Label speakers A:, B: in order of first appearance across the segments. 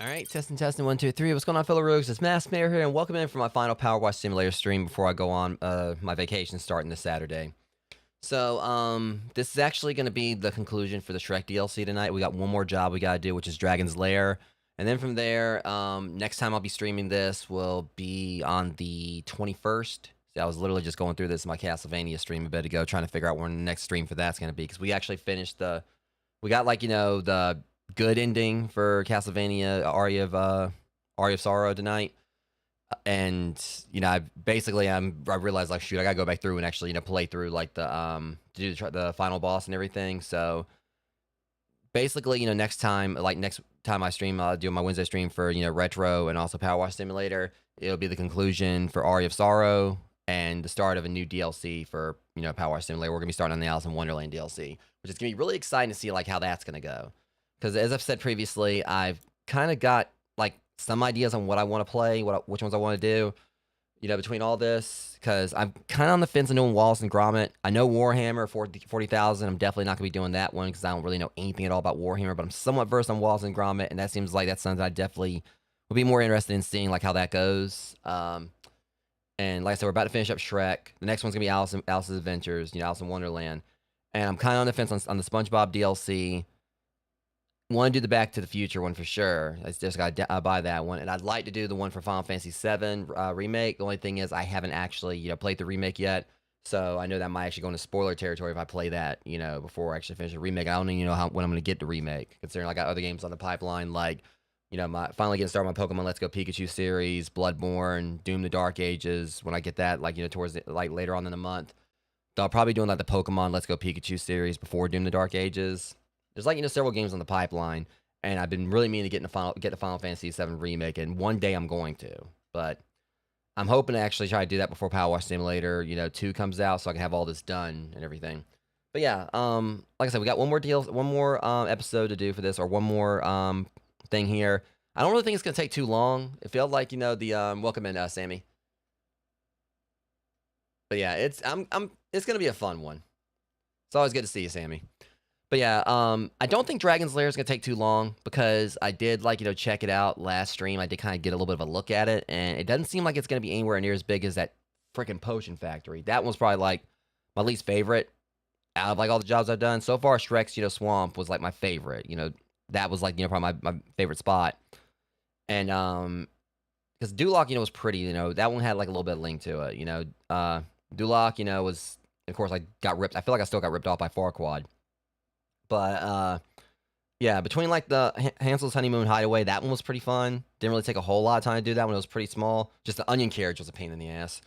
A: Alright, testing, 1, 2, 3. What's going on, fellow rogues? It's Mass Mayor here, and welcome in for my final Powerwash Simulator stream before I go on my vacation starting this Saturday. So, this is actually going to be the conclusion for the Shrek DLC tonight. We got one more job we got to do, which is Dragon's Lair. And then from there, next time I'll be streaming this will be on the 21st. See, I was literally just going through this in my Castlevania stream a bit ago, trying to figure out when the next stream for that's going to be. Because we actually finished we got, like, you know, the good ending for Castlevania Aria of Sorrow tonight, and you know, I realized, like, shoot, I gotta go back through and actually, you know, play through, like, to do the final boss and everything. So basically, you know, next time I stream, I'll do my Wednesday stream for, you know, Retro and also Powerwash Simulator. It'll be the conclusion for Aria of Sorrow and the start of a new DLC for, you know, Powerwash Simulator. We're gonna be starting on the Alice in Wonderland DLC, which is gonna be really exciting to see, like, how that's gonna go. Because as I've said previously, I've kind of got, like, some ideas on what I want to play, which ones I want to do, you know, between all this. Because I'm kind of on the fence on doing Wallace and Gromit. I know Warhammer 40,000. I'm definitely not going to be doing that one because I don't really know anything at all about Warhammer. But I'm somewhat versed on Wallace and Gromit, and that seems like that's something I definitely would be more interested in seeing, like, how that goes. And like I said, we're about to finish up Shrek. The next one's going to be Alice's Adventures, you know, Alice in Wonderland. And I'm kind of on the fence on the SpongeBob DLC. Want to do the Back to the Future one for sure. I just got to buy that one. And I'd like to do the one for Final Fantasy VII Remake. The only thing is I haven't actually, you know, played the remake yet. So I know that might actually go into spoiler territory if I play that, you know, before I actually finish the remake. I don't even know when I'm going to get the remake, considering I got other games on the pipeline, like, you know, finally getting started on my Pokemon Let's Go Pikachu series, Bloodborne, Doom the Dark Ages. When I get that, like, you know, towards like later on in the month. So I'll probably doing, like, the Pokemon Let's Go Pikachu series before Doom the Dark Ages. There's, like, you know, several games on the pipeline, and I've been really meaning to get the Final Fantasy VII Remake, and one day I'm going to. But I'm hoping to actually try to do that before Powerwash Simulator, you know, 2 comes out, so I can have all this done and everything. But yeah, like I said, we got one more episode to do for this, or one more thing here. I don't really think it's gonna take too long. It felt like, you know, the welcome in, Sammy. But yeah, it's gonna be a fun one. It's always good to see you, Sammy. But yeah, I don't think Dragon's Lair is gonna take too long because I did check it out last stream. I did kind of get a little bit of a look at it, and it doesn't seem like it's gonna be anywhere near as big as that freaking potion factory. That one's probably like my least favorite out of like all the jobs I've done so far. Shrek's swamp was like my favorite. That was like probably my favorite spot, and because Duloc was pretty. That one had like a little bit of link to it. Duloc was of course like got ripped. I feel like I still got ripped off by Farquaad. But, yeah, between, like, the Hansel's Honeymoon Hideaway, that one was pretty fun. Didn't really take a whole lot of time to do that one. It was pretty small. Just the onion carriage was a pain in the ass.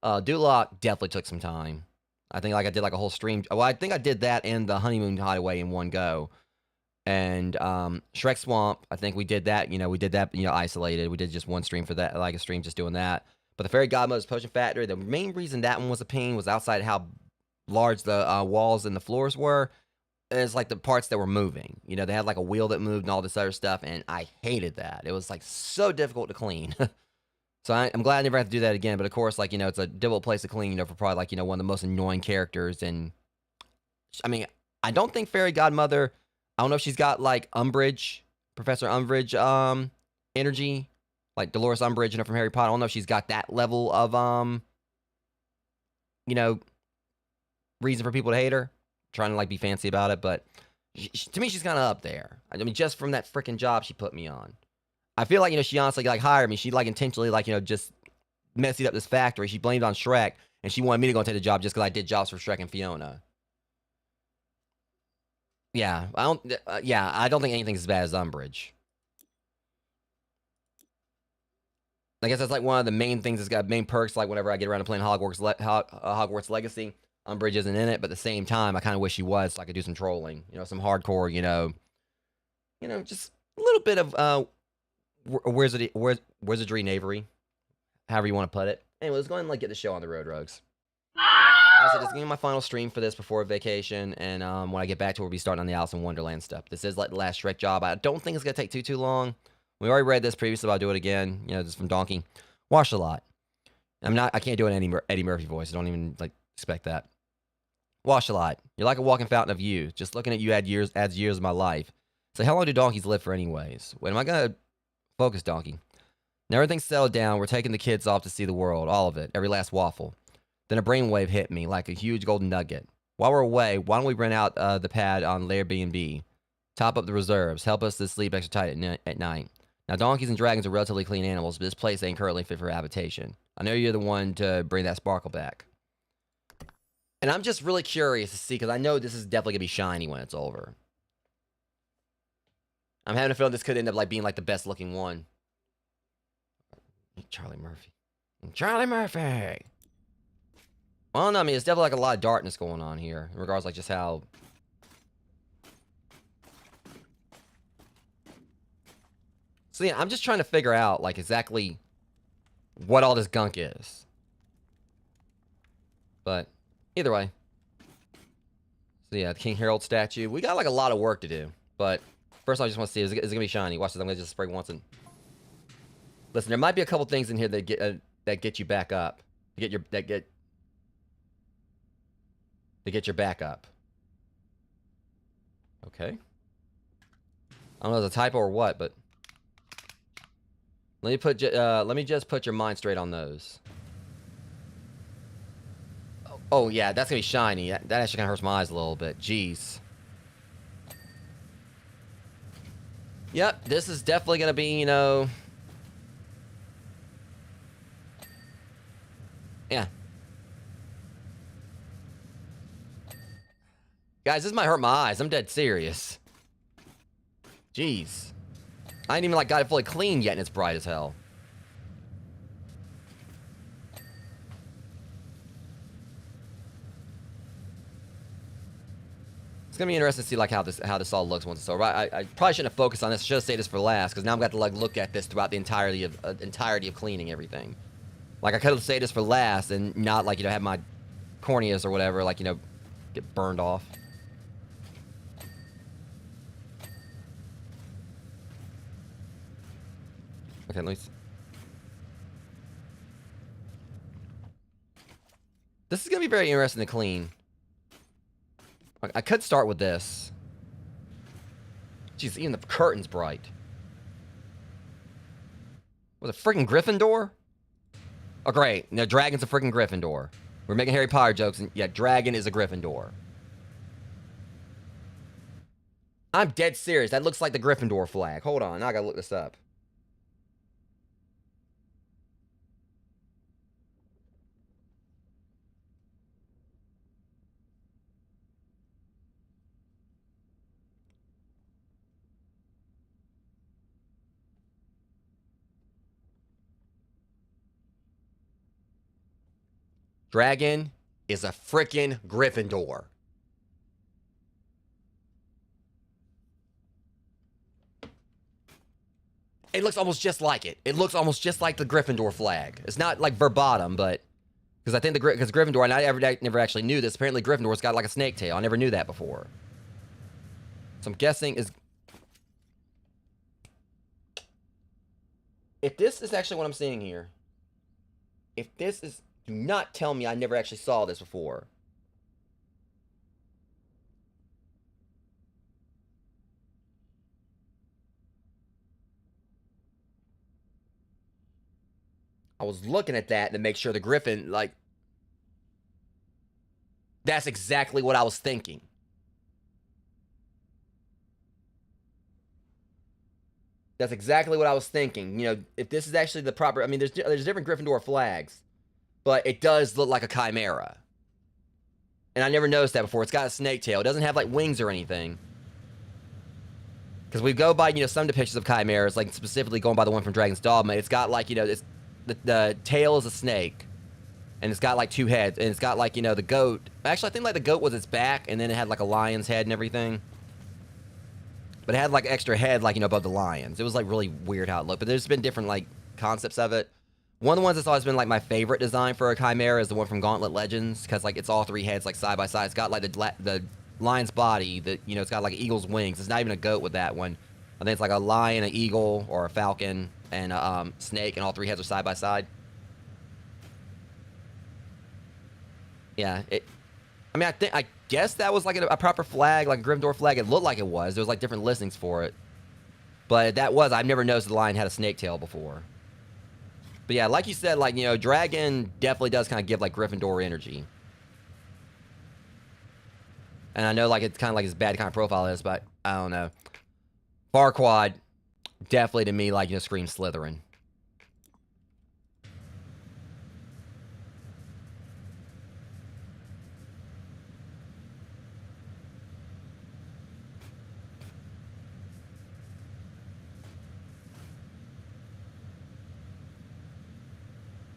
A: Duloc definitely took some time. I think, like, I did, like, a whole stream. Well, I think I did that and the Honeymoon Hideaway in one go. And, Shrek Swamp, I think we did that. We did that, isolated. We did just one stream for that, like, a stream just doing that. But the Fairy Godmother's Potion Factory, the main reason that one was a pain was outside how large the walls and the floors were. Is like the parts that were moving. They had like a wheel that moved and all this other stuff, and I hated that. It was like so difficult to clean. So I'm glad I never have to do that again. But of course, like it's a difficult place to clean. For probably like one of the most annoying characters. And I mean, I don't think Fairy Godmother. I don't know if she's got like Umbridge, Professor Umbridge, energy, like Dolores Umbridge, from Harry Potter. I don't know if she's got that level of reason for people to hate her. Trying to like be fancy about it, but to me she's kind of up there. I mean, just from that freaking job she put me on, I feel like she honestly like hired me. She like intentionally like just messed up this factory. She blamed it on Shrek, and she wanted me to go and take the job just because I did jobs for Shrek and Fiona. Yeah, I don't. Yeah, I don't think anything's as bad as Umbridge. I guess that's like one of the main things that's got main perks. Like whenever I get around to playing Hogwarts Legacy. Umbridge isn't in it, but at the same time, I kind of wish he was so I could do some trolling. Some hardcore, just a little bit of wizardry knavery, however you want to put it. Anyway, let's go ahead and like get the show on the road, Rogues. I said, this is gonna be my final stream for this before vacation, and when I get back to it, we'll be starting on the Alice in Wonderland stuff. This is like the last Shrek job. I don't think it's gonna take too long. We already read this previously, but I'll do it again. This is from Donkey. Wash a lot. I can't do an Eddie Murphy voice. I don't even like expect that. Wash a lot. You're like a walking fountain of youth. Just looking at you adds years of my life. So how long do donkeys live for anyways? Wait, am I going to focus, Donkey? Now everything's settled down. We're taking the kids off to see the world. All of it. Every last waffle. Then a brainwave hit me like a huge golden nugget. While we're away, why don't we rent out the pad on Airbnb? Top up the reserves. Help us to sleep extra tight at night. Now, donkeys and dragons are relatively clean animals, but this place ain't currently fit for habitation. I know you're the one to bring that sparkle back. And I'm just really curious to see, because I know this is definitely going to be shiny when it's over. I'm having a feeling this could end up like being like the best looking one. Charlie Murphy. Charlie Murphy! Well, no, I mean, it's definitely like a lot of darkness going on here. In regards like just how... So yeah, I'm just trying to figure out like exactly what all this gunk is. But... either way. So yeah, the King Harold statue. We got like a lot of work to do. But first I just want to see, is it going to be shiny? Watch this, I'm going to just spray once and... Listen, there might be a couple things in here that get you back up. To get your back up. Okay. I don't know if it's a typo or what, but... Let me just put your mind straight on those. Oh, yeah, that's going to be shiny. That actually kind of hurts my eyes a little bit. Jeez. Yep, this is definitely going to be, Yeah. Guys, this might hurt my eyes. I'm dead serious. Jeez. I ain't even, like, got it fully clean yet, and it's bright as hell. It's gonna be interesting to see like how this all looks once it's over. I probably shouldn't have focused on this. I should have saved this for last because now I'm got to like look at this throughout the entirety of cleaning everything. Like I could have saved this for last and not like have my corneas or whatever like get burned off. Okay, at least this is gonna be very interesting to clean. I could start with this. Jeez, even the curtain's bright. Was it freaking Gryffindor? Oh, great. No, dragon's a freaking Gryffindor. We're making Harry Potter jokes, and yeah, dragon is a Gryffindor. I'm dead serious. That looks like the Gryffindor flag. Hold on. Now I gotta look this up. Dragon is a freaking Gryffindor. It looks almost just like it. It looks almost just like the Gryffindor flag. It's not like verbatim, but because I think because Gryffindor, and I never actually knew this. Apparently, Gryffindor's got like a snake tail. I never knew that before. So I'm guessing is if this is actually what I'm seeing here. If this is, do not tell me I never actually saw this before. I was looking at that to make sure the Griffin, like, that's exactly what I was thinking. That's exactly what I was thinking. You know, if this is actually the proper, I mean, there's different Gryffindor flags, but it does look like a chimera. And I never noticed that before. It's got a snake tail. It doesn't have, like, wings or anything. Because we go by, you know, some depictions of chimeras, like specifically going by the one from Dragon's Dogma. It's got, like, you know, it's the tail is a snake. And it's got, like, 2 heads. And it's got, like, you know, the goat. Actually, I think, like, the goat was its back, and then it had, like, a lion's head and everything. But it had, like, extra head, like, you know, above the lions. It was, like, really weird how it looked. But there's been different, like, concepts of it. One of the ones that's always been, like, my favorite design for a chimera is the one from Gauntlet Legends. Because, like, it's all 3 heads, like, side by side. It's got, like, the lion's body. That, you know, it's got, like, eagle's wings. It's not even a goat with that one. I think it's, like, a lion, an eagle, or a falcon, and a snake. And all 3 heads are side by side. Yeah, I mean, I guess that was like a proper flag, like a Gryffindor flag. It looked like it was. There was like different listings for it, but I've never noticed the lion had a snake tail before. But yeah, like you said, like, you know, dragon definitely does kind of give like Gryffindor energy. And I know like it's kind of like his bad kind of profile is, but I don't know. Farquaad definitely to me like, you know, screams Slytherin.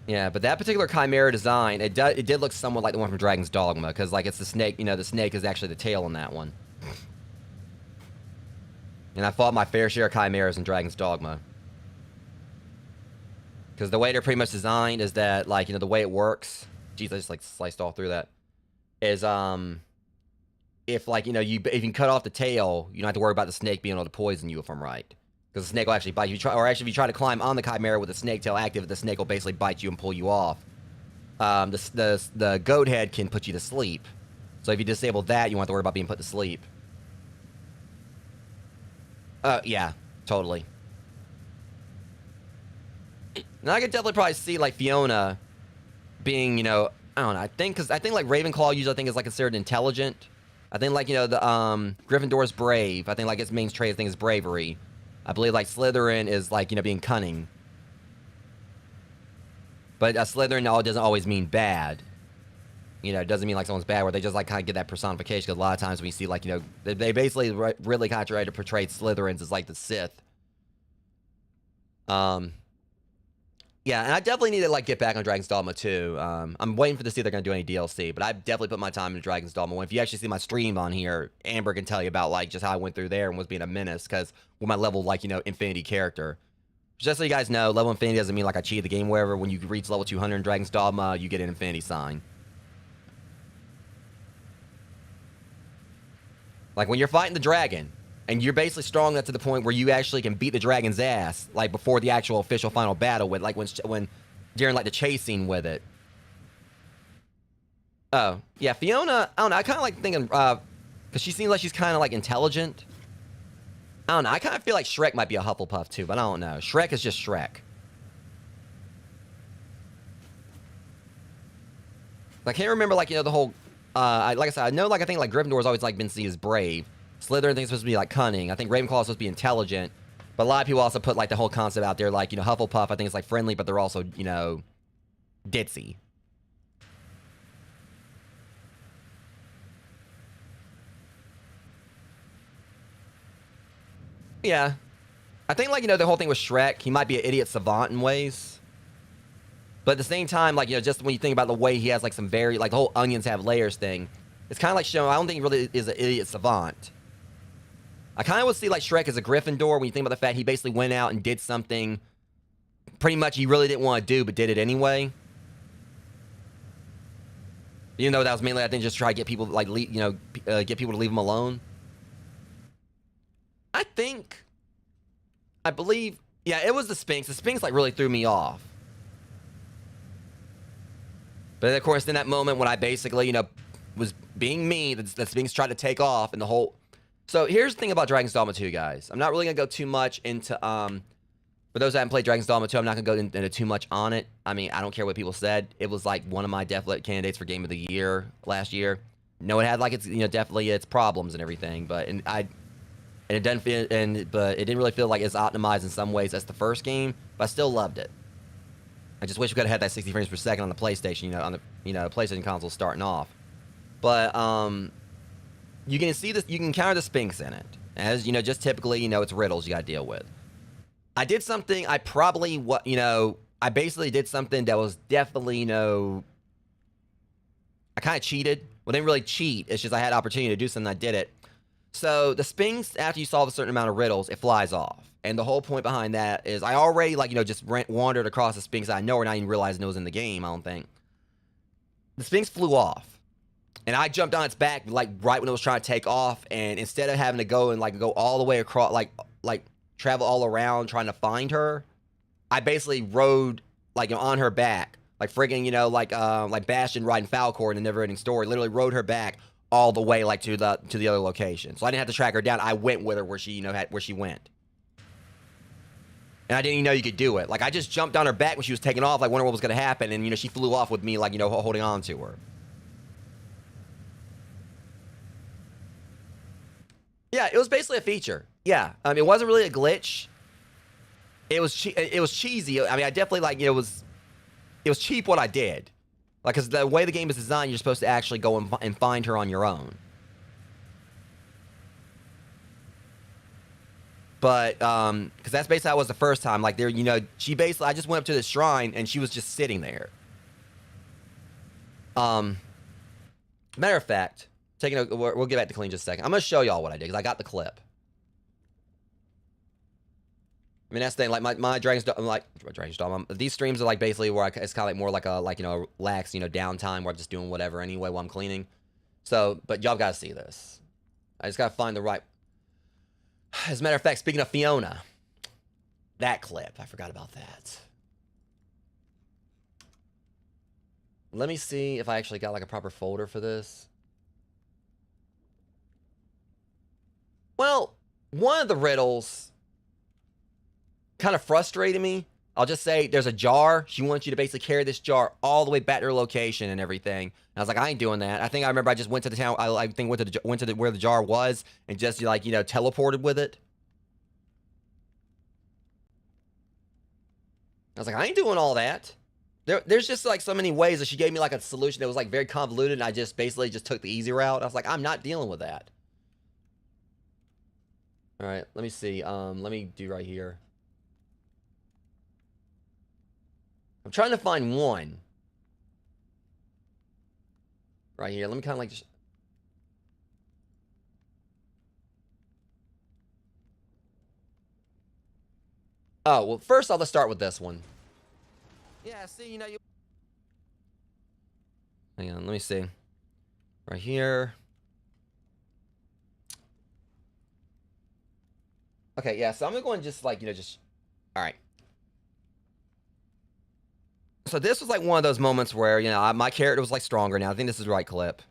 A: Yeah, but that particular chimera design, it did look somewhat like the one from Dragon's Dogma, because like it's the snake, you know, the snake is actually the tail in that one. And I fought my fair share of chimeras in Dragon's Dogma. Because the way they're pretty much designed is that, like, you know, the way it works, jeez, I just like sliced all through that, is if like, you know, if you can cut off the tail, you don't have to worry about the snake being able to poison you, if I'm right. Because the snake will actually bite you. Or actually, if you try to climb on the chimera with the snake tail active, the snake will basically bite you and pull you off. The goat head can put you to sleep. So if you disable that, you won't have to worry about being put to sleep. Yeah, totally. Now I could definitely probably see like Fiona being, you know, I don't know. I think like Ravenclaw usually I think is like considered intelligent. I think like, you know, the Gryffindor's brave. I think like its main trait I think is bravery. I believe, like, Slytherin is, like, you know, being cunning. But a Slytherin doesn't always mean bad. You know, it doesn't mean, like, someone's bad, where they just, like, kind of get that personification. Because a lot of times we see, like, you know, they basically really kind of try to portray Slytherins as, like, the Sith. Yeah, and I definitely need to, like, get back on Dragon's Dogma, too. I'm waiting to see if they're going to do any DLC, but I've definitely put my time into Dragon's Dogma 1. If you actually see my stream on here, Amber can tell you about, like, just how I went through there and was being a menace, because with my level, like, you know, Infinity character. Just so you guys know, level Infinity doesn't mean, like, I cheated the game, wherever. When you reach level 200 in Dragon's Dogma, you get an Infinity sign. Like, when you're fighting the dragon, and you're basically strong enough to the point where you actually can beat the dragon's ass, like, before the actual official final battle with, like, when during, like, the chase scene with it. Oh, yeah, Fiona, I don't know, I kind of like thinking, Because she seems like she's kind of like intelligent. I don't know. I kind of feel like Shrek might be a Hufflepuff too, but I don't know. Shrek is just Shrek. I can't remember, like, you know, the whole... like I said, I know, like, I think, like, Gryffindor's always, like, been seen as brave. Slytherin thinks it's supposed to be, like, cunning. I think Ravenclaw is supposed to be intelligent. But a lot of people also put, like, the whole concept out there, like, you know, Hufflepuff, I think it's, like, friendly, but they're also, you know, ditzy. Yeah. I think, like, you know, the whole thing with Shrek, he might be an idiot savant in ways. But at the same time, like, you know, just when you think about the way he has, like, some very, like, the whole onions have layers thing, it's kind of like showing, I don't think he really is an idiot savant. I kind of would see, like, Shrek as a Gryffindor when you think about the fact he basically went out and did something pretty much he really didn't want to do, but did it anyway. Even though that was mainly, I think, just try to get people, like, you know, get people to leave him alone. I believe, yeah, it was the Sphinx. The Sphinx, like, really threw me off. But, of course, in that moment when I basically, you know, was being me, the Sphinx tried to take off, and the whole... So, here's the thing about Dragon's Dogma 2, guys. I'm not really going to go too much into, for those that haven't played Dragon's Dogma 2, I'm not going to go into too much on it. I mean, I don't care what people said. It was, like, one of my definite candidates for Game of the Year last year. No, it had, like, its, you know, definitely its problems and everything, but... but it didn't really feel like it's optimized in some ways as the first game, but I still loved it. I just wish we could have had that 60 frames per second on the PlayStation, you know, on the PlayStation console starting off. But you can see this, you can encounter the Sphinx in it, as you know, just typically, you know, it's riddles you got to deal with. I did something. I basically did something that was definitely, you know, I kind of cheated. Well, didn't really cheat. It's just I had opportunity to do something. I did it. So, the Sphinx, after you solve a certain amount of riddles, it flies off. And the whole point behind that is I already, like, you know, just wandered across the Sphinx. I know we're not even realizing it was in the game, I don't think. The Sphinx flew off. And I jumped on its back, like, right when it was trying to take off. And instead of having to go and, like, go all the way across, like travel all around trying to find her, I basically rode, like, you know, on her back. Like, friggin', you know, like Bastion riding Falcor in the Neverending Story. Literally rode her back all the way, like, to the other location. So I didn't have to track her down. I went with her where she, you know, where she went. And I didn't even know you could do it. Like, I just jumped on her back when she was taking off, like, wondering what was going to happen. And, you know, she flew off with me, like, you know, holding on to her. Yeah, it was basically a feature. Yeah. It wasn't really a glitch. It was cheesy. I mean, I definitely, like, you know, it was cheap what I did. Like, because the way the game is designed, you're supposed to actually go and find her on your own. But, because that's basically how it was the first time. Like, there, you know, she basically, I just went up to the shrine, and she was just sitting there. Matter of fact, we'll get back to clean in just a second. I'm going to show y'all what I did, because I got the clip. I mean, that's the thing, like, my Dragon's Dogma, these streams are, like, basically where it's kind of like more like a, like, you know, relaxed, you know, downtime where I'm just doing whatever anyway while I'm cleaning. So, but y'all gotta see this. I just gotta find the right... As a matter of fact, speaking of Fiona, that clip, I forgot about that. Let me see if I actually got, like, a proper folder for this. Well, one of the riddles kind of frustrated me. I'll just say there's a jar. She wants you to basically carry this jar all the way back to her location and everything. And I was like, I ain't doing that. I think I remember I just went to the town. I think went to where the jar was and just, like, you know, teleported with it. I was like, I ain't doing all that. There's just, like, so many ways that she gave me, like, a solution that was, like, very convoluted, and I just basically just took the easy route. I was like, I'm not dealing with that. All right, let me see. Let me do right here. I'm trying to find one. Right here. Let me kind of, like, just... Oh, well, first I'll just start with this one. Yeah, see, you know, hang on, let me see. Right here. Okay, yeah, so I'm gonna go and just, like, you know, just... Alright. So this was, like, one of those moments where, you know, my character was, like, stronger now. I think this is the right clip.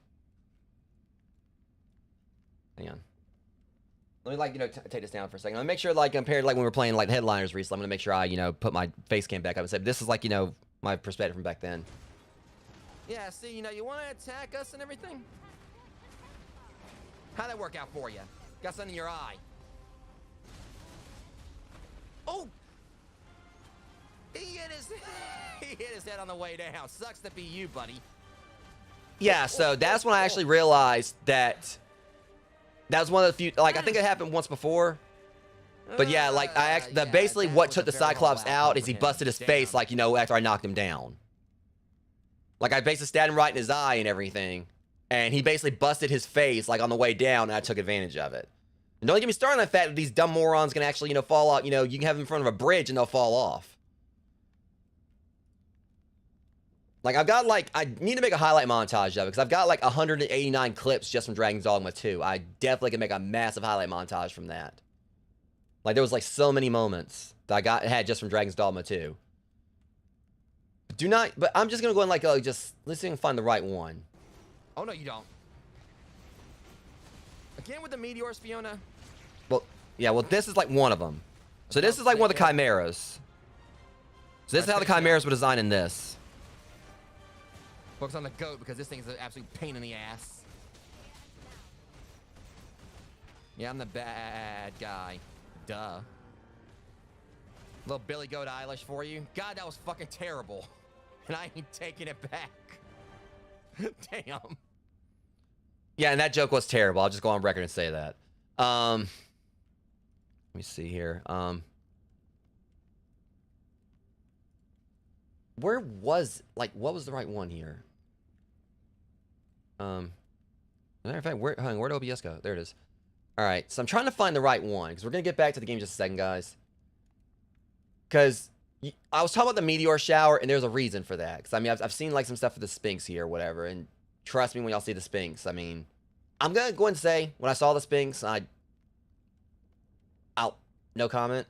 A: Hang on. Let me, like, take this down for a second. Let me make sure, like, compared to, like, when we were playing, like, Headliners recently, I'm gonna make sure I, put my face cam back up and say, this is, like, my perspective from back then. Yeah, see, you want to attack us and everything? How'd that work out for you? Got something in your eye. Oh! He hit his head on the way down. Sucks to be you, buddy. Yeah, so that's when I actually realized that was one of the few, like, I think it happened once before. But yeah, like, basically what took the Cyclops out is he busted his face, like, after I knocked him down. Like, I basically stabbed him right in his eye and everything. And he basically busted his face, like, on the way down, and I took advantage of it. And don't get me started on the fact that these dumb morons can actually, fall out. You can have them in front of a bridge and they'll fall off. Like, I need to make a highlight montage of it, because I've got, like, 189 clips just from Dragon's Dogma 2. I definitely can make a massive highlight montage from that. Like, there was, like, so many moments that I had just from Dragon's Dogma 2. But I'm just gonna go and, like, let's see if I can find the right one. Oh, no, you don't. Again with the meteors, Fiona? Well, yeah, well, this is, like, one of them. So this is, like, one of the chimeras. So this is how the chimeras were designed in this. Focus on the goat, because this thing's an absolute pain in the ass. Yeah, I'm the bad guy. Duh. Little Billy Goat Eilish for you. God, that was fucking terrible. And I ain't taking it back. Damn. Yeah, and that joke was terrible. I'll just go on record and say that. Let me see here. Where was, like, what was the right one here? As a matter of fact, where'd OBS go? There it is. All right, so I'm trying to find the right one, because we're going to get back to the game in just a second, guys. Because I was talking about the meteor shower, and there's a reason for that. Because, I mean, I've seen, like, some stuff for the Sphinx here or whatever, and trust me when y'all see the Sphinx. I mean, I'm going to go ahead and say, when I saw the Sphinx, no comment.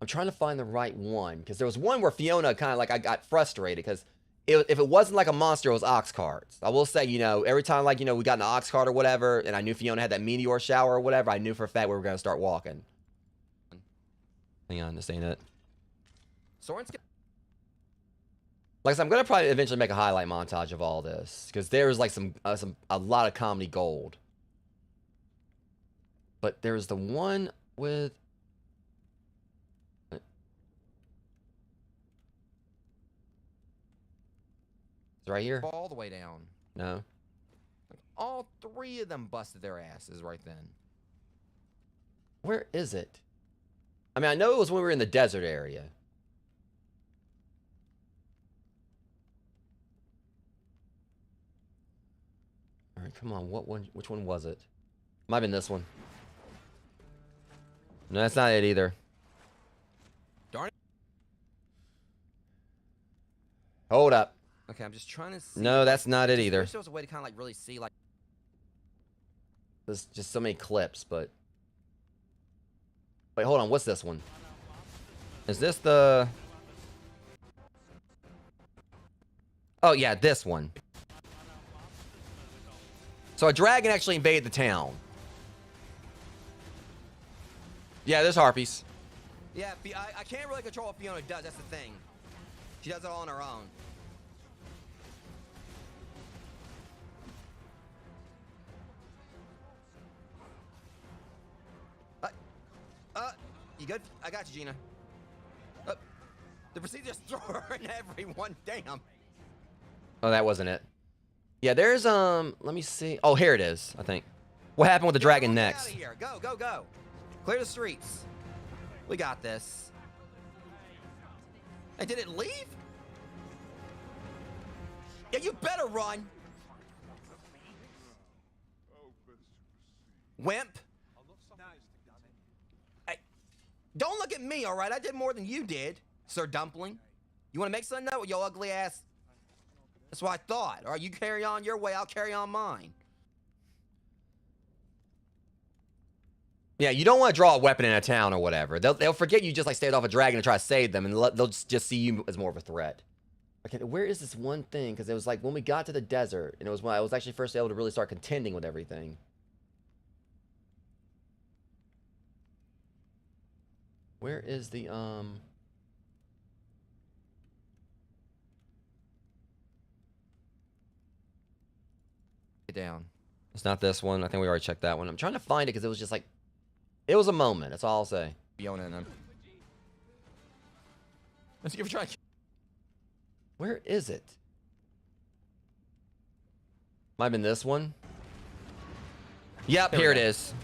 A: I'm trying to find the right one, because there was one where Fiona kind of, like, I got frustrated, because if it wasn't like a monster, it was ox cards. I will say, every time, like, we got an ox card or whatever, and I knew Fiona had that meteor shower or whatever, I knew for a fact we were going to start walking. Hang on, this ain't it. Soren's like I said, I'm going to probably eventually make a highlight montage of all this, because there's, like, a lot of comedy gold. But there's the one with... right here? All the way down. No. Like, all three of them busted their asses right then. Where is it? I mean, I know it was when we were in the desert area. All right, come on. What one? Which one was it? Might have been this one. No, that's not it either. Darn it. Hold up. Okay, I'm just trying to see. No, that's not it either. I wish there was a way to kind of, like, really see, like... There's just so many clips, but... Wait, hold on. What's this one? Is this the... Oh, yeah, this one. So a dragon actually invaded the town. Yeah, there's harpies. Yeah, I can't really control what Fiona does. That's the thing. She does it all on her own. You good? I got you, Gina. The procedur's throwing everyone. Damn. Oh, that wasn't it. Yeah, there's, let me see. Oh, here it is, I think. What happened with the dragon next? Get out of here. Go, go, go. Clear the streets. We got this. Hey, did it leave? Yeah, you better run. Wimp. Don't look at me, all right? I did more than you did, Sir Dumpling. You want to make something up with your ugly ass? That's what I thought. All right, you carry on your way, I'll carry on mine. Yeah, you don't want to draw a weapon in a town or whatever. They'll forget you just, like, stayed off a dragon and try to save them, and they'll just see you as more of a threat. Okay, where is this one thing? Because it was like when we got to the desert, and it was when I was actually first able to really start contending with everything. Where is the down. It's not this one. I think we already checked that one. I'm trying to find it because it was just like, it was a moment. That's all I'll say. Fiona and them. Let's give it a try. Where is it? Might have been this one. Yep, here it is.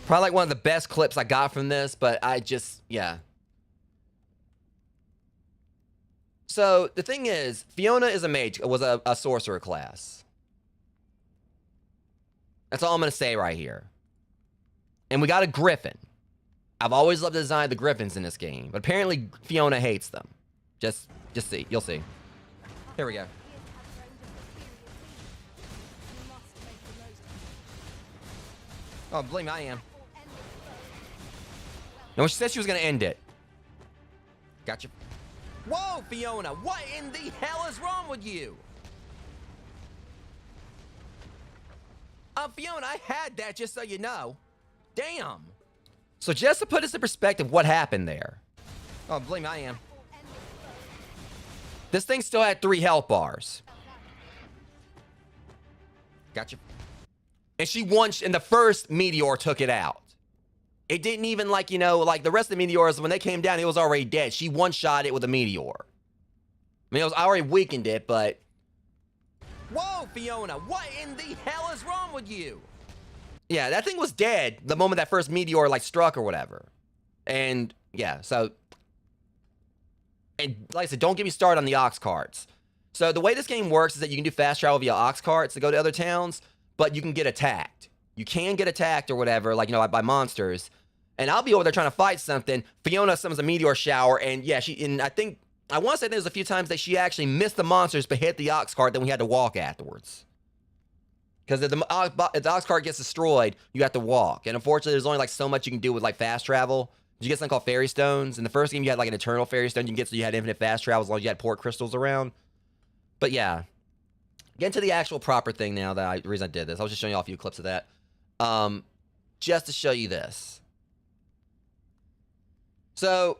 A: Probably like one of the best clips I got from this, but I just, yeah. So the thing is, Fiona is a mage, was a sorcerer class. That's all I'm gonna say right here. And we got a griffin. I've always loved the design of the griffins in this game, but apparently Fiona hates them. Just see, you'll see. Here we go. Oh, believe me, I am. No, she said she was gonna end it. Gotcha. Whoa, Fiona! What in the hell is wrong with you? Fiona, I had that, just so you know. Damn. So just to put this in perspective, what happened there? Oh, believe me, I am. This thing still had 3 health bars. Gotcha. And she won, and the first meteor took it out. It didn't even, like, you know, like the rest of the meteors, when they came down, it was already dead. She one-shot it with a meteor. I mean, it was I already weakened it, but... Whoa, Fiona, what in the hell is wrong with you? Yeah, that thing was dead the moment that first meteor, like, struck or whatever. And, yeah, so... And, like I said, don't get me started on the ox carts. So, the way this game works is that you can do fast travel via ox carts to go to other towns, but you can get attacked. You can get attacked or whatever, like, you know, by monsters. And I'll be over there trying to fight something. Fiona summons a meteor shower, and yeah, I want to say there's a few times that she actually missed the monsters but hit the ox cart, then we had to walk afterwards. Because if the ox cart gets destroyed, you have to walk. And unfortunately, there's only like so much you can do with like fast travel. You get something called fairy stones. In the first game, you had like an eternal fairy stone you can get, so you had infinite fast travel as long as you had port crystals around. But yeah. Get into the actual proper thing now, the reason I did this. I was just showing you all a few clips of that. Just to show you this. So,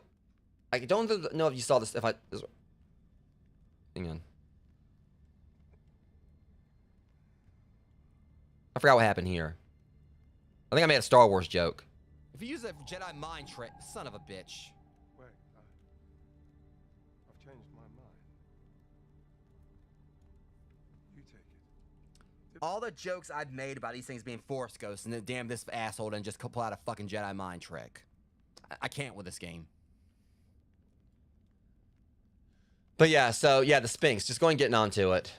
A: I don't know if you saw this. Hang on. I forgot what happened here. I think I made a Star Wars joke. If you use a Jedi mind trick, son of a bitch.
B: Wait, I've changed my mind. You take it.
A: All the jokes I've made about these things being Force Ghosts, and then damn this asshole didn't just pull out a fucking Jedi mind trick. I can't with this game. But yeah, so yeah, the Sphinx. Just going getting onto it.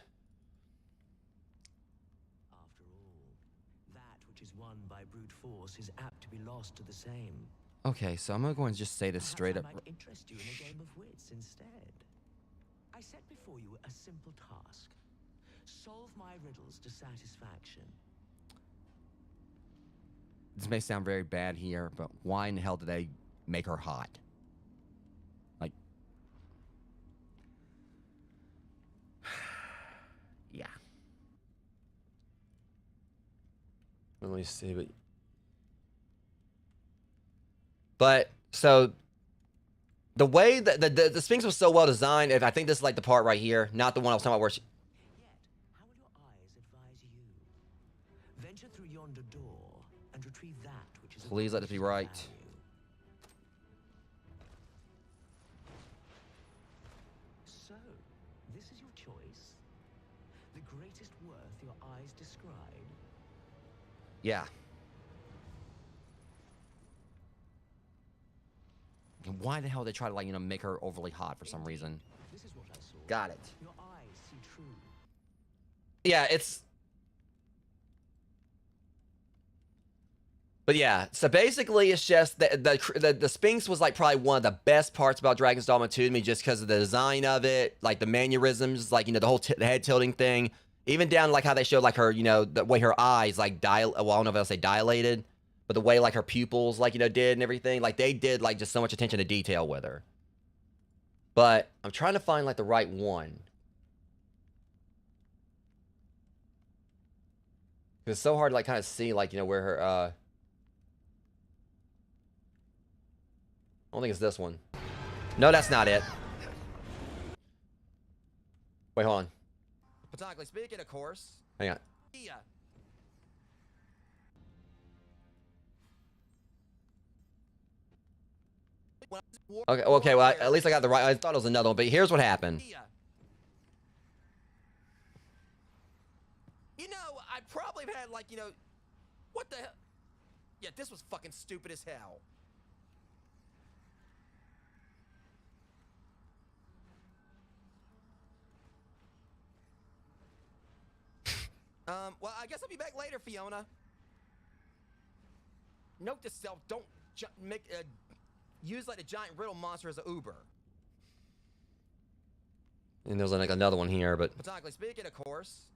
C: After all, that which is won by brute force is apt to be lost to the same.
A: Okay, so I'm gonna go and just say this
C: Perhaps
A: straight up.
C: I might interest you in a game of wits instead. I set before you a simple task. Solve my riddles to satisfaction.
A: This may sound very bad here, but why in the hell did they make her hot? Like, yeah. Let me see, but so the way that the Sphinx was so well designed, if I think this is like the part right here, not the one I was talking about where she,
C: Yet, how will your eyes advise you? Venture through yonder door and retrieve that which is.
A: Please let this be right.
C: So, this is your choice. The greatest worth your eyes describe.
A: Yeah. And why the hell they try to, like, you know, make her overly hot for some reason?
C: This is what I saw.
A: Got it.
C: Your eyes see true.
A: Yeah, it's... But yeah, so basically it's just the Sphinx was like probably one of the best parts about Dragon's Dogma 2 to me, just because of the design of it, like the mannerisms, like, you know, the whole the head tilting thing, even down like how they showed like her, you know, the way her eyes like well, I don't know if I'll say dilated, but the way like her pupils like, you know, did and everything, like they did like just so much attention to detail with her. But I'm trying to find like the right one. It's so hard to like kind of see like, you know, where her I don't think it's this one. No, that's not it. Wait, hold on. Botanically speaking, of course. Hang on. Yeah. Okay, well, at least I got the right. I thought it was another one, but here's what happened. You know, I probably have had, like, you know, what the hell? Yeah, this was fucking stupid as hell. Well, I guess I'll be back later, Fiona. Note to self, don't use, like, a giant riddle monster as an Uber. And there's, like, another one here, but... Botanically speaking, of course.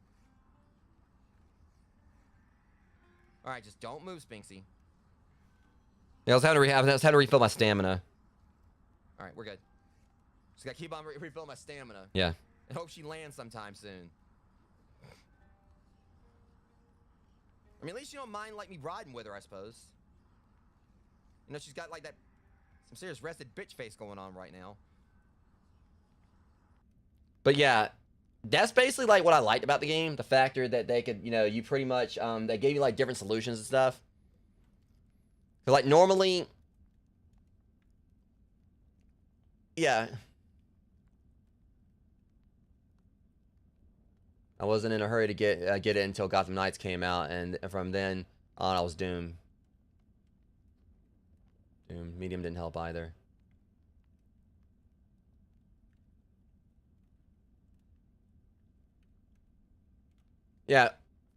A: Alright, just don't move, Spinksy. Yeah, I was having to refill my stamina. Alright, we're good. Just gotta keep on refilling my stamina. Yeah. And hope she lands sometime soon. I mean, at least you don't mind, like, me riding with her, I suppose. You know, she's got, like, that... some serious rested bitch face going on right now. But, yeah... that's basically, like, what I liked about the game. The factor that they could, you know, you pretty much... they gave you, like, different solutions and stuff. So, like, normally... yeah... I wasn't in a hurry to get it until Gotham Knights came out, and from then on, I was doomed. Medium didn't help either. Yeah,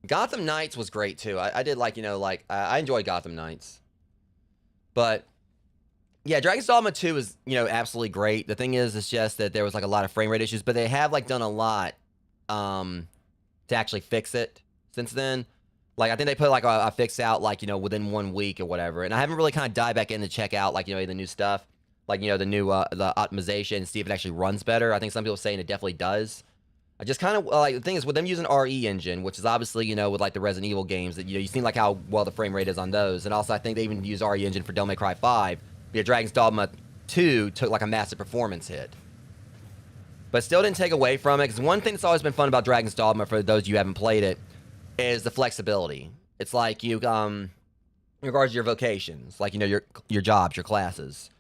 A: Gotham Knights was great too. I did like, you know, like I enjoyed Gotham Knights, but yeah, Dragon's Dogma 2 is, you know, absolutely great. The thing is, it's just that there was like a lot of frame rate issues, but they have like done a lot to actually fix it since then. Like, I think they put like a fix out like, you know, within 1 week or whatever. And I haven't really kind of dived back in to check out like, you know, the new stuff, like, you know, the new the optimization, and see if it actually runs better. I think some people are saying it definitely does. I just kind of like, the thing is with them using RE engine, which is obviously, you know, with like the Resident Evil games, that, you know, you seen like how well the frame rate is on those. And also I think they even use RE engine for Devil May Cry 5. But Dragon's Dogma 2 took like a massive performance hit. But still didn't take away from it, because one thing that's always been fun about Dragon's Dogma, for those of you who haven't played it, is the flexibility. It's like you, in regards to your vocations, like, you know, your jobs, your classes.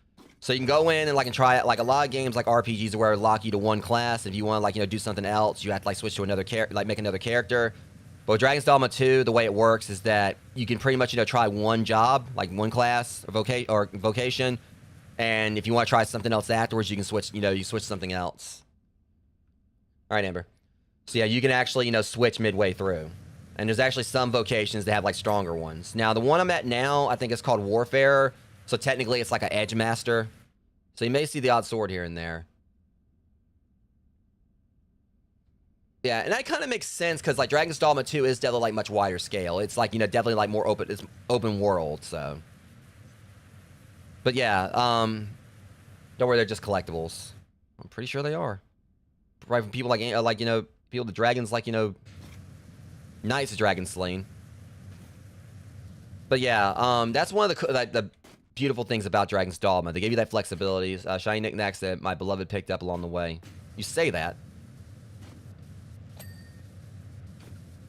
A: So you can go in and like and try it. Like a lot of games, like RPGs, where it lock you to one class. If you want to, like, you know, do something else, you have to like switch to another character, like make another character. But with Dragon's Dogma 2, the way it works is that you can pretty much, you know, try one job, like one class or vocation, and if you want to try something else afterwards, you can switch. You know, you switch something else. All right, Amber. So yeah, you can actually, you know, switch midway through. And there's actually some vocations that have like stronger ones. Now, the one I'm at now, I think it's called Warfare. So technically it's like an Edge Master. So you may see the odd sword here and there. Yeah, and that kind of makes sense, because like Dragon's Dogma 2 is definitely like much wider scale. It's like, you know, definitely like more open, it's open world, so. But yeah, don't worry, they're just collectibles. I'm pretty sure they are. Right, from people like, you know, people, the dragons, like, you know, Knights of Dragon Slain. But yeah, that's one of the beautiful things about Dragon's Dogma. They gave you that flexibility. Shiny knickknacks that my beloved picked up along the way. You say that.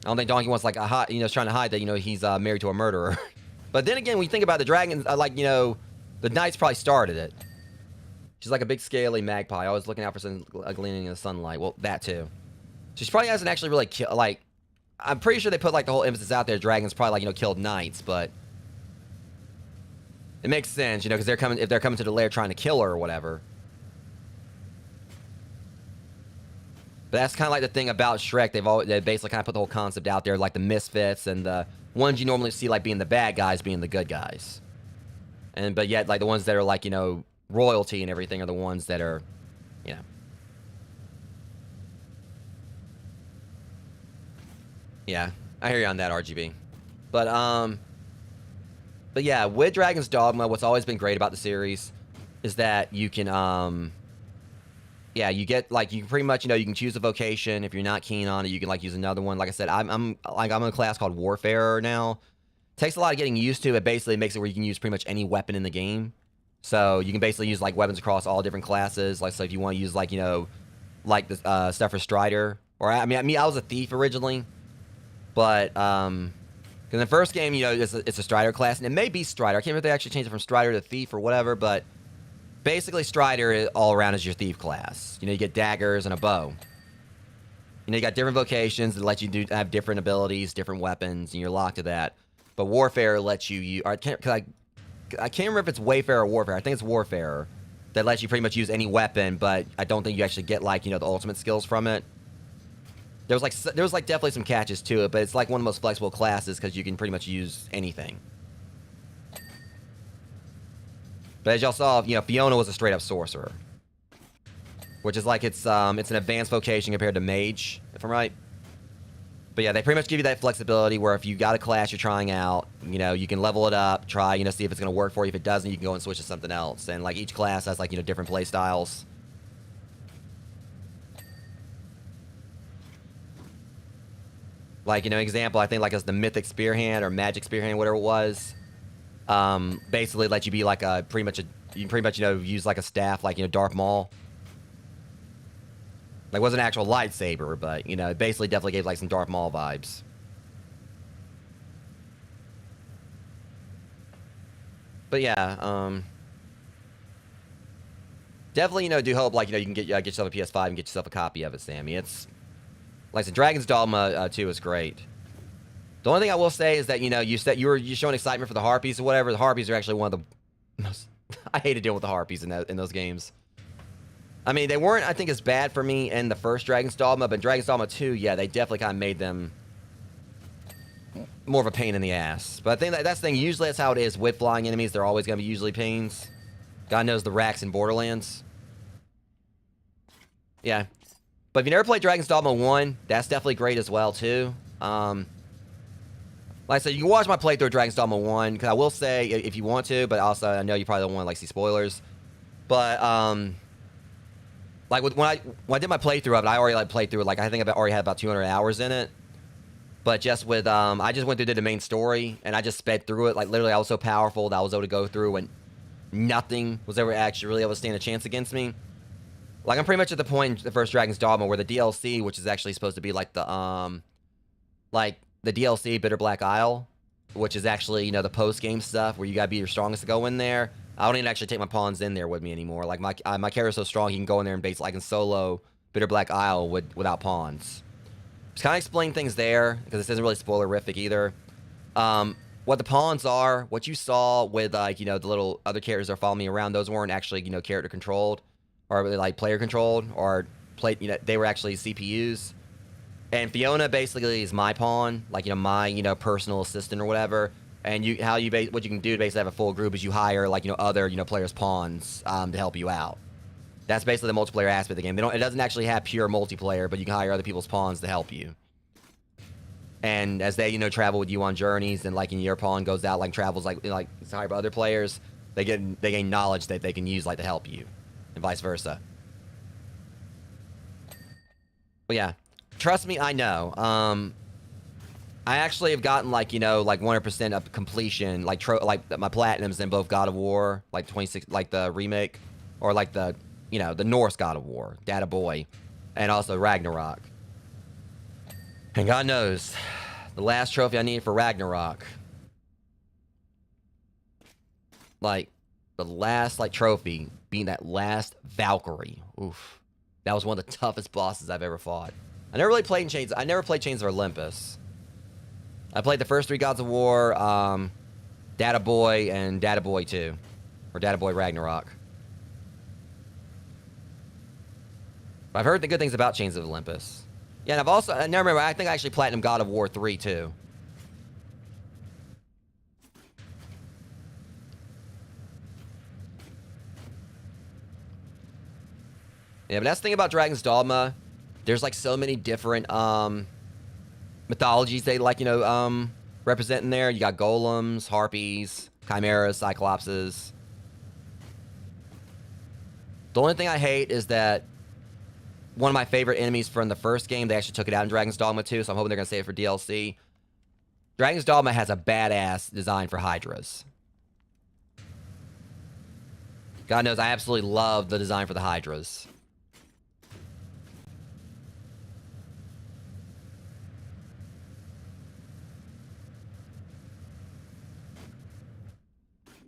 A: I don't think Donkey wants like a you know, trying to hide that, you know, he's married to a murderer. But then again, when you think about the dragons, like, you know, the Knights probably started it. She's like a big scaly magpie, always looking out for something gleaming in the sunlight. Well, that too. So she probably hasn't actually really killed, like, I'm pretty sure they put like the whole emphasis out there. Dragons probably, like, you know, killed knights, but it makes sense, you know, because if they're coming to the lair trying to kill her or whatever. But that's kind of like the thing about Shrek. They basically kind of put the whole concept out there, like the misfits and the ones you normally see like being the bad guys being the good guys. But yet, like, the ones that are like, you know, royalty and everything are the ones that are, you know. Yeah, I hear you on that, RGB. But yeah, with Dragon's Dogma, what's always been great about the series is that you can, yeah, you get like you can pretty much you can choose a vocation. If you're not keen on it, you can like use another one. Like I said, I'm in a class called Warfarer now. Takes a lot of getting used to. It basically makes it where you can use pretty much any weapon in the game. So you can basically use like weapons across all different classes. Like so if you want to use like like the stuff for Strider, or I mean I was a thief originally, but because in the first game it's a Strider class, and it may be Strider. I can't remember if they actually changed it from Strider to Thief or whatever, but basically Strider all around is your thief class. You get daggers and a bow. You got different vocations that let you have different abilities, different weapons, and you're locked to that. But Warfare lets you I can't remember if it's Wayfarer or Warfare. I think it's Warfarer that lets you pretty much use any weapon, but I don't think you actually get like the ultimate skills from it. There was like definitely some catches to it, but it's like one of the most flexible classes because you can pretty much use anything. But as y'all saw, Fiona was a straight up sorcerer, which is like it's an advanced vocation compared to mage, if I'm right. But yeah, they pretty much give you that flexibility where if you got a class you're trying out, you can level it up, try, see if it's going to work for you. If it doesn't, you can go and switch to something else. And like each class has like, different play styles. Like, example, I think like as the Mythic Spearhand or Magic Spearhand, whatever it was, basically let you be like you can pretty much, use like a staff, like, Darth Maul. Like, it wasn't an actual lightsaber, but, it basically definitely gave, like, some Darth Maul vibes. But, yeah, definitely, do hope, like, you can get yourself a PS5 and get yourself a copy of it, Sammy. It's, like I said, Dragon's Dogma 2 is great. The only thing I will say is that, you said you're showing excitement for the Harpies or whatever. The Harpies are actually one of the most... I hate to deal with the Harpies in those games. I mean, they weren't, I think, as bad for me in the first Dragon's Dogma, but Dragon's Dogma 2, yeah, they definitely kind of made them more of a pain in the ass. But I think that's the thing. Usually that's how it is with flying enemies. They're always going to be usually pains. God knows the racks in Borderlands. Yeah. But if you never played Dragon's Dogma 1, that's definitely great as well, too. Like I said, you can watch my playthrough of Dragon's Dogma 1, because I will say, if you want to, but also, I know you probably don't want to, like, see spoilers. But, like, when I did my playthrough of it, I already, like, played through it, like, I think I already had about 200 hours in it. But just with, I just went through, did the main story, and I just sped through it. Like, literally, I was so powerful that I was able to go through, and nothing was ever actually really able to stand a chance against me. Like, I'm pretty much at the point in the first Dragon's Dogma where the DLC, which is actually supposed to be, like, the DLC, Bitter Black Isle, which is actually, the post-game stuff where you gotta be your strongest to go in there. I don't even actually take my pawns in there with me anymore. Like, my character's so strong, he can go in there and basically, I can solo Bitter Black Isle without pawns. Just kind of explain things there, because this isn't really spoilerific either. What the pawns are, what you saw with, like, the little other characters that are following me around, those weren't actually, character-controlled, or, like, player-controlled, or, they were actually CPUs. And Fiona basically is my pawn, like, my, personal assistant or whatever. And what you can do to basically have a full group is you hire, like, other, players' pawns to help you out. That's basically the multiplayer aspect of the game. It doesn't actually have pure multiplayer, but you can hire other people's pawns to help you. And as they, travel with you on journeys, and, like, your pawn goes out, like, travels, like it's hired by other players, they gain knowledge that they can use, like, to help you, and vice versa. But yeah. Trust me, I know. I actually have gotten, like, like 100% of completion, like my platinums in both God of War, like 26, like the remake, or like the, the Norse God of War, Data Boy, and also Ragnarok. And God knows, the last trophy I need for Ragnarok, like, the last, like, trophy being that last Valkyrie. Oof. That was one of the toughest bosses I've ever fought. I never played Chains of Olympus. I played the first 3 Gods of War, Data Boy, and Data Boy 2. Or Data Boy Ragnarok. But I've heard the good things about Chains of Olympus. Yeah, and I never remember, I think I actually platinum God of War 3 too. Yeah, but that's the thing about Dragon's Dogma. There's, like, so many different, mythologies they, like, represent in there. You got golems, harpies, chimeras, cyclopses. The only thing I hate is that one of my favorite enemies from the first game. They actually took it out in Dragon's Dogma 2, so I'm hoping they're going to save it for DLC. Dragon's Dogma has a badass design for Hydras. God knows I absolutely love the design for the Hydras.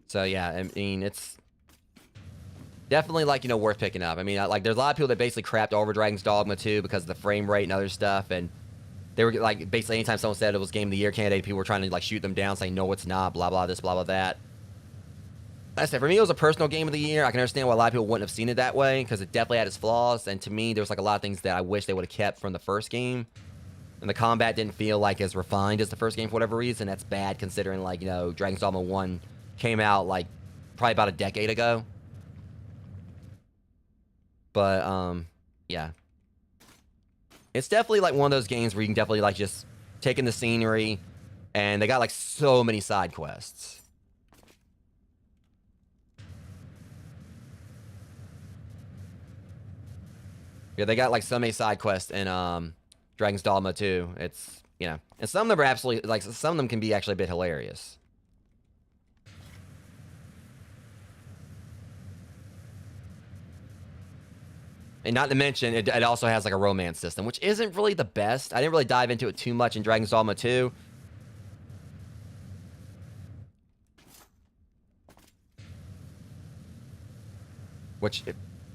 A: So yeah, I mean, it's definitely, like, you know, worth picking up. I mean, like, there's a lot of people that basically crapped over Dragon's Dogma 2 because of the frame rate and other stuff, and they were, like, basically anytime someone said it was Game of the Year candidate, people were trying to, like, shoot them down, saying, no, it's not, blah, blah, this, blah, blah, that. Like I said, for me, it was a personal Game of the Year. I can understand why a lot of people wouldn't have seen it that way, because it definitely had its flaws, and to me, there's, like, a lot of things that I wish they would have kept from the first game, and the combat didn't feel, like, as refined as the first game for whatever reason. That's bad, considering, like, you know, Dragon's Dogma 1 came out, like, probably about a decade ago. But, yeah. It's definitely, like, one of those games where you can definitely, like, just take in the scenery, and they got, like, so many side quests. Yeah, they got, like, so many side quests in, Dragon's Dogma 2. It's, you know, and some of them are absolutely, like, some of them can be actually a bit hilarious. And not to mention, it also has, like, a romance system, which isn't really the best. I didn't really dive into it too much in Dragon's Dogma 2. Which,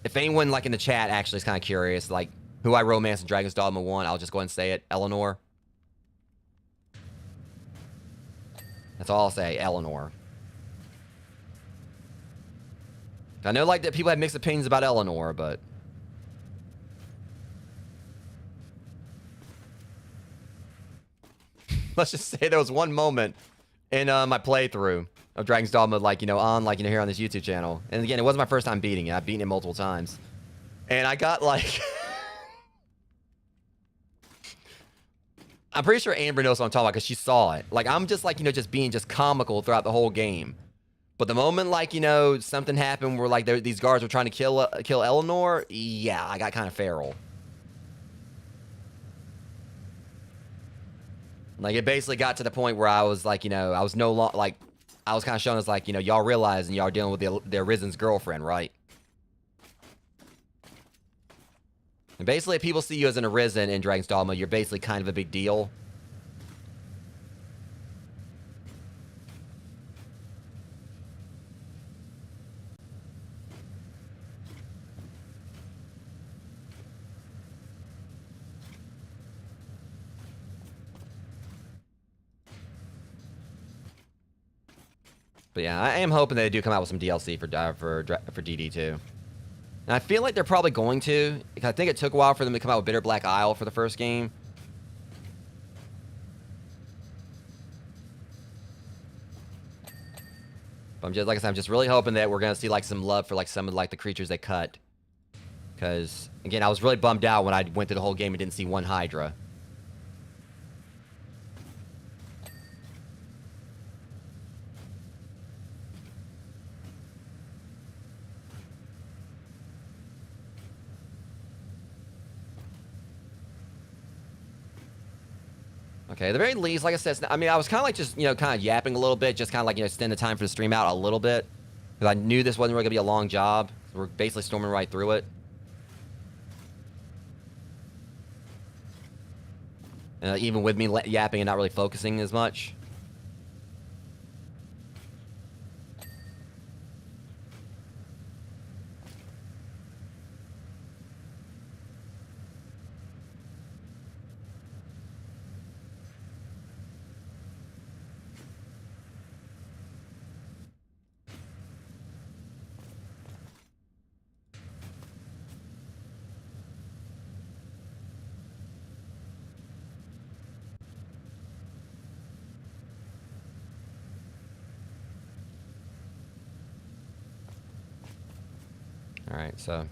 A: if anyone, like, in the chat actually is kind of curious, like, who I romanced in Dragon's Dogma 1, I'll just go ahead and say it. Eleanor. That's all I'll say. Eleanor. I know, like, that people have mixed opinions about Eleanor, but... let's just say there was one moment in my playthrough of Dragon's Dogma, like, you know, on, like, you know, here on this YouTube channel. And again, it wasn't my first time beating it. I've beaten it multiple times. And I got, like... I'm pretty sure Amber knows what I'm talking about because she saw it. Like, I'm just, like, you know, just being just comical throughout the whole game. But the moment, like, you know, something happened where, like, these guards were trying to kill Eleanor, yeah, I got kind of feral. Like, it basically got to the point where I was, like, you know, I was no longer, like, I was kind of shown as, like, you know, y'all realizing y'all are dealing with the Arisen's girlfriend, right? And basically, if people see you as an Arisen in Dragon's Dogma, you're basically kind of a big deal. But yeah, I am hoping they do come out with some DLC for DD2. And I feel like they're probably going to. I think it took a while for them to come out with Bitter Black Isle for the first game. But I'm just, like I said, I'm just really hoping that we're going to see, like, some love for, like, some of, like, the creatures they cut. Because, again, I was really bummed out when I went through the whole game and didn't see one Hydra. Okay, at the very least, like I said, I mean, I was kind of like just, you know, kind of yapping a little bit, just kind of like, you know, extend the time for the stream out a little bit. Because I knew this wasn't really going to be a long job. So we're basically storming right through it. Even with me yapping and not really focusing as much. Alright, so...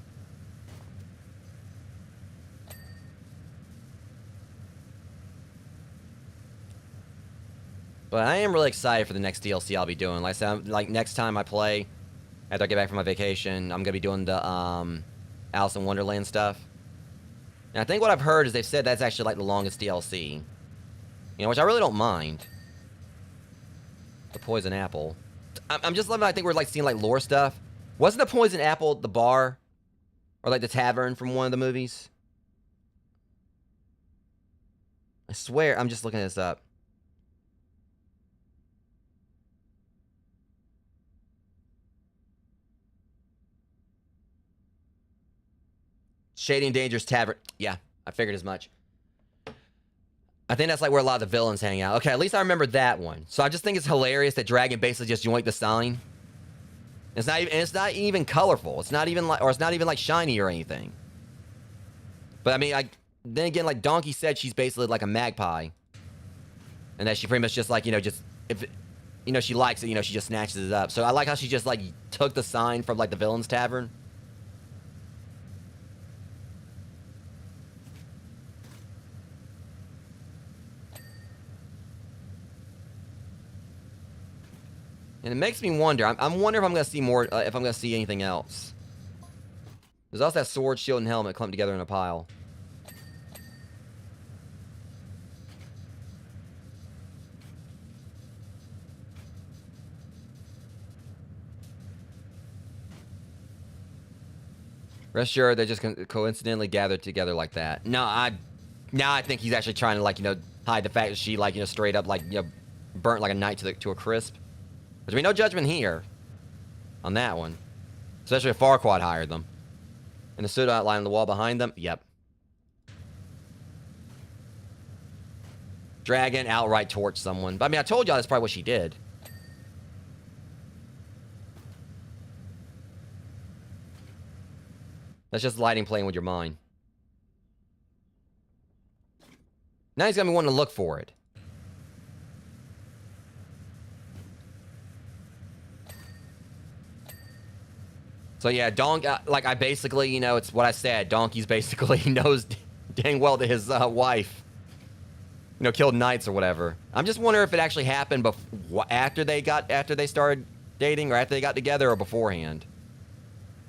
A: But I am really excited for the next DLC I'll be doing. Like I said, like, next time I play, after I get back from my vacation, I'm going to be doing the Alice in Wonderland stuff. And I think what I've heard is they've said that's actually like the longest DLC. You know, which I really don't mind. The poison apple. I'm just loving. I think we're like seeing like lore stuff. Wasn't the poison apple the bar, or like the tavern from one of the movies? I swear, I'm just looking this up. Shady and Dangerous Tavern. Yeah, I figured as much. I think that's like where a lot of the villains hang out. Okay, at least I remember that one. So I just think it's hilarious that Dragon basically just yoinked the sign. It's not even colorful. It's not even like, or it's not even like shiny or anything. But I mean, then again, like Donkey said, she's basically like a magpie, and that she pretty much just like, you know, just if you know she likes it, you know, she just snatches it up. So I like how she just like took the sign from like the villain's tavern. And it makes me wonder. I'm wondering if I'm going to see more, if I'm going to see anything else. There's also that sword, shield, and helmet clumped together in a pile. Rest assured, they just coincidentally gathered together like that. Now I think he's actually trying to, like, you know, hide the fact that she, like, you know, straight up, like, you know, burnt like a knight to a crisp. There's be no judgment here on that one. Especially if Farquaad hired them. And the pseudo outline on the wall behind them? Yep. Dragon outright torched someone. But I mean, I told y'all that's probably what she did. That's just lighting playing with your mind. Now he's gonna be wanting to look for it. So yeah, like I basically, you know, it's what I said. Donkey's basically knows dang well that his wife, you know, killed knights or whatever. I'm just wondering if it actually happened after they started dating, or after they got together, or beforehand.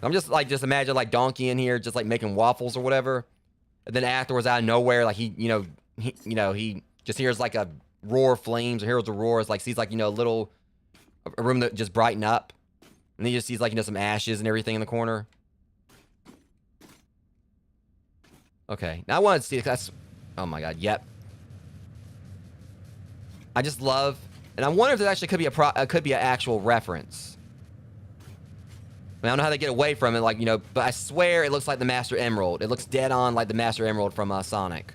A: I'm just imagine like Donkey in here just like making waffles or whatever, and then afterwards out of nowhere, like he just hears like a roar of flames, or hears the roars, like sees like, you know, a room that just brighten up. And he just sees, like, you know, some ashes and everything in the corner. Okay. Now I want to see if that's... Oh, my God. Yep. I just love... And I wonder if there actually could be an actual reference. I don't know how they get away from it, like, you know... But I swear it looks like the Master Emerald. It looks dead on like the Master Emerald from Sonic.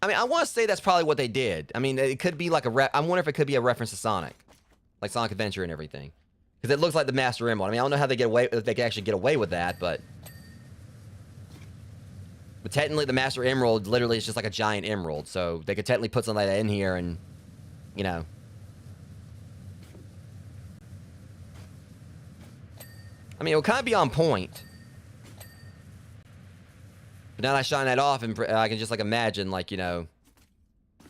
A: I mean, I want to say that's probably what they did. I mean, it could be like I wonder if it could be a reference to Sonic. Like Sonic Adventure and everything. Because it looks like the Master Emerald. I mean, I don't know how they if they can actually get away with that, but... But technically, the Master Emerald literally is just like a giant emerald. So they could technically put something like that in here and, you know... I mean, it would kind of be on point. But now that I shine that off, and I can just, like, imagine, like, you know,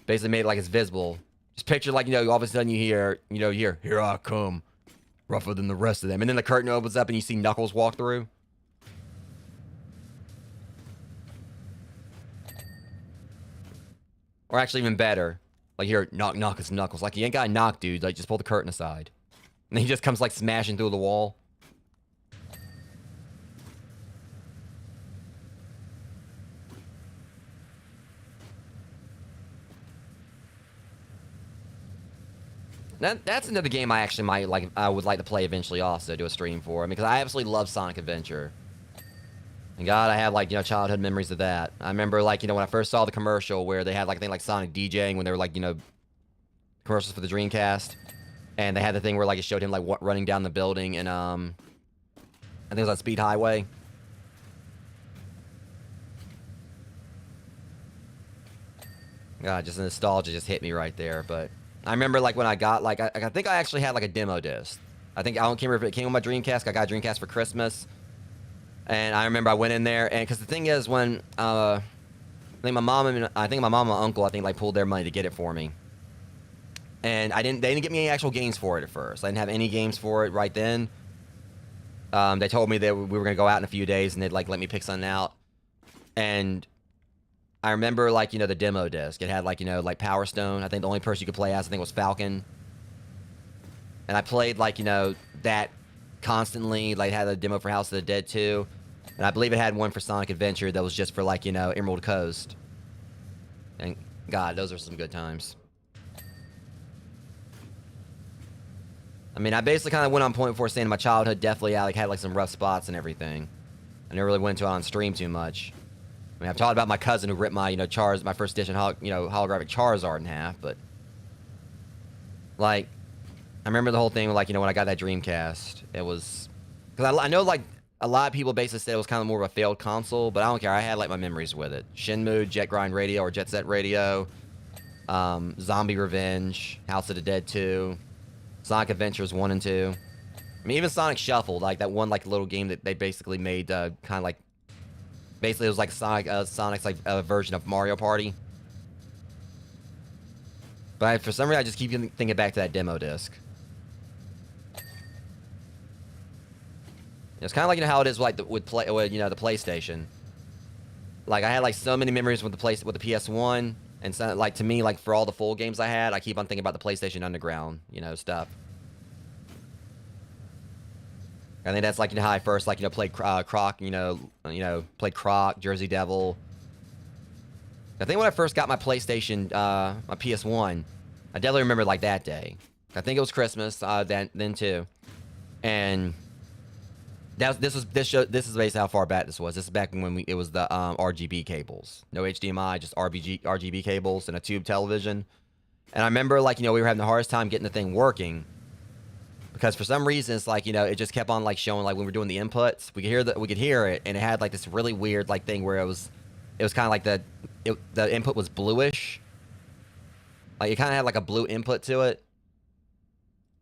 A: basically made it like it's visible. Just picture, like, you know, all of a sudden you hear, here I come, rougher than the rest of them. And then the curtain opens up and you see Knuckles walk through. Or actually even better, like, here, knock, knock, it's Knuckles. Like, you ain't got to knock, dude. Like, just pull the curtain aside. And then he just comes, like, smashing through the wall. That's another game I actually I would like to play eventually also, do a stream for. I mean, because I absolutely love Sonic Adventure. And God, I have, like, you know, childhood memories of that. I remember, like, you know, when I first saw the commercial where they had, like, a thing like Sonic DJing, when they were, like, you know, commercials for the Dreamcast. And they had the thing where, like, it showed him, like, running down the building, and, I think it was on Speed Highway. God, just the nostalgia just hit me right there, but... I remember, like, when I got, like, I think I actually had, like, a demo disc. I don't remember if it came with my Dreamcast. I got a Dreamcast for Christmas. And I remember I went in there, and because the thing is, when, I think my mom and my uncle, like, pulled their money to get it for me. And they didn't get me any actual games for it at first. I didn't have any games for it right then. They told me that we were going to go out in a few days and they'd like let me pick something out. And I remember like, the demo disc. It had like, like Power Stone. I think the only person you could play as, I think, was Falcon. And I played like, that constantly. Like, it had a demo for House of the Dead 2. And I believe it had one for Sonic Adventure that was just for like, Emerald Coast. And God, those are some good times. I mean, I basically kind of went on point before saying my childhood definitely had like some rough spots and everything. I never really went into it on stream too much. I mean, I've talked about my cousin who ripped my, my first edition, holographic Charizard in half, but like, I remember the whole thing, like, when I got that Dreamcast, it was, because I know, like, a lot of people basically said it was kind of more of a failed console, but I don't care. I had, like, my memories with it. Shenmue, Jet Grind Radio, or Jet Set Radio, Zombie Revenge, House of the Dead 2, Sonic Adventures 1 and 2. I mean, even Sonic Shuffle, like, that one, like, little game that they basically made, kind of like, basically it was like Sonic's, like, version of Mario Party. But for some reason, I just keep thinking back to that demo disc. It's kind of like, how it is like with the PlayStation. Like, I had like so many memories with the PS1, and so, like, to me, like, for all the full games I had, I keep on thinking about the PlayStation Underground, stuff. I think that's like, how I first like, played Croc, played Croc, Jersey Devil. I think when I first got my PlayStation, my PS1, I definitely remember like that day. I think it was Christmas, then too, and this is basically how far back this was. This is back when it was the RGB cables, no HDMI, just RGB cables and a tube television. And I remember like, we were having the hardest time getting the thing working because for some reason it's like, it just kept on like showing like when we were doing the inputs, we could hear it, and it had like this really weird like thing where it was kind of like the input was bluish. Like, it kind of had like a blue input to it.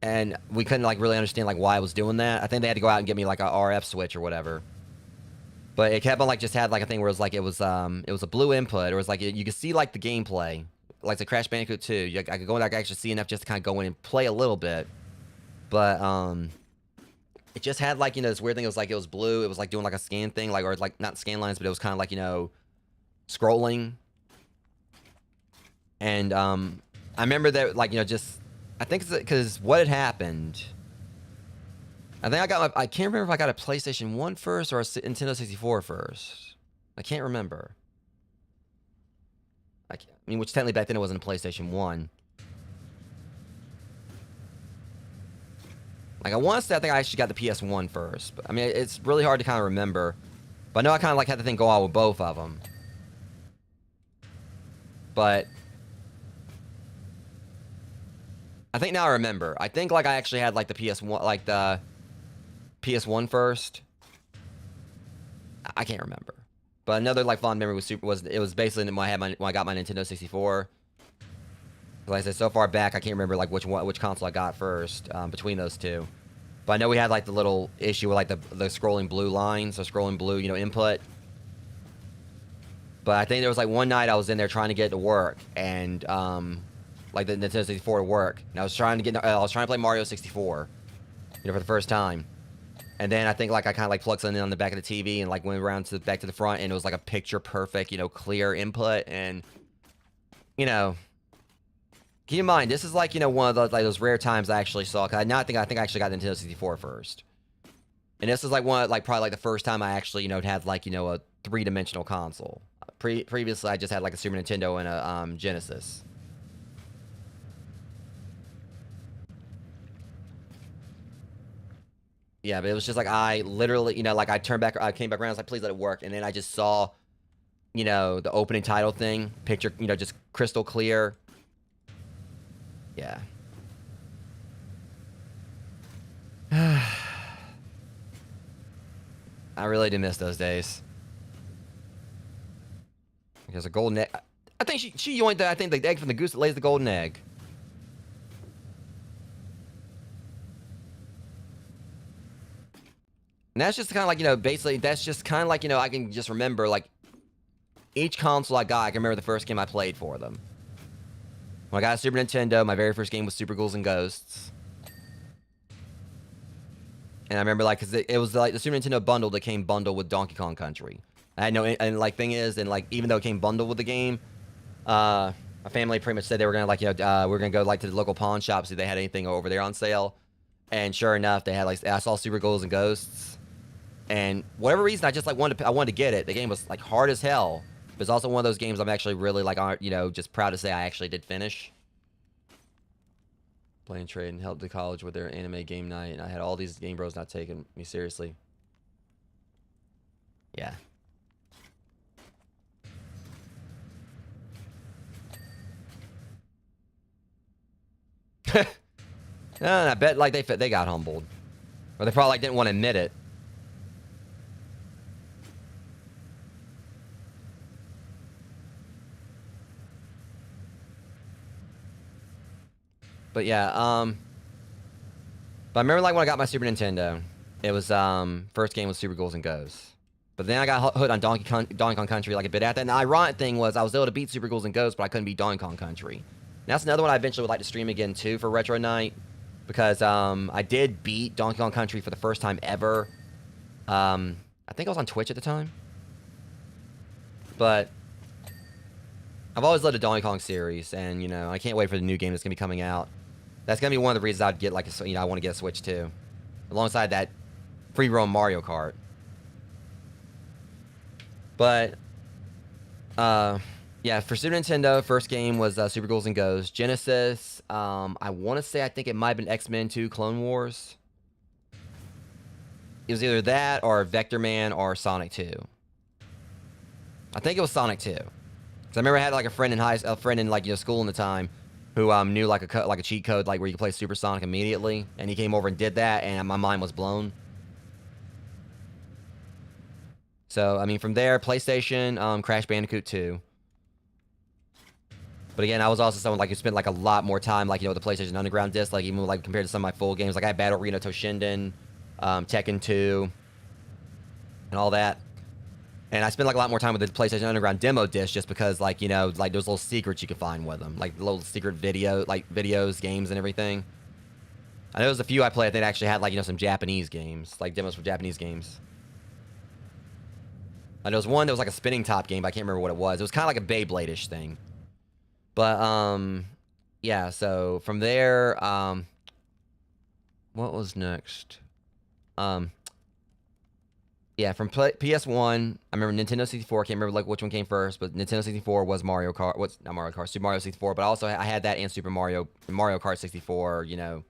A: And we couldn't like really understand like why it was doing that. I think they had to go out and get me like a RF switch or whatever. But it kept on like just had like a thing where it was a blue input. Or it was like you could see like the gameplay. Like the Crash Bandicoot 2. I could go in, I could actually see enough just to kind of go in and play a little bit. But it just had like, this weird thing. It was blue. It was like doing like a scan thing, like, or like not scan lines, but it was kind of like, scrolling. And I remember that like, just, I think it's because what had happened, I think I can't remember if I got a PlayStation 1 first or a Nintendo 64 first. I can't remember. I mean, which technically back then it wasn't a PlayStation 1. Like, I want to say I think I actually got the PS1 first. But I mean, it's really hard to kind of remember. But I know I kind of like had the thing go out with both of them. But I think now I remember. I think like I actually had like the PS1, like the PS1 first. I can't remember. But another like fond memory was basically when I got my Nintendo 64. Like I said, so far back I can't remember like which console I got first between those two. But I know we had like the little issue with like the scrolling blue lines or scrolling blue input. But I think there was like one night I was in there trying to get it to work, and like the Nintendo 64 to work, and I was trying to play Mario 64, for the first time. And then I think like I kind of like plugged something on the back of the TV and like went around back to the front, and it was like a picture perfect, clear input. And keep in mind, this is like one of those those rare times I actually saw. Cause I think I actually got the Nintendo 64 first, and this is like probably like the first time I actually had like a 3-dimensional console. Previously I just had like a Super Nintendo and a Genesis. Yeah, but it was just like I literally, like I came back around, I was like, please let it work. And then I just saw, the opening title thing, picture, just crystal clear. Yeah. I really do miss those days. There's a golden egg. I think she yoinked I think the egg from the goose that lays the golden egg. And that's just kind of like, basically, that's just kind of like, I can just remember, like, each console I got, I can remember the first game I played for them. When I got a Super Nintendo, my very first game was Super Ghouls and Ghosts. And I remember, like, because it was like the Super Nintendo bundle that came bundled with Donkey Kong Country. I had no, and like, thing is, and like, even though it came bundled with the game, my family pretty much said they were gonna, like, you know, we're gonna go like to the local pawn shop see if they had anything over there on sale. And sure enough, they had, like, I saw Super Ghouls and Ghosts, and whatever reason, I just like wanted to get it. The game was like hard as hell, but it's also one of those games I'm actually really like, you know, just proud to say I actually did finish. Playing trade and helped the college with their anime game night, and I had all these game bros not taking me seriously. Yeah. And I bet like they got humbled, or they probably like, didn't want to admit it. But yeah, but I remember like when I got my Super Nintendo, it was first game was Super Ghouls and Ghosts. But then I got hooked on Donkey Kong Country like a bit after. And the ironic thing was I was able to beat Super Ghouls and Ghosts, but I couldn't beat Donkey Kong Country. And that's another one I eventually would like to stream again too for Retro Night, because I did beat Donkey Kong Country for the first time ever. I think I was on Twitch at the time. But I've always loved the Donkey Kong series, and you know, I can't wait for the new game that's gonna be coming out. That's gonna be one of the reasons I'd get like a, you know, I want to get a Switch too, alongside that free roam Mario Kart. But yeah, for Super Nintendo, first game was Super Ghouls and Ghosts. Genesis, I want to say I think it might have been X-Men 2 Clone Wars. It was either that or Vector Man or Sonic 2. I think it was Sonic 2. Because I remember I had like a friend in like, you know, school in the time who knew like a cheat code like where you could play Super Sonic immediately, and he came over and did that, and my mind was blown. So I mean, from there, PlayStation, Crash Bandicoot 2. But again, I was also someone like who spent like a lot more time, like, you know, the PlayStation Underground disc, like even like compared to some of my full games. Like I had Battle Arena Toshinden, Tekken 2, and all that. And I spent like a lot more time with the PlayStation Underground demo disc just because, like, you know, like those little secrets you could find with them, like little secret videos, games, and everything. I know there's a few I played. I think actually had like, you know, some Japanese games, like demos for Japanese games. And there was one that was like a spinning top game, but I can't remember what it was. It was kind of like a Beyblade-ish thing. But yeah. So from there, what was next? Yeah, from PS1, I remember Nintendo 64. I can't remember like which one came first, but Nintendo 64 was Mario Kart. Not Mario Kart? Super Mario 64. But also I had that and Super Mario Kart 64. You know,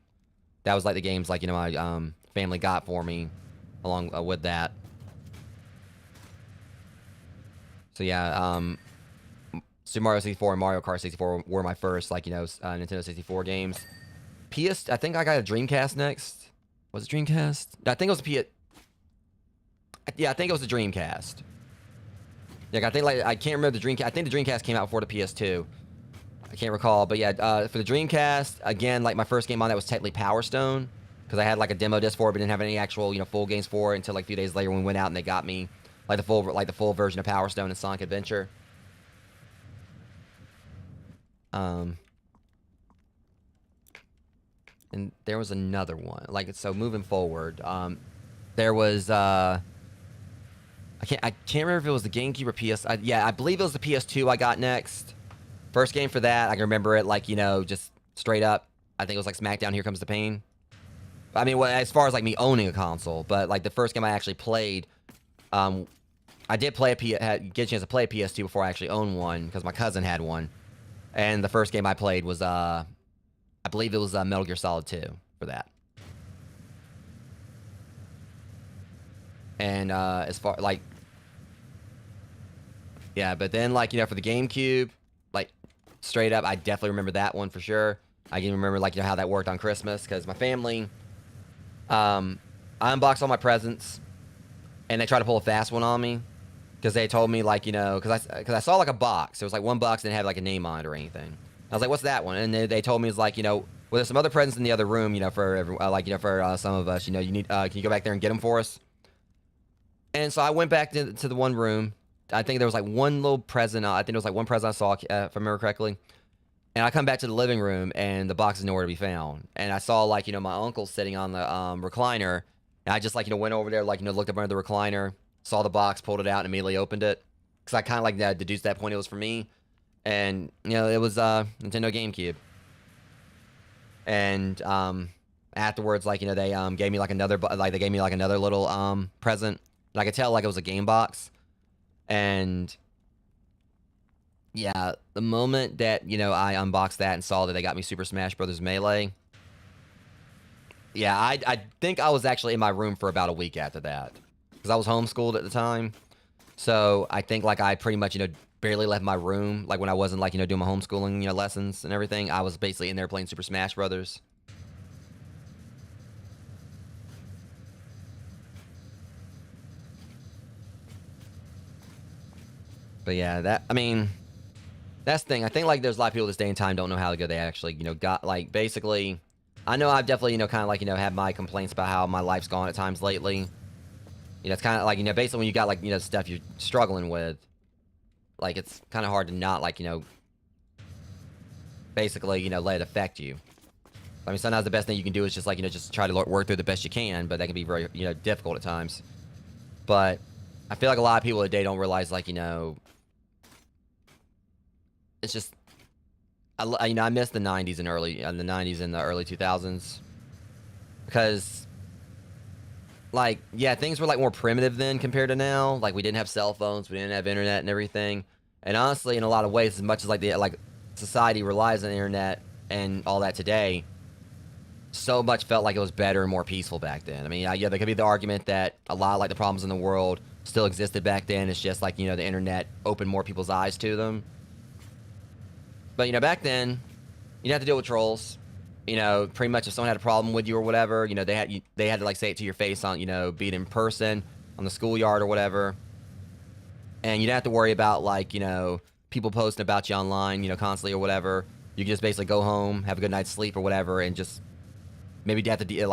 A: that was like the games like, you know, my family got for me along with that. So yeah, Super Mario 64 and Mario Kart 64 were my first, like, you know, Nintendo 64 games. I think I got a Dreamcast next. Was it Dreamcast? I think it was a Yeah, I think it was the Dreamcast. Yeah, I think like I can't remember the Dreamcast. I think the Dreamcast came out before the PS2. I can't recall, but yeah, for the Dreamcast, again, like my first game on that was technically Power Stone, because I had like a demo disc for it, but didn't have any actual, you know, full games for it until like a few days later when we went out and they got me like the full version of Power Stone and Sonic Adventure. And there was another one. Like, so moving forward, there was I can't remember if it was the GameCube or PS. Yeah, I believe it was the PS2 I got next. First game for that, I can remember it like, you know, just straight up. I think it was like SmackDown Here Comes the Pain. I mean, well, as far as like me owning a console, but like the first game I actually played, I did get a chance to play a PS2 before I actually owned one because my cousin had one, and the first game I played was I believe it was Metal Gear Solid 2 for that. And as far like, yeah, but then like, you know, for the GameCube, like straight up, I definitely remember that one for sure. I can remember like, you know, how that worked on Christmas because my family, I unboxed all my presents, and they tried to pull a fast one on me because they told me like, you know, because I saw like a box. It was like one box that didn't have like a name on it or anything. I was like, what's that one? And they told me it's like, you know, well, there's some other presents in the other room, you know, for like, you know, for some of us, you know, you need can you go back there and get them for us? And so I went back to the one room. I think there was like one little present. I think there was like one present I saw, if I remember correctly. And I come back to the living room, and the box is nowhere to be found. And I saw, like, my uncle sitting on the recliner, and I just, like, went over there, like, looked up under the recliner, saw the box, pulled it out, and immediately opened it. Because I kind of, like, deduced that point it was for me. And, it was Nintendo GameCube. And afterwards, like, they gave me, like, they gave me, like, another little present. And I could tell, like, it was a game box. And yeah, the moment that, I unboxed that and saw that they got me Super Smash Bros. Melee, yeah, I think I was actually in my room for about a week after that. Because I was homeschooled at the time. So I think, like, I pretty much, barely left my room. Like, when I wasn't, like, doing my homeschooling, lessons and everything. I was basically in there playing Super Smash Brothers. But yeah, that's the thing. I think, like, there's a lot of people this day and time don't know how good they actually, got, like, basically, I know I've definitely, kind of, like, had my complaints about how my life's gone at times lately. It's kind of like, basically when you got, like, stuff you're struggling with, like, it's kind of hard to not, like, basically, let it affect you. I mean, sometimes the best thing you can do is just, like, just try to work through the best you can, but that can be very, difficult at times. But I feel like a lot of people today don't realize, like, it's just, I miss the 90s and the 90s and the early 2000s. Because, like, yeah, things were, like, more primitive then compared to now. Like, we didn't have cell phones, we didn't have internet and everything. And honestly, in a lot of ways, as much as, like, society relies on the internet and all that today, so much felt like it was better and more peaceful back then. I mean, yeah, there could be the argument that a lot of, like, the problems in the world still existed back then. It's just, like, the internet opened more people's eyes to them. But, back then, you didn't have to deal with trolls. Pretty much if someone had a problem with you or whatever, they had to, like, say it to your face on, be it in person, on the schoolyard or whatever. And you didn't have to worry about, like, people posting about you online, constantly or whatever. You can just basically go home, have a good night's sleep or whatever, and just maybe you have to deal,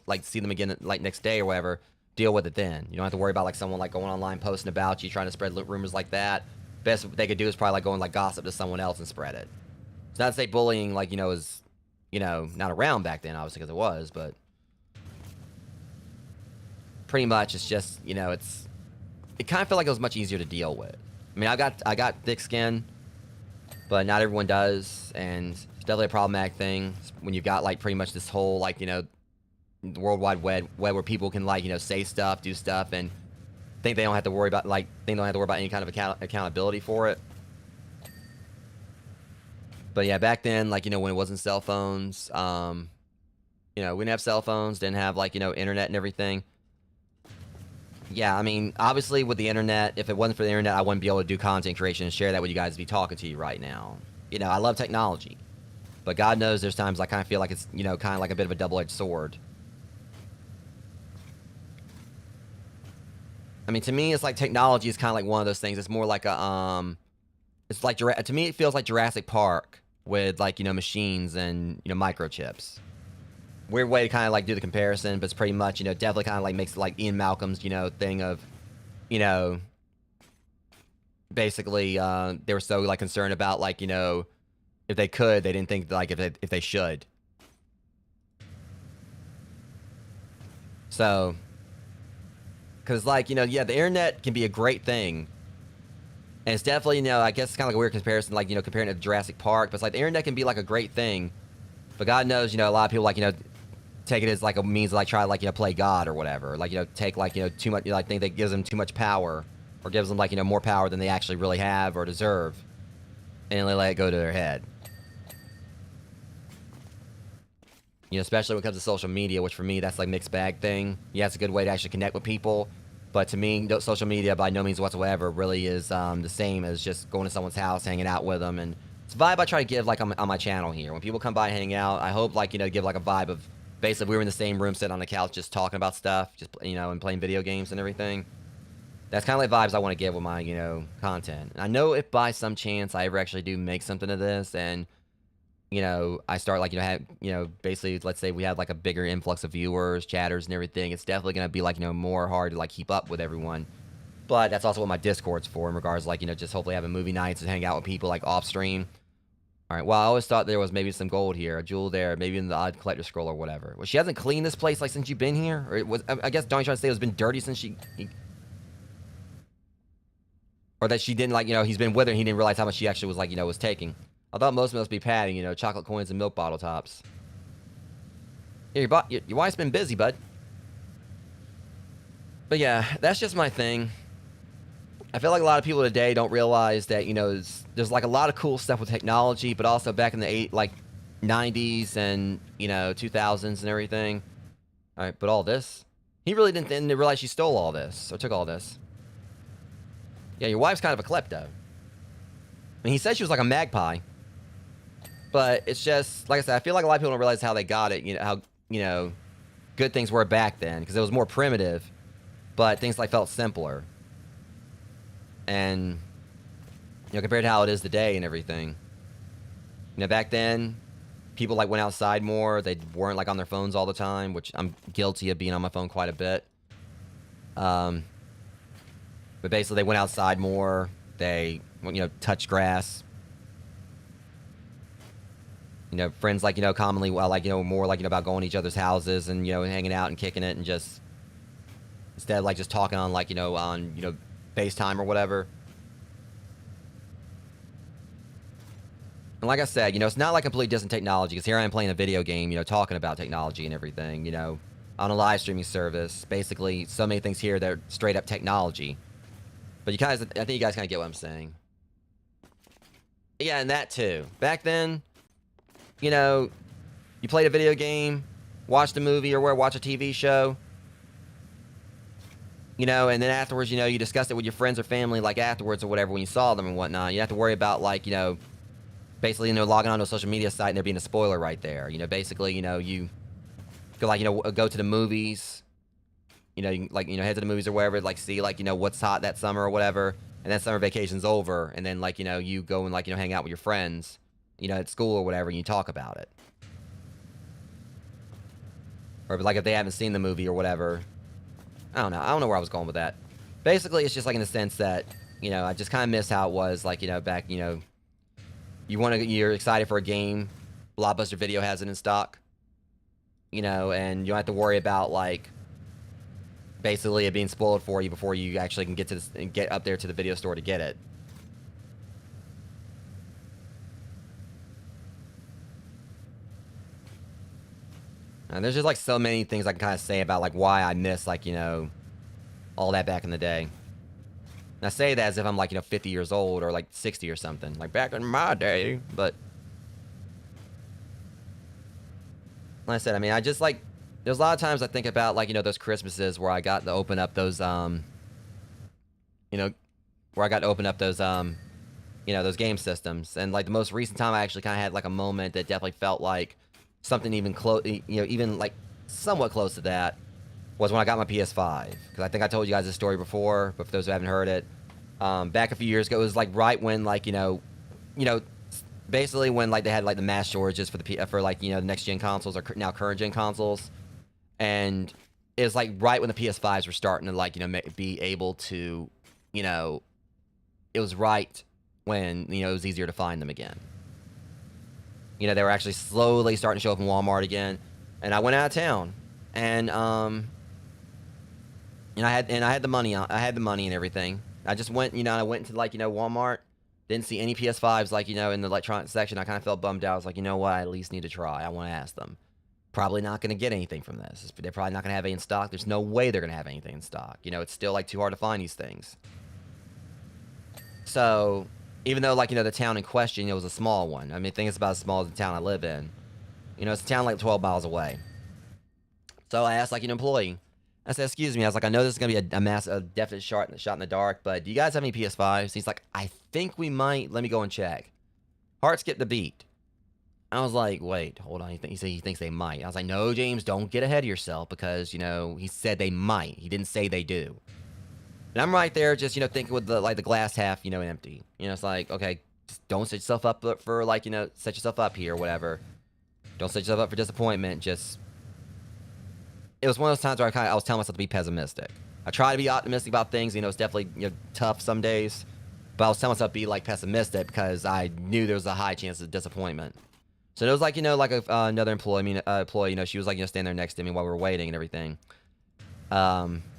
A: like, see them again, like, next day or whatever. Deal with it then. You don't have to worry about, like, someone, like, going online posting about you, trying to spread rumors like that. Best they could do is probably, like, go and, like, gossip to someone else and spread it. It's not to say bullying, like, is, not around back then, obviously, because it was, but pretty much it's just, it kind of felt like it was much easier to deal with. I mean, I got thick skin, but not everyone does, and it's definitely a problematic thing when you've got, like, pretty much this whole, like, the World Wide Web where people can, like, say stuff, do stuff, and think they don't have to worry about, like, any kind of accountability for it. But yeah, back then, like, when it wasn't cell phones, we didn't have cell phones, didn't have, like, internet and everything. Yeah, I mean, obviously with the internet, if it wasn't for the internet, I wouldn't be able to do content creation and share that with you guys, be talking to you right now. I love technology, but God knows there's times I kind of feel like it's, kind of like a bit of a double-edged sword. I mean, to me, it's like technology is kind of like one of those things. It's more like a, it's like, to me, it feels like Jurassic Park with, like, machines and, microchips. Weird way to kind of, like, do the comparison, but it's pretty much, definitely kind of, like, makes it like Ian Malcolm's, thing of, basically, they were so, like, concerned about, like, if they could, they didn't think, like, if they should. So, because, like, yeah, the internet can be a great thing. And it's definitely, I guess it's kind of like a weird comparison, like, comparing it to Jurassic Park. But it's like the internet can be, like, a great thing. But God knows, a lot of people, like, take it as, like, a means to, like, try to, like, play God or whatever. Like, take, like, too much, like, think that gives them too much power. Or gives them, like, more power than they actually really have or deserve. And they let it go to their head. Especially when it comes to social media, which for me, that's, like, mixed bag thing. Yeah, it's a good way to actually connect with people. But to me, social media, by no means whatsoever, really is the same as just going to someone's house, hanging out with them. And it's a vibe I try to give, like, on my channel here. When people come by and hang out, I hope, like, give, like, a vibe of, basically, we were in the same room, sitting on the couch, just talking about stuff, just, and playing video games and everything. That's kind of like vibes I want to give with my, content. And I know if by some chance I ever actually do make something of this, and, I start, like, basically, let's say we have, like, a bigger influx of viewers, chatters, and everything, it's definitely going to be, like, more hard to, like, keep up with everyone. But that's also what my Discord's for, in regards to, like, just hopefully having movie nights and hang out with people, like, off stream. All right. Well, I always thought there was maybe some gold here, a jewel there, maybe in the odd collector scroll or whatever. Well, she hasn't cleaned this place like since you've been here, or it was. I guess Donnie's trying to say it's been dirty since or that she didn't like. He's been with her and he didn't realize how much she actually was like. Was taking. I thought most must be padding. Chocolate coins and milk bottle tops. Yeah, your wife's been busy, bud. But yeah, that's just my thing. I feel like a lot of people today don't realize that, there's like a lot of cool stuff with technology, but also back in the 90s and, 2000s and everything. All right, but all this, he really didn't realize she stole all this or took all this. Yeah, your wife's kind of a klepto. I mean, he said she was like a magpie, but it's just, like I said, I feel like a lot of people don't realize how they got it, how, good things were back then, because it was more primitive, but things like felt simpler. And, compared to how it is today and everything. Back then, people, like, went outside more. They weren't, like, on their phones all the time, which I'm guilty of being on my phone quite a bit. But basically, they went outside more. They, touched grass. Friends, like, commonly, well, like, more, like, about going to each other's houses and, hanging out and kicking it and just, instead of, like, just talking on, like, on, FaceTime or whatever. And like I said, it's not like completely distant technology, because here I am playing a video game, talking about technology and everything, on a live streaming service. Basically, so many things here that are straight up technology. But I think you guys kind of get what I'm saying. Yeah, and that too. Back then, you played a video game, watched a movie or watch a TV show. And then afterwards, you discussed it with your friends or family, like, afterwards or whatever, when you saw them and whatnot. You have to worry about, like, basically, logging onto a social media site and there being a spoiler right there. Basically, you could, like, go to the movies, you can, like, head to the movies or wherever, like, see, like, what's hot that summer or whatever, and then summer vacation's over, and then, like, you go and, like, hang out with your friends, at school or whatever, and you talk about it. Or, like, if they haven't seen the movie or whatever. I don't know where I was going with that. Basically, it's just like in the sense that, I just kind of miss how it was, like, back, you're excited for a game, Blockbuster Video has it in stock, and you don't have to worry about, like, basically it being spoiled for you before you actually can get up there to the video store to get it. And there's just, like, so many things I can kind of say about, like, why I miss, like, all that back in the day. And I say that as if I'm, like, 50 years old or, like, 60 or something. Like, back in my day. But, like I said, I mean, I just, like, there's a lot of times I think about, like, those Christmases where I got to open up those, those game systems. And, like, the most recent time I actually kind of had, like, a moment that definitely felt like something even close, even, like, somewhat close to that, was when I got my PS5. Because I think I told you guys this story before, but for those who haven't heard it, back a few years ago, it was, like, right when, like, basically when, like, they had, like, the mass shortages for the next gen consoles, or now current gen consoles. And it was, like, right when the PS5s were starting to, like, be able to, it was right when, it was easier to find them again. They were actually slowly starting to show up in Walmart again. And I went out of town. And, I had the money. I had the money and everything. I just went, I went into, like, Walmart. Didn't see any PS5s, like, in the electronics section. I kind of felt bummed out. I was like, you know what? I at least need to try. I want to ask them. Probably not going to get anything from this. They're probably not going to have any in stock. There's no way they're going to have anything in stock. It's still, like, too hard to find these things. So, even though, like, the town in question, it was a small one. I mean, the thing is about as small as the town I live in. It's a town, like, 12 miles away. So I asked, like, an employee. I said, excuse me. I was like, I know this is going to be a definite shot in the dark, but do you guys have any PS5s? He's like, I think we might. Let me go and check. Heart skipped a beat. I was like, wait, hold on. He said he thinks they might. I was like, no, James, don't get ahead of yourself, because, he said they might. He didn't say they do. And I'm right there just, thinking with the glass half, empty. It's like, okay, just don't set yourself up for, like, set yourself up here or whatever. Don't set yourself up for disappointment. Just, it was one of those times where I was telling myself to be pessimistic. I try to be optimistic about things. It's definitely, tough some days. But I was telling myself be like pessimistic because I knew there was a high chance of disappointment. So there was like, you know, like another employee, you know, she was like, you know, standing there next to me while we were waiting and everything.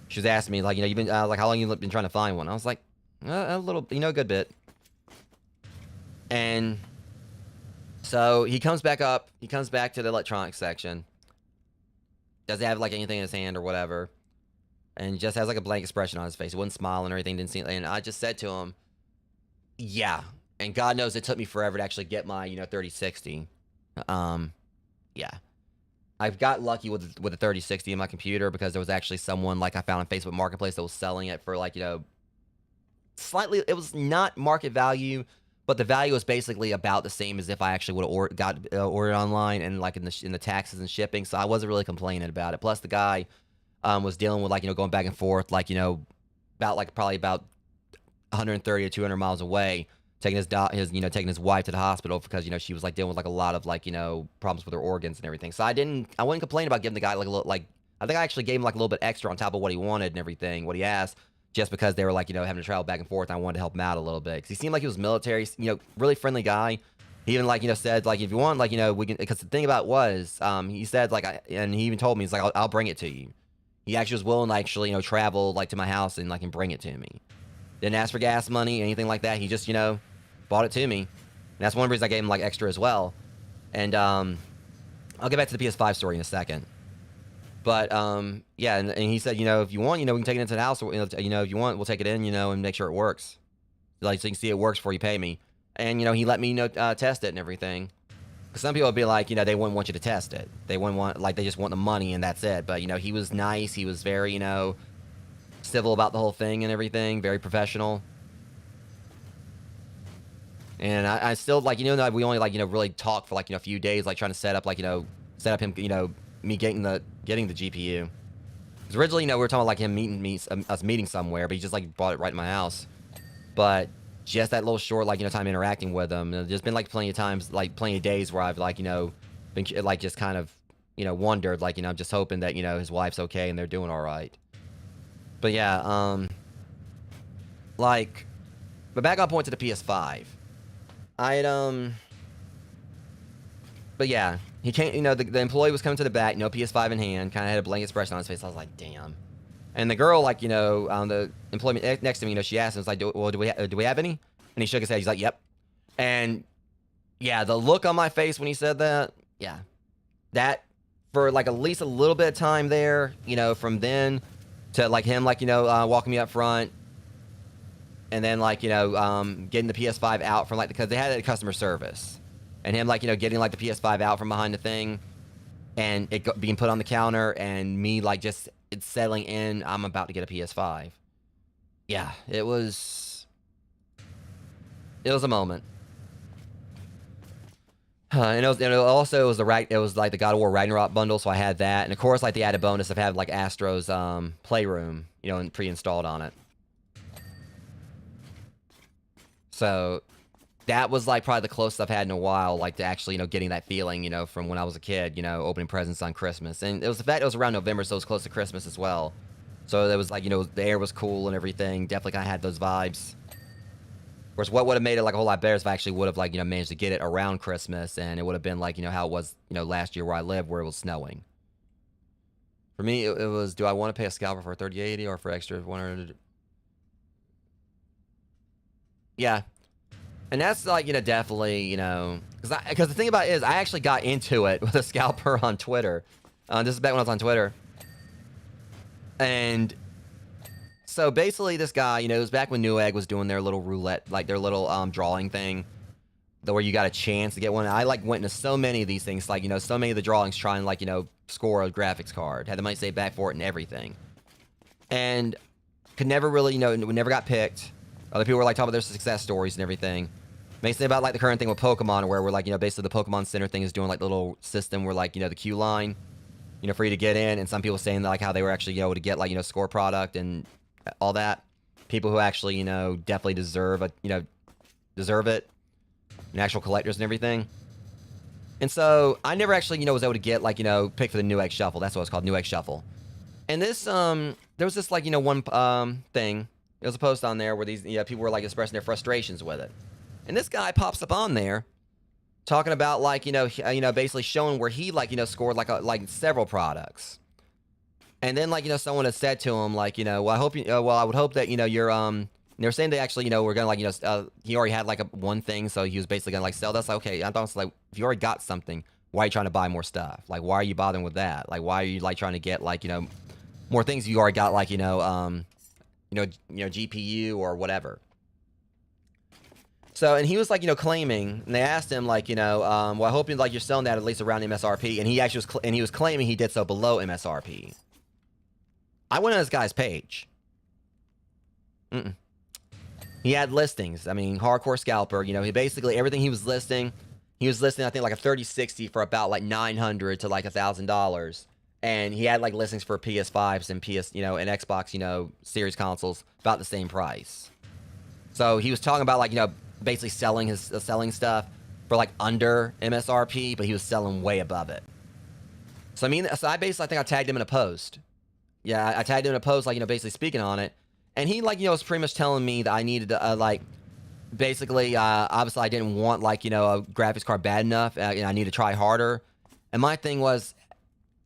A: She was asking me like, you know, you've been like, how long you been trying to find one? I was like, a little, you know, a good bit. And so he comes back up. He comes back to the electronics section. Doesn't have like anything in his hand or whatever, and just has like a blank expression on his face. He wasn't smiling or anything. Didn't seem. And I just said to him, "Yeah." And God knows it took me forever to actually get my, you know, 3060. Yeah. I've got lucky with the 3060 in my computer because there was actually someone like I found on Facebook Marketplace that was selling it for like, you know, slightly. It was not market value, but the value was basically about the same as if I actually would have got ordered online and like in the taxes and shipping. So I wasn't really complaining about it. Plus the guy was dealing with like, you know, going back and forth, like, you know, probably about 130 or 200 miles away, taking taking his wife to the hospital because, you know, she was like dealing with like a lot of like, you know, problems with her organs and everything. So I wouldn't complain about giving the guy like a little, like, I think I actually gave him like a little bit extra on top of what he wanted and everything, what he asked, just because they were like, you know, having to travel back and forth. And I wanted to help him out a little bit because he seemed like he was military, you know, really friendly guy. He even like, you know, said like, if you want, like, you know, we can, because the thing about it was, he said like, and he even told me, he's like, I'll bring it to you. He actually was willing to actually, you know, travel like to my house and like and bring it to me. Didn't ask for gas money, anything like that. He just, you know, bought it to me. And that's one reason I gave him like extra as well. And I'll get back to the PS5 story in a second. But yeah, and he said, you know, if you want, you know, we can take it into the house. Or, you know, if you want, we'll take it in, you know, and make sure it works. Like, so you can see it works before you pay me. And, you know, he let me, you know, test it and everything. Because some people would be like, you know, they wouldn't want you to test it. They wouldn't want, like, they just want the money and that's it. But, you know, he was nice. He was very, you know, civil about the whole thing and everything. Very professional. And I still, like, you know, we only, like, you know, really talked for, like, you know, a few days, like, trying to set up, like, you know, set up him, you know, me getting the GPU. Because originally, you know, we were talking about, like, him us meeting somewhere, but he just, like, brought it right in my house. But just that little short, like, you know, time interacting with him. There's been, like, plenty of times, like, plenty of days where I've, like, you know, been, like, just kind of, you know, wondered, like, you know, I'm just hoping that, you know, his wife's okay and they're doing all right. But, yeah, like, but back on point to the PS5. But yeah, he came, you know, the employee was coming to the back, you know, PS5 in hand, kind of had a blank expression on his face. I was like, damn. And the girl, like, you know, the employee next to me, you know, she asked him, was like, do we have any? And he shook his head. He's like, yep. And yeah, the look on my face when he said that, yeah, that for like at least a little bit of time there, you know, from then to like him, like, you know, walking me up front. And then, like, you know, getting the PS5 out from, like, because they had it at customer service. And him, like, you know, getting, like, the PS5 out from behind the thing. And it being put on the counter. And me, like, just it's settling in. I'm about to get a PS5. Yeah, it was a moment. And it was like the God of War Ragnarok bundle. So I had that. And, of course, like, the added bonus of having, like, Astro's Playroom, you know, pre-installed on it. So that was like probably the closest I've had in a while, like to actually, you know, getting that feeling, you know, from when I was a kid, you know, opening presents on Christmas. And it was the fact it was around November, so it was close to Christmas as well. So it was like, you know, the air was cool and everything. Definitely kind of had those vibes. Of course, what would have made it like a whole lot better is if I actually would have like, you know, managed to get it around Christmas, and it would have been like, you know, how it was, you know, last year where I lived, where it was snowing. For me, it was, do I want to pay a scalper for 3080 or for extra 100? Yeah. And that's like, you know, definitely, you know, because the thing about it is I actually got into it with a scalper on Twitter. This is back when I was on Twitter. And so basically this guy, you know, it was back when Newegg was doing their little roulette, like their little drawing thing, where you got a chance to get one. I like went into so many of these things, like, you know, so many of the drawings trying, like, you know, score a graphics card, had the money saved back for it and everything. And could never really, you know, never got picked. Other people were like talking about their success stories and everything. Basically about like the current thing with Pokemon, where we're like, you know, basically the Pokemon Center thing is doing like the little system where like, you know, the queue line, you know, for you to get in. And some people saying that, like how they were actually, you know, able to get like, you know, score product and all that. People who actually, you know, definitely deserve it, and actual collectors and everything. And so I never actually, you know, was able to get like, you know, pick for the Newegg Shuffle. That's what it's called, Newegg Shuffle. And this, there was this like, you know, one thing. There was a post on there where these people were like expressing their frustrations with it, and this guy pops up on there talking about like basically showing where he like scored like several products, and then like someone had said to him like well I hope well I would hope that you're they're saying they actually we're gonna like he already had like one thing, so he was basically gonna like sell this. Like, okay, I thought it's like if you already got something, why are you trying to buy more stuff? Like, why are you bothering with that? Like, why are you like trying to get like more things if you already got like GPU or whatever. So, and he was like, claiming, and they asked him like, well, I hope you're selling that at least around MSRP, and he actually was, and he was claiming he did so below MSRP. I went on this guy's page. He had listings. I mean, hardcore scalper. He basically everything he was listing I think like a 3060 for about like $900 to like $1,000. And he had like listings for PS5s and and Xbox, series consoles about the same price. So he was talking about like, basically selling stuff for like under MSRP, but he was selling way above it. So I mean, I think I tagged him in a post. Yeah, I tagged him in a post, like, basically speaking on it. And he like, was pretty much telling me that I needed to like, basically, obviously I didn't want like, a graphics card bad enough. And I need to try harder. And my thing was,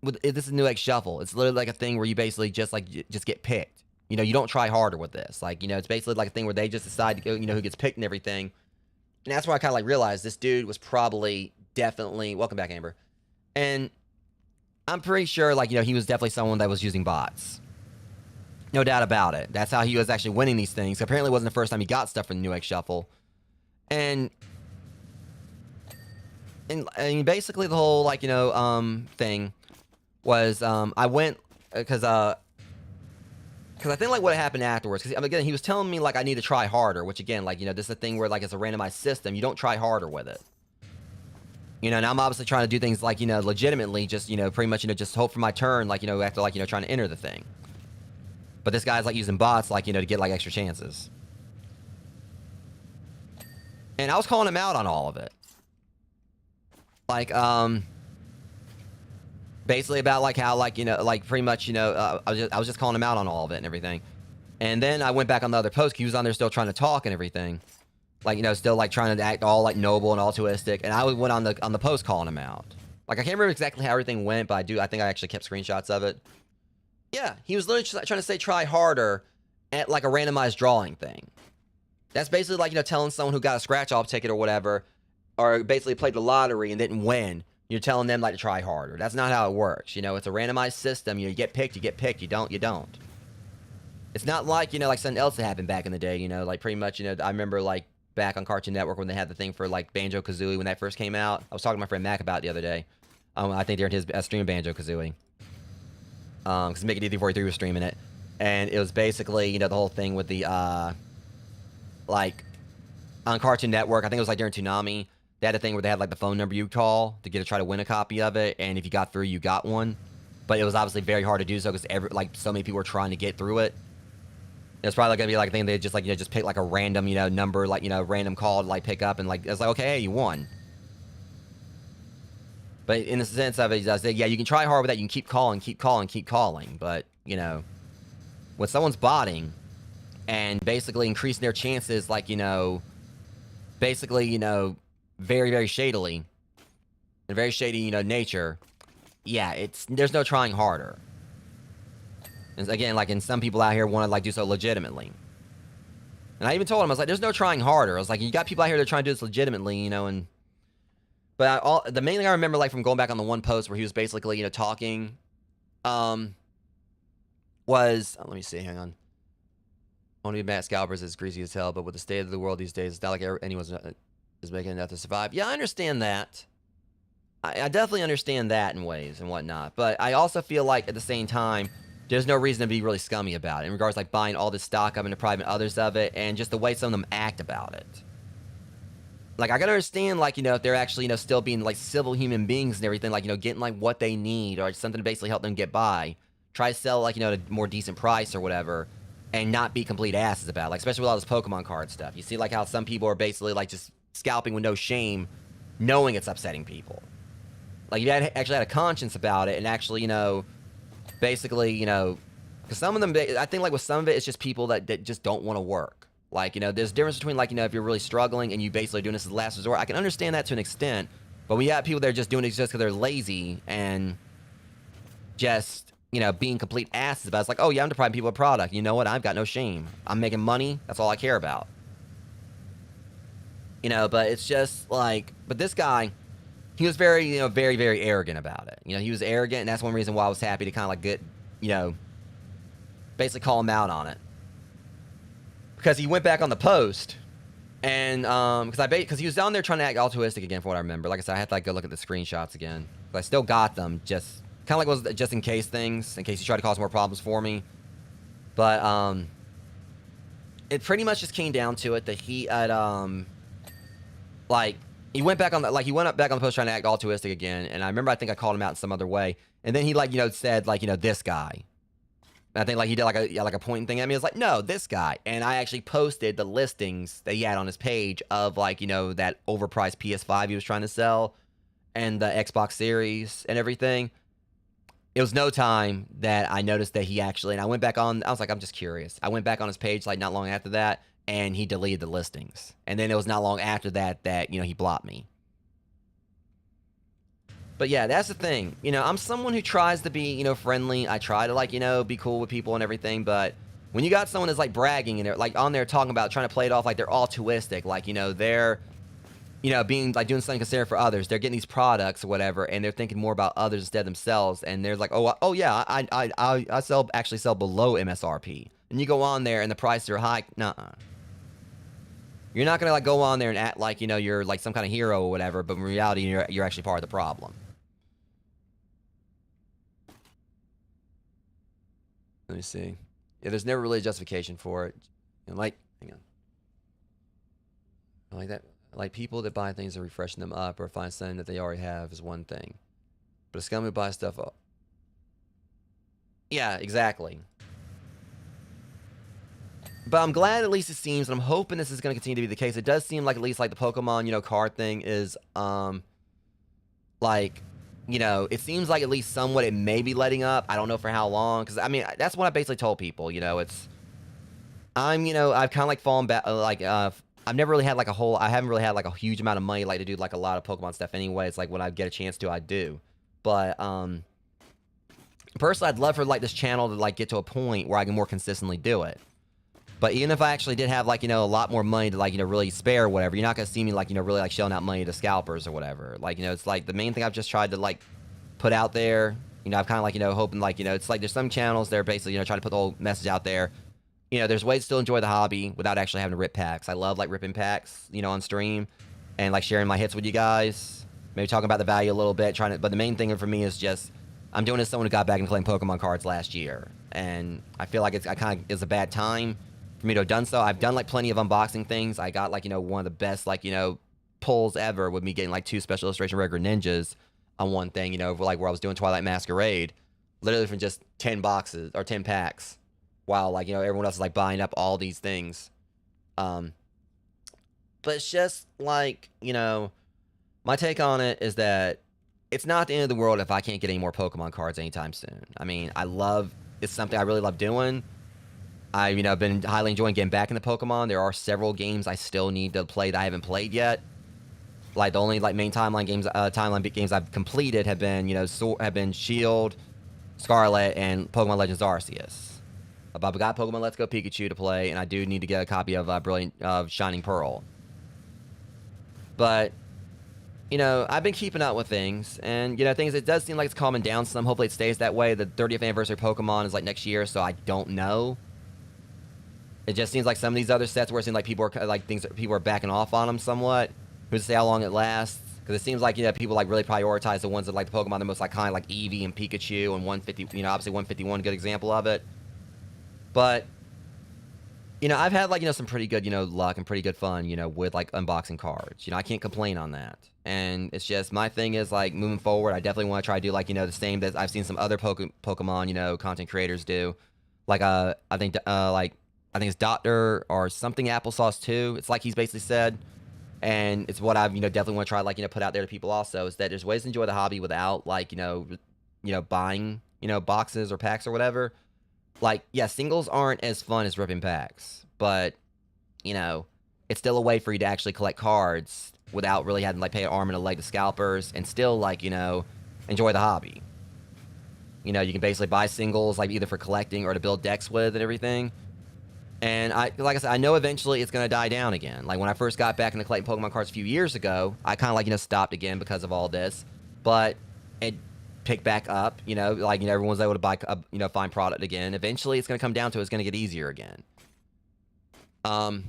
A: this is Newegg Shuffle. It's literally like a thing where you basically just get picked. You don't try harder with this. Like, it's basically like a thing where they just decide to go, who gets picked and everything. And that's where I kind of like realized this dude was probably definitely, welcome back, Amber. And I'm pretty sure like, he was definitely someone that was using bots. No doubt about it. That's how he was actually winning these things. Apparently it wasn't the first time he got stuff from the Newegg Shuffle. And basically the whole like, thing was I went because I think like what happened afterwards, because again he was telling me like I need to try harder, which again like this is a thing where like it's a randomized system, you don't try harder with it, and I'm obviously trying to do things like legitimately just pretty much just hope for my turn like after like trying to enter the thing, but this guy's like using bots like to get like extra chances, and I was calling him out on all of it, like basically about like how like like pretty much I was just calling him out on all of it and everything. And then I went back on the other post, he was on there still trying to talk and everything, like still like trying to act all like noble and altruistic, and I went on the post calling him out. Like I can't remember exactly how everything went, but I think I actually kept screenshots of it. Yeah, he was literally just trying to say try harder at like a randomized drawing thing. That's basically like telling someone who got a scratch off ticket or whatever, or basically played the lottery and didn't win, you're telling them like to try harder. That's not how it works. It's a randomized system. You get picked, you get picked. You don't. It's not like, like something else that happened back in the day, like pretty much, I remember like back on Cartoon Network when they had the thing for like Banjo-Kazooie when that first came out. I was talking to my friend Mac about it the other day. I think during his stream of Banjo-Kazooie. Because Mickey D343 was streaming it. And it was basically, the whole thing with the, like, on Cartoon Network, I think it was like during Toonami, they had a thing where they had like the phone number you call to try to win a copy of it, and if you got through, you got one. But it was obviously very hard to do so because like so many people were trying to get through it. It's probably gonna be like a thing they just like just pick like a random number like random call to like pick up, and like it's like okay, hey, you won. But in the sense of it, I say yeah, you can try hard with that. You can keep calling, but when someone's botting and basically increasing their chances, like basically very, very shadily, and very shady, nature, yeah, there's no trying harder. And again, like, and some people out here want to, like, do so legitimately. And I even told him, I was like, there's no trying harder. I was like, you got people out here that are trying to do this legitimately, and... But the main thing I remember, like, from going back on the one post where he was basically, talking, was... let me see, hang on. Only Matt Scalpers is greasy as hell, but with the state of the world these days, it's not like anyone's... is making enough to survive. Yeah, I understand that. I definitely understand that in ways and whatnot. But I also feel like at the same time, there's no reason to be really scummy about it. In regards to like buying all this stock up and depriving others of it, and just the way some of them act about it. Like I can understand like, if they're actually, still being like civil human beings and everything, like, getting like what they need or something to basically help them get by. Try to sell like, at a more decent price or whatever. And not be complete asses about it. Like, especially with all this Pokemon card stuff. You see like how some people are basically like just scalping with no shame, knowing it's upsetting people. Like, you actually had a conscience about it and actually, basically, Because some of them, I think like with some of it, it's just people that just don't want to work. Like, you know, there's a difference between like, you know, if you're really struggling and you basically doing this as a last resort, I can understand that to an extent. But we have people that are just doing it just because they're lazy and just, you know, being complete asses about it. It's like, oh yeah, I'm depriving people of product. You know what? I've got no shame. I'm making money. That's all I care about. You know, but it's just like, but this guy, he was very, you know, very, very arrogant about it. You know, he was arrogant, and that's one reason why I was happy to kind of like get, you know, basically call him out on it. Because he went back on the post, and because he was down there trying to act altruistic again, from what I remember. Like I said, I had to like go look at the screenshots again. But I still got them, just kind of like was just in case things, in case he tried to cause more problems for me. But it pretty much just came down to it that he had like he went back on the back on the post trying to act altruistic again. And I remember I think I called him out in some other way, and then he like, you know, said like, you know, this guy. I think like he did like a pointing thing at me. I was like, no, this guy. And I actually posted the listings that he had on his page of like, you know, that overpriced PS5 he was trying to sell and the Xbox Series and everything. It was no time that I noticed that he actually, and I went back on, I was like, I'm just curious. I went back on his page like not long after that, and he deleted the listings. And then it was not long after that that, you know, he blocked me. But yeah, that's the thing. You know, I'm someone who tries to be, you know, friendly. I try to like, you know, be cool with people and everything. But when you got someone that's like bragging and they're like on there talking about trying to play it off like they're altruistic, like, you know, they're, you know, being like doing something considerate for others. They're getting these products or whatever, and they're thinking more about others instead of themselves. And they're like, oh yeah, I actually sell below MSRP. And you go on there and the prices are high. Nuh-uh. You're not gonna like go on there and act like, you know, you're like some kind of hero or whatever, but in reality, you're actually part of the problem. Let me see. Yeah, there's never really a justification for it. And like, hang on. I like that. Like people that buy things and refreshing them up or find something that they already have is one thing. But a scum who buys stuff up. Yeah, exactly. But I'm glad at least it seems, and I'm hoping this is going to continue to be the case. It does seem like at least like the Pokemon, you know, card thing is, like, you know, it seems like at least somewhat it may be letting up. I don't know for how long, because I mean that's what I basically told people. You know, you know, I've kind of like fallen back, I've never really had like I haven't really had like a huge amount of money like to do like a lot of Pokemon stuff anyway. It's like when I get a chance to, I do. But personally, I'd love for like this channel to like get to a point where I can more consistently do it. But even if I actually did have like, you know, a lot more money to like, you know, really spare or whatever, you're not going to see me like, you know, really like shelling out money to scalpers or whatever. Like, you know, it's like the main thing I've just tried to like put out there. You know, I've kind of like, you know, hoping like, you know, it's like there's some channels that are basically, you know, trying to put the whole message out there. You know, there's ways to still enjoy the hobby without actually having to rip packs. I love like ripping packs, you know, on stream and like sharing my hits with you guys. Maybe talking about the value a little bit, but the main thing for me is just, I'm doing this as someone who got back and playing Pokemon cards last year. And I feel like it's a bad time for me to have done so. I've done like plenty of unboxing things. I got like, you know, one of the best like, you know, pulls ever with me getting like 2 special illustration regular ninjas on one thing, you know, like where I was doing Twilight Masquerade, literally from just 10 boxes or 10 packs, while like, you know, everyone else is like buying up all these things. But it's just like, you know, my take on it is that it's not the end of the world if I can't get any more Pokemon cards anytime soon. I mean, it's something I really love doing. You know, I've been highly enjoying getting back into Pokemon. There are several games I still need to play that I haven't played yet. Like the only like main timeline games I've completed have been, you know, have been Shield, Scarlet, and Pokemon Legends Arceus. But I got Pokemon Let's Go Pikachu to play, and I do need to get a copy of Shining Pearl. But you know, I've been keeping up with things, and you know, it does seem like it's calming down some. Hopefully, it stays that way. The 30th anniversary of Pokemon is like next year, so I don't know. It just seems like some of these other sets where it seems like people are backing off on them somewhat. Who's to say how long it lasts? Because it seems like, you know, people like really prioritize the ones that like the Pokemon the most iconic, like Eevee and Pikachu and 150. You know, obviously 151, good example of it. But you know, I've had like, you know, some pretty good, you know, luck and pretty good fun, you know, with like unboxing cards. You know, I can't complain on that. And it's just my thing is like moving forward, I definitely want to try to do like, you know, the same that I've seen some other Pokemon, you know, content creators do. Like I think it's Doctor or something Applesauce too. It's like he's basically said, and it's what I've, you know, definitely want to try like, you know, put out there to people also, is that there's ways to enjoy the hobby without like, you know, buying, you know, boxes or packs or whatever. like, yeah, singles aren't as fun as ripping packs, but, you know, it's still a way for you to actually collect cards without really having to, like, pay an arm and a leg to scalpers and still, like, you know, enjoy the hobby. You know, you can basically buy singles, like, either for collecting or to build decks with and everything. And like I said, I know eventually it's going to die down again. Like, when I first got back into collecting Pokemon cards a few years ago, I kind of, like, you know, stopped again because of all this. But it picked back up, you know, like, you know, everyone's able to buy, you know, find product again. Eventually, it's going to come down to it's going to get easier again. So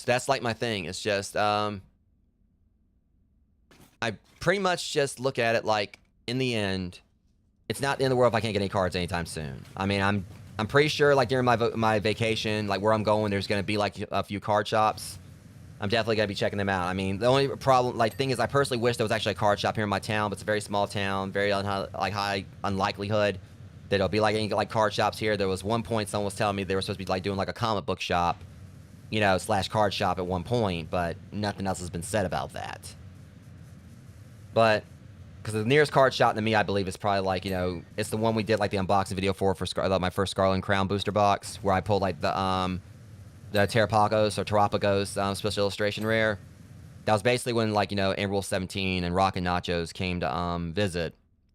A: that's, like, my thing. It's just, I pretty much just look at it like, in the end, it's not the end of the world if I can't get any cards anytime soon. I mean, I'm pretty sure, like, during my vacation, like, where I'm going, there's going to be, like, a few card shops. I'm definitely going to be checking them out. I mean, the only problem, like, thing is, I personally wish there was actually a card shop here in my town, but it's a very small town, very, high unlikelihood that there'll be, like, any, like, card shops here. There was one point someone was telling me they were supposed to be, like, doing, like, a comic book shop, you know, / card shop at one point, but nothing else has been said about that. But because the nearest card shop to me, I believe, is probably, like, you know, it's the one we did, like, the unboxing video for my first Scarlet and Crown booster box, where I pulled, like, the Terrapagos or Terrapagos special illustration rare. That was basically when, like, you know, Emerald 17 and Rock and Nachos came to visit.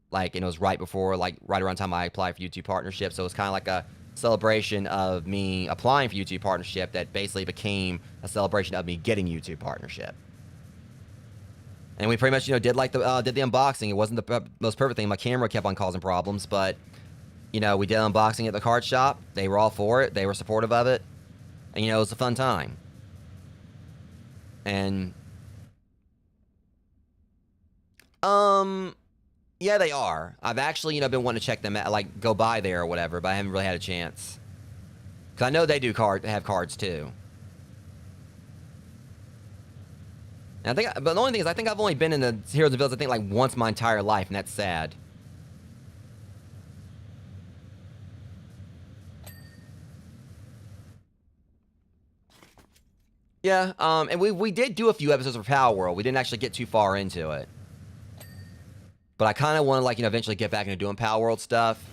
A: Like, and it was right before, like, right around the time I applied for YouTube partnership, so it was kind of like a celebration of me applying for YouTube partnership that basically became a celebration of me getting YouTube partnership. And we pretty much, you know, did like did the unboxing. It wasn't the most perfect thing. My camera kept on causing problems, but, you know, we did unboxing at the card shop. They were all for it. They were supportive of it. And, you know, it was a fun time. And, yeah, they are. I've actually, you know, been wanting to check them out, like, go by there or whatever, but I haven't really had a chance. Because I know they do have cards, too. And but the only thing is, I think I've only been in the Heroes and Villains, I think, like, once my entire life, and that's sad. Yeah, and we did do a few episodes of Power World. We didn't actually get too far into it. But I kind of want to, like, you know, eventually get back into doing Power World stuff.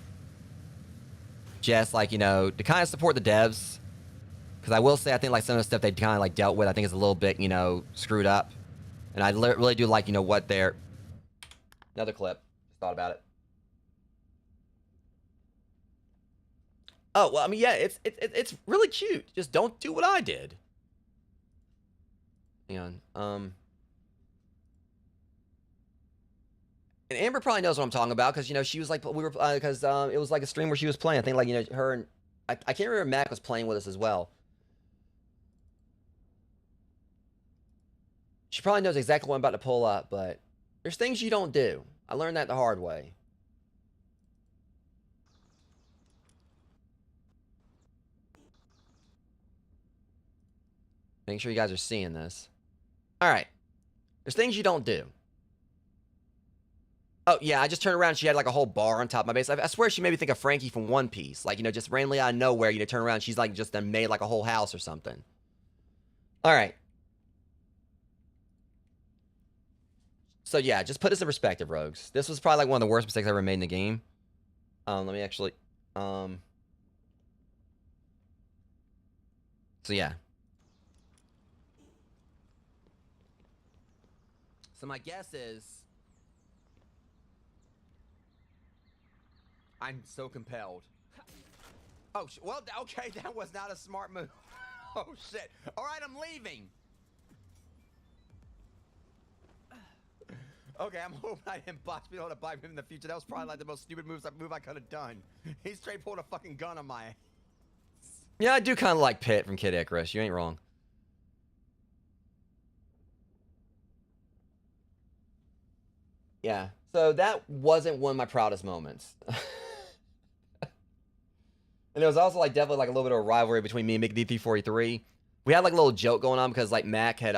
A: Just, like, you know, to kind of support the devs. Because I will say, I think, like, some of the stuff they kind of, like, dealt with, I think is a little bit, you know, screwed up. And I really do like, you know, what they're... Another clip. Just thought about it. Oh, well, I mean, yeah, it's really cute. Just don't do what I did. Hang on. And Amber probably knows what I'm talking about, because, you know, she was like, we were, because it was like a stream where she was playing. I think, like, you know, her and... I can't remember if Mac was playing with us as well. She probably knows exactly what I'm about to pull up, but there's things you don't do. I learned that the hard way. Make sure you guys are seeing this. All right. There's things you don't do. Oh, yeah, I just turned around and she had, like, a whole bar on top of my base. I swear she made me think of Frankie from One Piece. Like, you know, just randomly out of nowhere, you know, turn around and she's, like, just made, like, a whole house or something. All right. So, yeah, just put this in perspective, Rogues. This was probably, like, one of the worst mistakes I ever made in the game. Let me actually... So, yeah. So, my guess is... I'm so compelled. Oh, well, okay, that was not a smart move. Oh, shit. All right, I'm leaving. Okay, I'm hoping I didn't be able to buy him in the future. That was probably, like, the most stupid move I could have done. He straight pulled a fucking gun on my ass. Yeah, I do kind of like Pit from Kid Icarus. You ain't wrong. Yeah, so that wasn't one of my proudest moments. And there was also, like, definitely, like, a little bit of a rivalry between me and Mickey D343. We had, like, a little joke going on because, like, Mac had,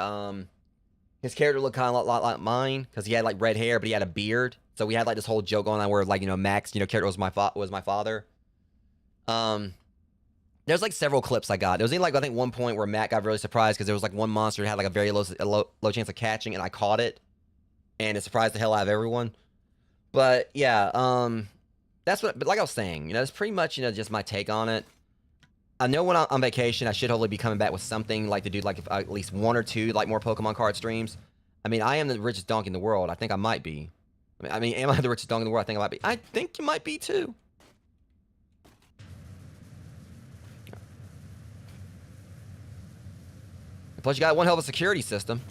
A: his character looked kind of a lot like mine because he had, like, red hair, but he had a beard. So we had, like, this whole joke going on where, like, you know, Mac's, you know, character was my father. There's, like, several clips I got. There was even, like, I think one point where Mac got really surprised because there was, like, one monster that had, like, a very low chance of catching, and I caught it. And it surprised the hell out of everyone. But, yeah, that's what, but like I was saying, you know, it's pretty much, you know, just my take on it. I know when I'm on vacation, I should hopefully be coming back with something like to do, like if, at least 1 or 2 like more Pokemon card streams. I mean, I am the richest donkey in the world. I think I might be. I mean, am I the richest donkey in the world? I think I might be. I think you might be too. Plus, you got one hell of a security system.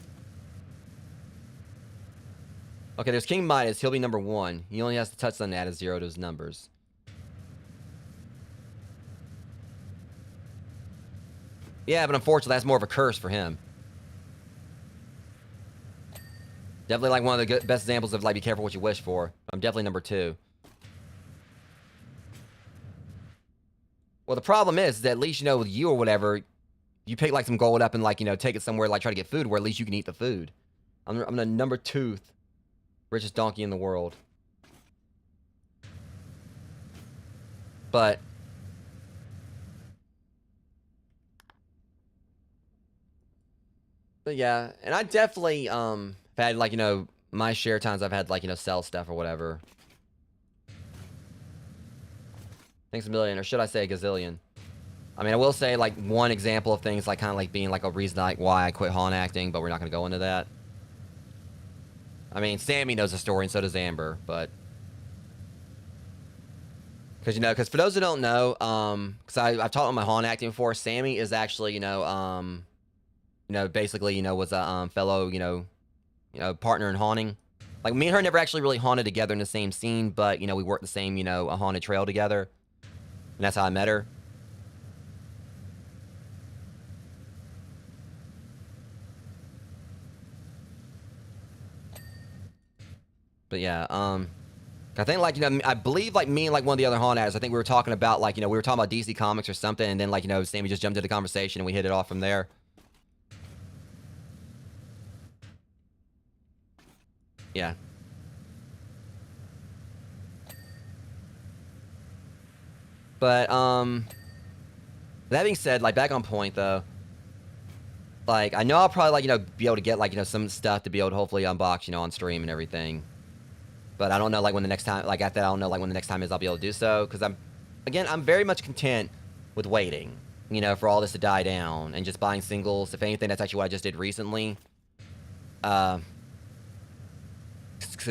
A: Okay, there's King Midas. He'll be number 1. He only has to touch something to add a 0 to his numbers. Yeah, but unfortunately, that's more of a curse for him. Definitely like one of the best examples of like be careful what you wish for. I'm definitely number 2. Well, the problem is that at least, you know, with you or whatever, you pick like some gold up and like, you know, take it somewhere, like try to get food where at least you can eat the food. I'm the number 2 richest donkey in the world. But yeah, and I definitely have had like, you know, my share times I've had like, you know, sell stuff or whatever. Thanks a million, or should I say a gazillion? I mean, I will say like one example of things like kind of like being like a reason like why I quit Haunt acting, but we're not going to go into that. I mean, Sammy knows the story and so does Amber, but because, you know, because for those who don't know, because I've taught on my Haunt acting before, Sammy is actually, you know, basically, you know, was a fellow, you know, partner in haunting. Like, me and her never actually really haunted together in the same scene, but, you know, we worked the same, you know, a haunted trail together. And that's how I met her. But yeah, I think, like, you know, I believe, like, me and, like, one of the other haunt actors, I think we were talking about, like, you know, we were talking about DC Comics or something, and then, like, you know, Sammy just jumped into the conversation, and we hit it off from there. Yeah. But, that being said, like, back on point, though, like, I know I'll probably, like, you know, be able to get, like, you know, some stuff to be able to hopefully unbox, you know, on stream and everything. But I don't know, like, when the next time, like, after that, I don't know, like, when the next time is I'll be able to do so. Because I'm very much content with waiting, you know, for all this to die down and just buying singles. If anything, that's actually what I just did recently. Because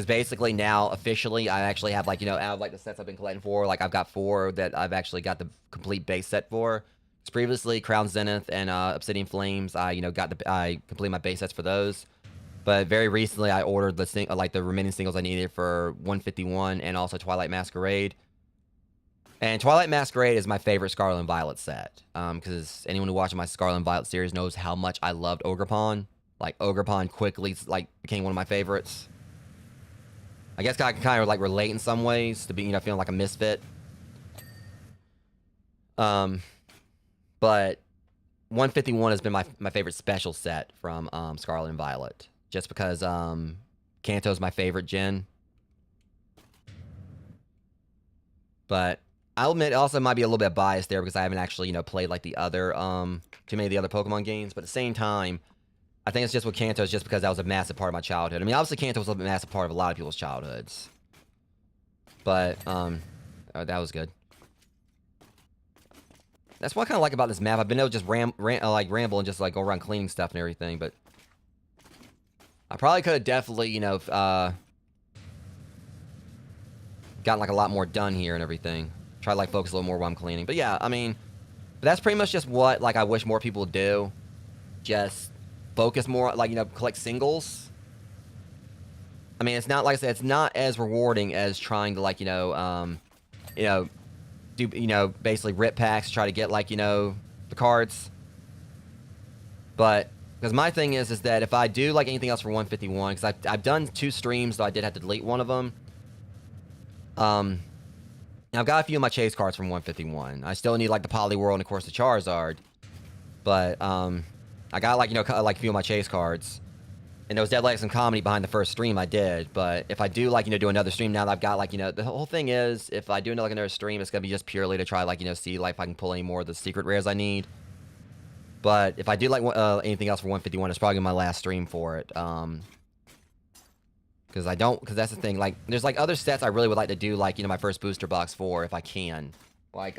A: basically now, officially, I actually have, like, you know, out of, like, the sets I've been collecting for, like, I've got 4 that I've actually got the complete base set for. Because previously, Crown Zenith and Obsidian Flames, I, you know, I completed my base sets for those. But very recently, I ordered the remaining singles I needed for 151 and also Twilight Masquerade. And Twilight Masquerade is my favorite Scarlet and Violet set. Because anyone who watches my Scarlet and Violet series knows how much I loved Ogerpon. Like, Ogerpon quickly, like, became one of my favorites. I guess I can kind of, like, relate in some ways to be, you know, feeling like a misfit. But 151 has been my favorite special set from Scarlet and Violet. Just because Kanto's my favorite gen. But I'll admit, it also might be a little bit biased there because I haven't actually, you know, played like the other, too many of the other Pokemon games. But at the same time, I think it's just with Kanto, it's just because that was a massive part of my childhood. I mean, obviously Kanto was a massive part of a lot of people's childhoods. But, that was good. That's what I kind of like about this map. I've been able to just ramble and just like go around cleaning stuff and everything, but I probably could have definitely, you know, gotten like a lot more done here and everything. Try to like focus a little more while I'm cleaning. But yeah, I mean, that's pretty much just what like I wish more people would do. Just focus more, like, you know, collect singles. I mean, it's not, like I said, it's not as rewarding as trying to, like, you know, do, you know, basically rip packs, try to get, like, you know, the cards. But because my thing is that if I do like anything else for 151, because I've done 2 streams, though I did have to delete one of them. I've got a few of my chase cards from 151. I still need like the Poliwhirl and of course the Charizard. But I got like, you know, like a few of my chase cards. And there was definitely like some comedy behind the first stream I did. But if I do like, you know, do another stream now that I've got like, you know, the whole thing is if I do like another stream, it's gonna be just purely to try like, you know, see like if I can pull any more of the secret rares I need. But if I do like anything else for 151, it's probably my last stream for it. Because that's the thing. Like, there's like other sets I really would like to do, like, you know, my first booster box for if I can. Like,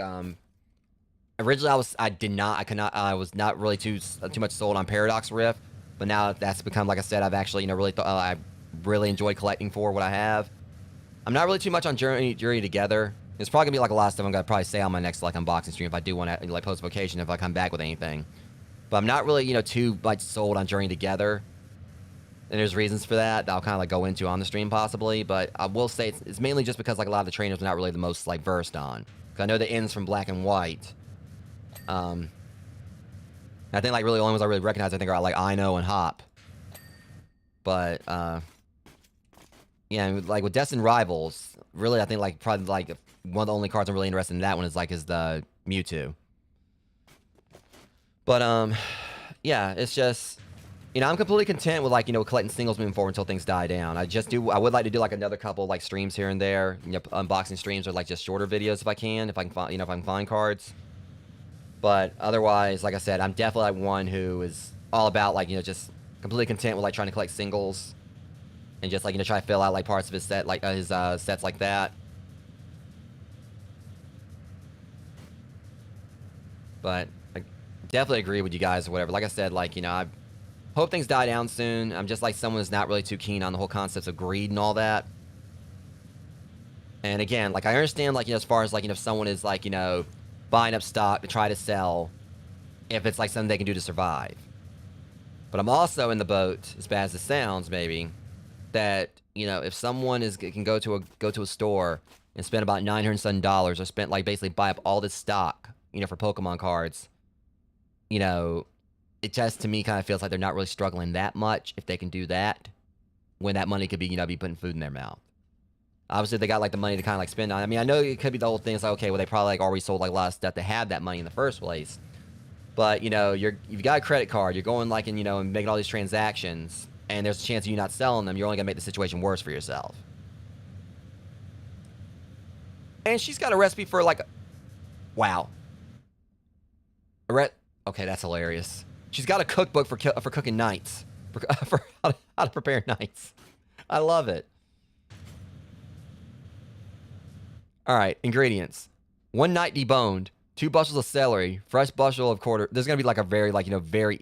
A: originally I was not really too much sold on Paradox Rift, but now that's become, like I said, I've actually, you know, really I really enjoyed collecting for what I have. I'm not really too much on Journey Together. It's probably gonna be like a lot of stuff I'm gonna probably say on my next like unboxing stream if I do want to like post vocation if I come back with anything. But I'm not really, you know, too much sold on Journey Together. And there's reasons for that I'll kind of like go into on the stream possibly, but I will say it's mainly just because like a lot of the trainers are not really the most like versed on. Because I know the ends from Black and White. I think like really the only ones I really recognize I think are like Ino and Hop. But yeah, like with Destined Rivals, really I think like probably like one of the only cards I'm really interested in that one is the Mewtwo. But yeah, it's just, you know, I'm completely content with like, you know, collecting singles moving forward until things die down. I would like to do like another couple like streams here and there, you know, unboxing streams or like just shorter videos if I can find, you know, if I can find cards. But otherwise, like I said, I'm definitely like one who is all about like, you know, just completely content with like trying to collect singles and just like, you know, try to fill out like parts of his set, like his sets like that. But I definitely agree with you guys or whatever. Like I said, like, you know, I hope things die down soon. I'm just like someone who's not really too keen on the whole concepts of greed and all that. And again, like I understand like, you know, as far as like, you know, if someone is like, you know, buying up stock to try to sell if it's like something they can do to survive. But I'm also in the boat, as bad as it sounds, maybe, that, you know, if someone can go to a store and spend about $907 or spend like basically buy up all this stock, you know, for Pokemon cards, you know, it just to me kind of feels like they're not really struggling that much if they can do that when that money could be, you know, be putting food in their mouth. Obviously, they got like the money to kind of like spend on. I mean, I know it could be the whole thing. It's like, okay, well, they probably like already sold like a lot of stuff to have that money in the first place. But you know, you've got a credit card. You're going like and you know and making all these transactions, and there's a chance of you not selling them. You're only gonna make the situation worse for yourself. And she's got a recipe for like, wow. Okay, that's hilarious. She's got a cookbook for cooking knights, for how to prepare knights. I love it. All right, ingredients: 1 knight deboned, 2 bushels of celery, fresh bushel of quarter. There's gonna be like a very like you know very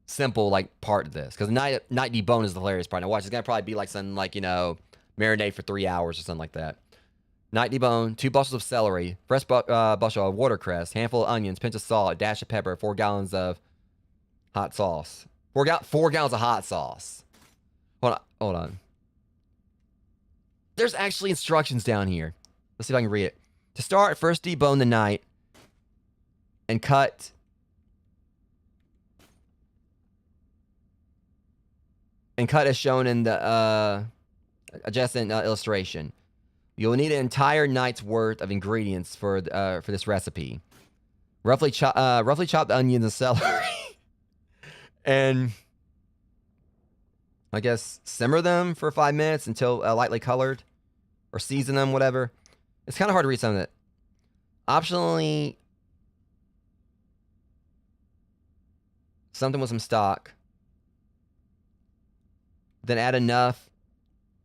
A: simple like part of this because knight deboned is the hilarious part. Now watch, it's gonna probably be like something like you know marinate for 3 hours or something like that. Knight deboned, 2 bushels of celery, fresh bushel of watercress, handful of onions, pinch of salt, dash of pepper, 4 gallons of hot sauce. 4 gallons of hot sauce. Hold on. There's actually instructions down here. Let's see if I can read it. To start, first debone the knight and cut as shown in the adjacent illustration. You'll need an entire night's worth of ingredients for this recipe. Roughly chop the onions and celery, and I guess simmer them for 5 minutes until lightly colored, or season them, whatever. It's kind of hard to read some of it. Optionally, something with some stock. Then add enough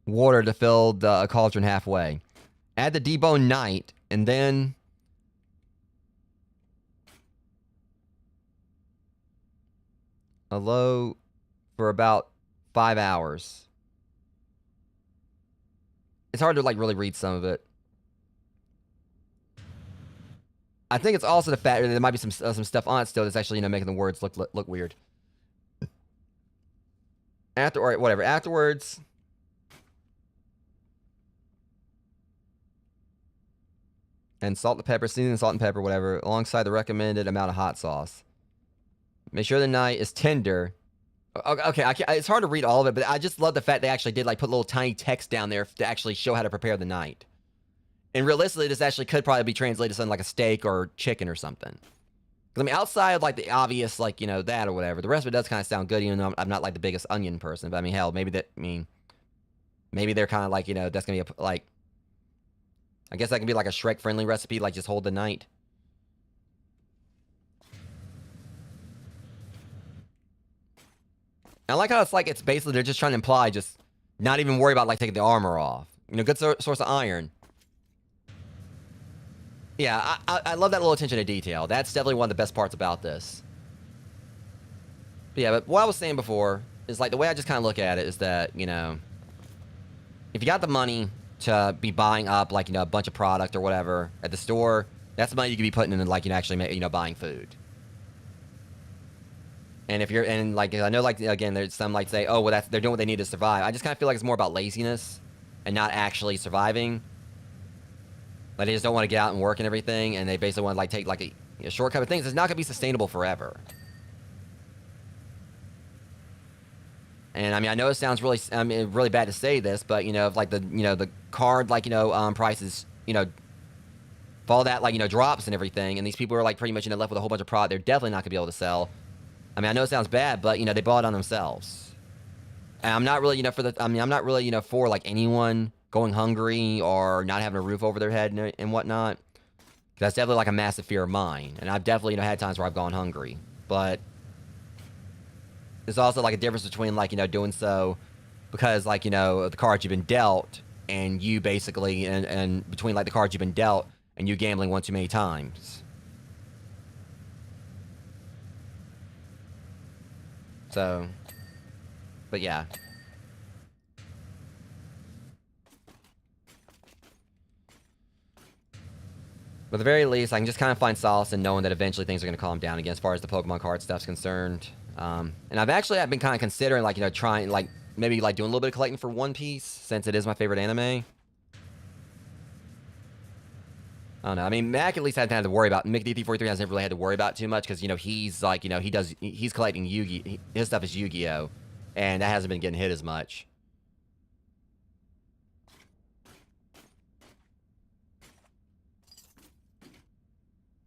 A: water to fill the cauldron halfway. Add the deboned knight, and then allow for about 5 hours. It's hard to like really read some of it. I think it's also the fact that there might be some stuff on it still that's actually, you know, making the words look weird. Afterwards, and salt and pepper, season salt and pepper, whatever, alongside the recommended amount of hot sauce. Make sure the knight is tender. Okay, it's hard to read all of it, but I just love the fact they actually did like put little tiny text down there to actually show how to prepare the knight. And realistically, this actually could probably be translated to something like a steak or chicken or something. Because I mean, outside of like the obvious, like, you know, that or whatever, the rest of it does kind of sound good, even though I'm not like the biggest onion person. But I mean, hell, maybe they're kind of like, you know, that's gonna be like, I guess that can be like a Shrek friendly recipe, like just hold the knight. I like how it's basically they're just trying to imply just Not even worry about like taking the armor off. You know, good source of iron. Yeah, I love that little attention to detail. That's definitely one of the best parts about this. But yeah, but what I was saying before is like the way I just kind of look at it is that, you know, if you got the money to be buying up like, you know, a bunch of product or whatever at the store, that's the money you could be putting in like, you know, actually, you know, buying food. And if you're, and like, I know, like, again, there's some like say, oh, well, they're doing what they need to survive. I just kind of feel like it's more about laziness and not actually surviving. Like, they just don't want to get out and work and everything, and they basically want to like take like a shortcut of things. It's not going to be sustainable forever. And I mean, I know it sounds really, I mean, really bad to say this, but you know, if like the card, like, you know, prices, you know, if all that, like, you know, drops and everything, and these people are like pretty much, you know, left with a whole bunch of product, they're definitely not going to be able to sell. I mean, I know it sounds bad, but, you know, they bought it on themselves. And I'm not really, you know, I'm not really, you know, for, like, anyone going hungry or not having a roof over their head and whatnot. That's definitely, like, a massive fear of mine. And I've definitely, you know, had times where I've gone hungry. But there's also, like, a difference between, like, you know, doing so because, like, you know, the cards you've been dealt and you basically, and between, like, the cards you've been dealt and you gambling one too many times. So, but yeah. But at the very least, I can just kind of find solace in knowing that eventually things are going to calm down again as far as the Pokemon card stuff's concerned. And I've been kind of considering, like, you know, trying, like, maybe, like, doing a little bit of collecting for One Piece, since it is my favorite anime. I don't know. I mean, Mac at least hasn't had to worry about, Mick D343 hasn't really had to worry about too much, because, you know, he's, like, you know, he's collecting Yu-Gi-Oh! His stuff is Yu-Gi-Oh! And that hasn't been getting hit as much.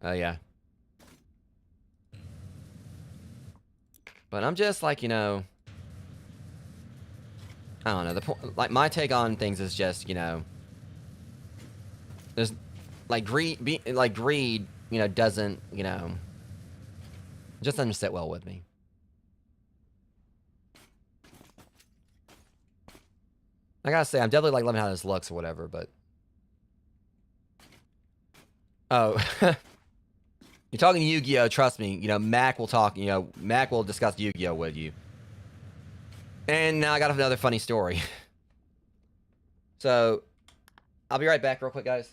A: Oh, yeah. But I'm just, like, you know, I don't know. Like, my take on things is just, you know, there's, like, greed, you know, doesn't, you know, just doesn't sit well with me. I gotta say, I'm definitely, like, loving how this looks or whatever, but... Oh. You're talking Yu-Gi-Oh! Trust me, you know, Mac will talk, you know, Mac will discuss Yu-Gi-Oh! With you. And now I got another funny story. So, I'll be right back real quick, guys.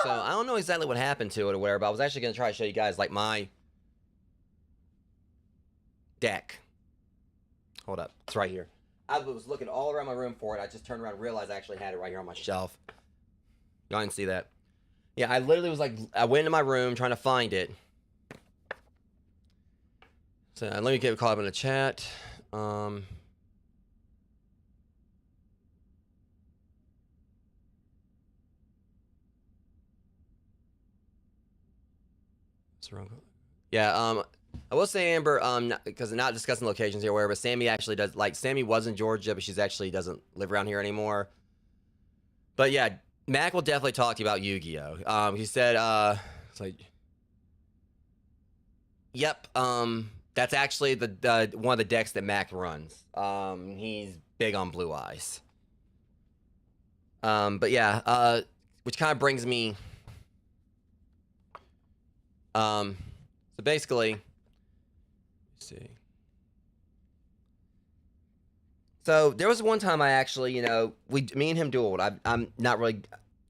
A: So I don't know exactly what happened to it or whatever, but I was actually going to try to show you guys like my deck. Hold up. It's right here. I was looking all around my room for it. I just turned around and realized I actually had it right here on my shelf. Y'all didn't see that. Yeah, I literally was like, I went into my room trying to find it. So let me get caught up in the chat. What's wrong? Yeah, I will say, Amber, because not discussing locations here, wherever, but Sammy actually does, like, Sammy was in Georgia, but she's actually doesn't live around here anymore. But yeah, Mac will definitely talk to you about Yu-Gi-Oh! He said, it's like, yep, that's actually the one of the decks that Mac runs. He's big on Blue Eyes. But yeah, which kind of brings me, so basically, let's see. So there was one time I actually, you know, me and him dueled. I'm not really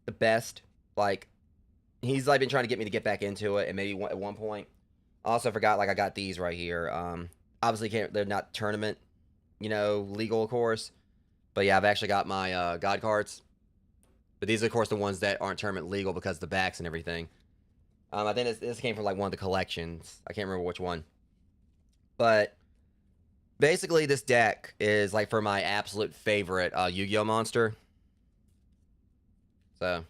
A: the best. Like, he's like been trying to get me to get back into it, and maybe at one point. I also forgot, like, I got these right here. Obviously they're not tournament, you know, legal, of course. But yeah, I've actually got my God cards. But these are, of course, the ones that aren't tournament legal because of the backs and everything. I think this came from like one of the collections. I can't remember which one. But basically, this deck is like for my absolute favorite Yu-Gi-Oh monster. So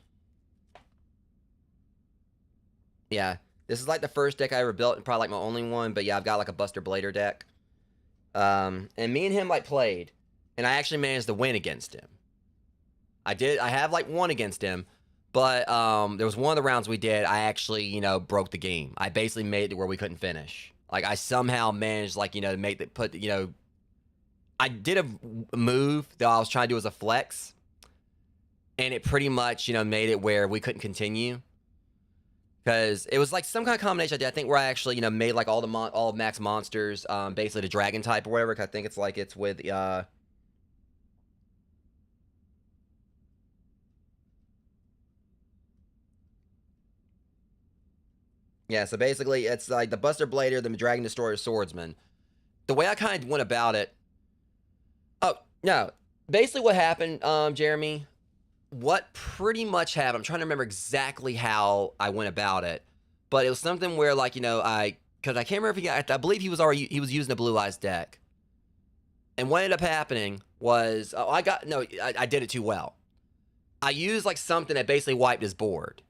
A: yeah, this is like the first deck I ever built, and probably like my only one. But yeah, I've got like a Buster Blader deck. And me and him like played, and I actually managed to win against him. I have like won against him, but there was one of the rounds we did, I actually, you know, broke the game. I basically made it to where we couldn't finish. Like, I somehow managed, like, you know, to make it, you know, I did a move that I was trying to do as a flex, and it pretty much, you know, made it where we couldn't continue. Because it was like some kind of combination I did, I think, where I actually, you know, made like all of Max monsters, basically the dragon type or whatever, because I think it's like it's with, yeah, so basically, it's like the Buster Blader, the Dragon Destroyer, Swordsman. The way I kind of went about it... Oh, no. Basically what happened, Jeremy, what pretty much happened, I'm trying to remember exactly how I went about it, but it was something where, like, you know, because I can't remember if I believe he was using a Blue Eyes deck. And what ended up happening was, I did it too well. I used, like, something that basically wiped his board.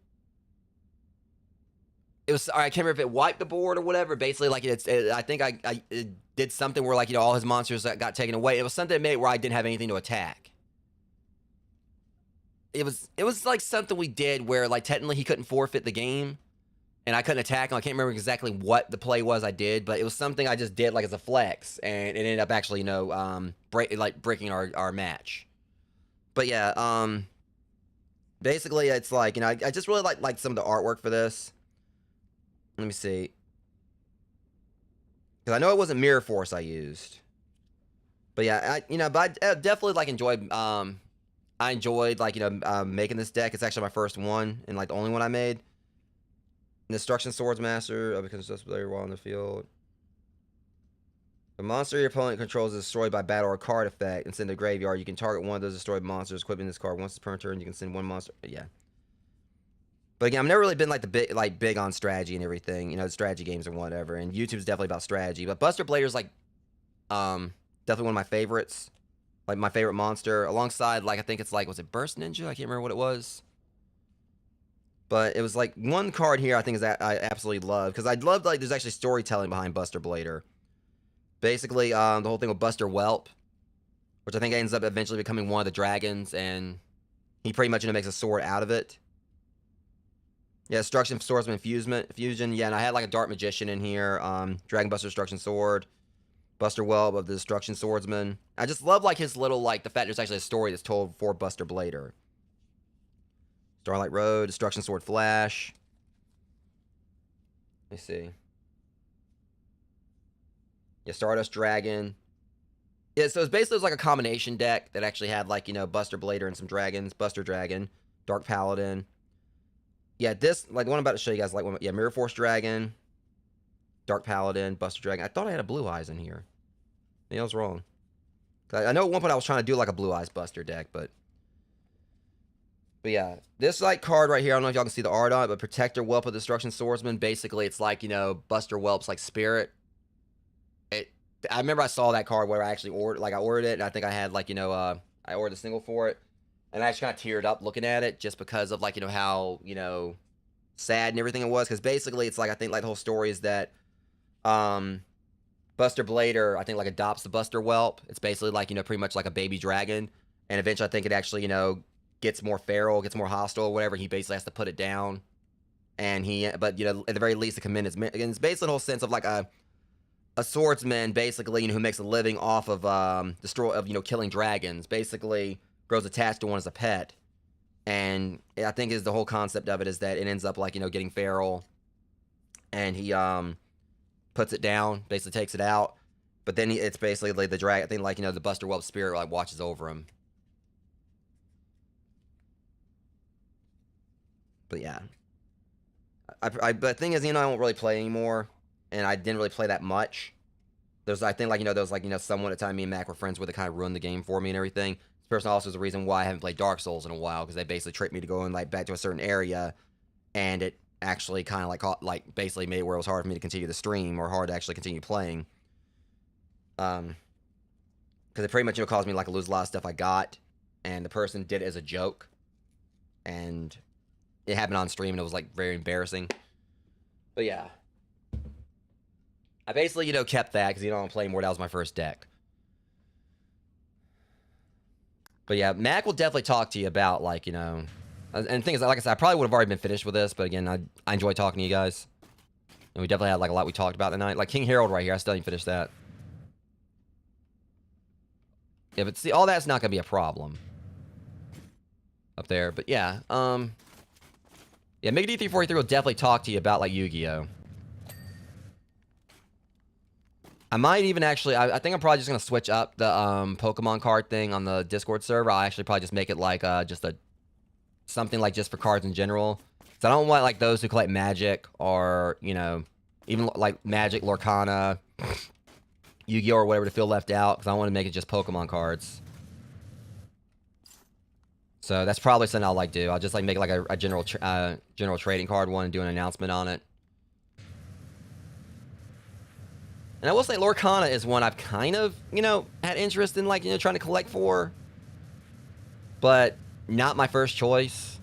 A: It was, I can't remember if it wiped the board or whatever. Basically, like, I think it did something where, like, you know, all his monsters got taken away. It was something that made it where I didn't have anything to attack. It was like something we did where, like, technically he couldn't forfeit the game, and I couldn't attack him. I can't remember exactly what the play was I did, but it was something I just did, like, as a flex, and it ended up actually, you know, breaking our match. But yeah, basically, it's like, you know, I just really like some of the artwork for this. Let me see. Because I know it wasn't Mirror Force I used. But yeah, I definitely, like, enjoyed, I enjoyed, like, you know, making this deck. It's actually my first one, and, like, the only one I made. Destruction Swords Master, becomes a player while in the field. The monster your opponent controls is destroyed by battle or card effect and send to the graveyard. You can target one of those destroyed monsters, equipping this card. Once per turn, you can send one monster. Yeah. But again, I've never really been like big on strategy and everything, you know, strategy games or whatever. And YouTube's definitely about strategy. But Buster Blader's like definitely one of my favorites. Like my favorite monster. Alongside, like, I think it's like, was it Burst Ninja? I can't remember what it was. But it was like one card here I think is that I absolutely love. Because I love, like, there's actually storytelling behind Buster Blader. Basically, the whole thing with Buster Whelp, which I think ends up eventually becoming one of the dragons, and he pretty much, you know, makes a sword out of it. Yeah, Destruction Swordsman Fusion. Yeah, and I had like a Dark Magician in here. Dragon Buster Destruction Sword. Buster Whelp of the Destruction Swordsman. I just love, like, his little, like, the fact there's actually a story that's told for Buster Blader. Starlight Road, Destruction Sword Flash. Let me see. Yeah, Stardust Dragon. Yeah, so it was like a combination deck that actually had, like, you know, Buster Blader and some dragons. Buster Dragon. Dark Paladin. yeah, this, like, the one I'm about to show you guys, like, one, yeah, Mirror Force Dragon, Dark Paladin, Buster Dragon. I thought I had a Blue Eyes in here. Maybe I was wrong. I know at one point I was trying to do, like, a Blue Eyes Buster deck, but yeah, this, like, card right here, I don't know if y'all can see the art on it, but Protector, Whelp of Destruction, Swordsman. Basically, it's like, you know, Buster Whelp's, like, spirit. I remember I saw that card where I actually ordered, like, I ordered it, and I think I had, like, you know, I ordered a single for it, and I actually kind of teared up looking at it, just because of, like, you know, how, you know, sad and everything it was, because basically, it's like, I think, like, the whole story is that, Buster Blader, I think, like, adopts the Buster Whelp. It's basically, like, you know, pretty much like a baby dragon, and eventually, I think it actually, you know, gets more feral, gets more hostile, or whatever. He basically has to put it down, and but, you know, at the very least, it commend it's basically the whole sense of, like, a swordsman, basically, you know, who makes a living off of you know, killing dragons. Basically, grows attached to one as a pet, and I think is the whole concept of it is that it ends up, like, you know, getting feral, and he puts it down, basically takes it out, but then it's basically like the dragon. I think, like, you know, the Buster Whelp spirit, like, watches over him. But yeah, but the thing is, you know, I don't really play anymore, and I didn't really play that much. I think, like, you know, there was, like, you know, someone at the time me and Mac were friends with that kind of ruined the game for me and everything. This person also is the reason why I haven't played Dark Souls in a while, because they basically tricked me to go in, like, back to a certain area, and it actually kind of, like, basically made it where it was hard for me to continue the stream, or hard to actually continue playing. Because it pretty much, you know, caused me, like, to lose a lot of stuff I got, and the person did it as a joke, and it happened on stream, and it was, like, very embarrassing. But yeah, I basically, you know, kept that because, you know, I don't play more. That was my first deck. But yeah, Mac will definitely talk to you about, like, you know, and the thing is, like I said, I probably would have already been finished with this, but again, I enjoy talking to you guys, and we definitely had, like, a lot we talked about tonight. Like King Harold right here, I still didn't finish that. Yeah, but see, all that's not gonna be a problem up there. But yeah, yeah, Mega D343 will definitely talk to you about, like, Yu-Gi-Oh. I might even actually, I think I'm probably just going to switch up the Pokemon card thing on the Discord server. I'll actually probably just make it like just something like just for cards in general. So I don't want, like, those who collect Magic, or, you know, even like Magic, Lorcana, Yu-Gi-Oh, or whatever, to feel left out, because I want to make it just Pokemon cards. So that's probably something I'll, like, do. I'll just, like, make it like a general trading card one and do an announcement on it. And I will say Lorcana is one I've kind of, you know, had interest in, like, you know, trying to collect for, but not my first choice.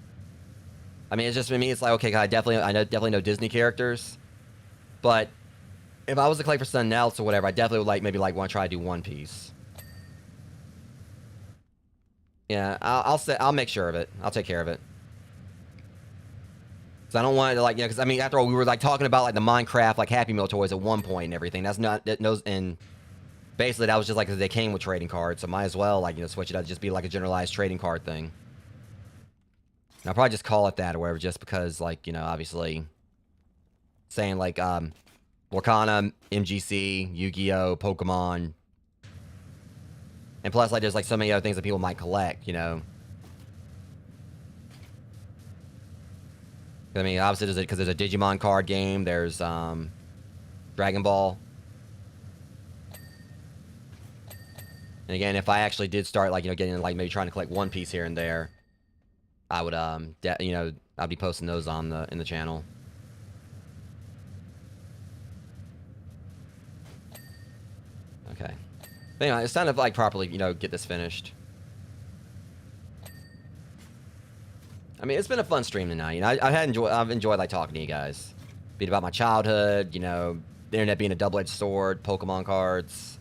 A: I mean, it's just, for me, it's like, okay, I definitely know Disney characters, but if I was to collect for something else or whatever, I definitely would, like, maybe, like, want to try to do One Piece. Yeah, I'll make sure of it. I'll take care of it. So I don't want to, like, you know, because, I mean, after all, we were, like, talking about, like, the Minecraft, like, Happy Meal toys at one point and everything. That's not, and basically that was just, like, because they came with trading cards, so might as well, like, you know, switch it up, just be, like, a generalized trading card thing. And I'll probably just call it that or whatever, just because, like, you know, obviously saying, like, Lorcana, MGC, Yu-Gi-Oh, Pokemon, and plus, like, there's, like, so many other things that people might collect, you know. I mean, obviously, because there's a Digimon card game. There's Dragon Ball. And again, if I actually did start, like, you know, getting, like, maybe trying to collect One Piece here and there, I would, you know, I'd be posting those on in the channel. Okay. But anyway, it's time to, like, properly, you know, get this finished. I mean, it's been a fun stream tonight. You know, I've enjoyed, like, talking to you guys. Being about my childhood, you know, the internet being a double-edged sword, Pokemon cards.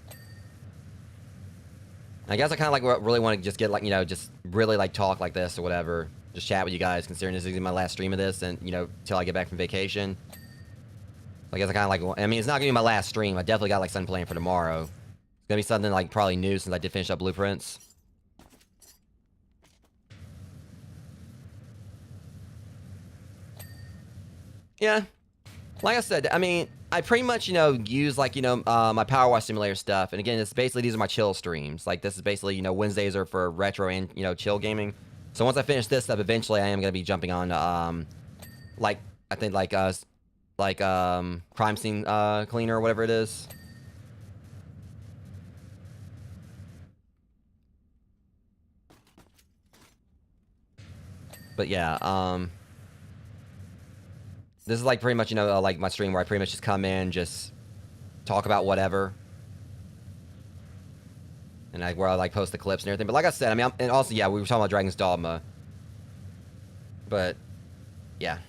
A: I guess I kind of, like, really want to just get, like, you know, just really, like, talk like this or whatever. Just chat with you guys, considering this is my last stream of this, and, you know, till I get back from vacation. I guess I kind of, like, I mean, it's not going to be my last stream. I definitely got, like, something planned for tomorrow. It's going to be something, like, probably new since I did finish up Blueprints. Yeah, like I said, I mean, I pretty much, you know, use, like, you know, my Powerwash Simulator stuff. And again, it's basically, these are my chill streams. Like, this is basically, you know, Wednesdays are for retro and, you know, chill gaming. So once I finish this stuff, eventually I am going to be jumping on like I think like crime scene cleaner or whatever it is. But yeah, this is like pretty much, you know, like my stream where I pretty much just come in, just talk about whatever. And where I like post the clips and everything. But like I said, I mean, and also, yeah, we were talking about Dragon's Dogma. But, yeah.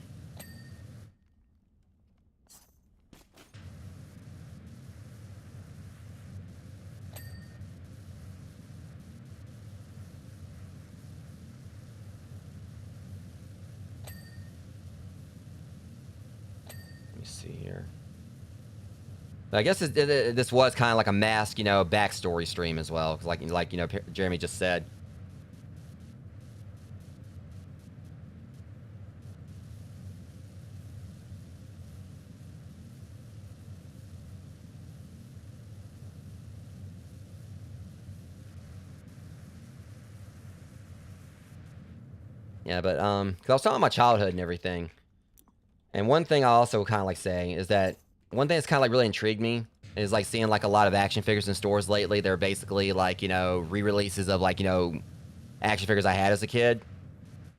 A: Let me see here. I guess this was kind of like a mask, you know, backstory stream as well. 'Cause like you know, Jeremy just said. Yeah, but 'cause I was talking about my childhood and everything. And one thing I also kind of like saying is that one thing that's kind of like really intrigued me is like seeing like a lot of action figures in stores lately. They're basically like, you know, re-releases of like, you know, action figures I had as a kid.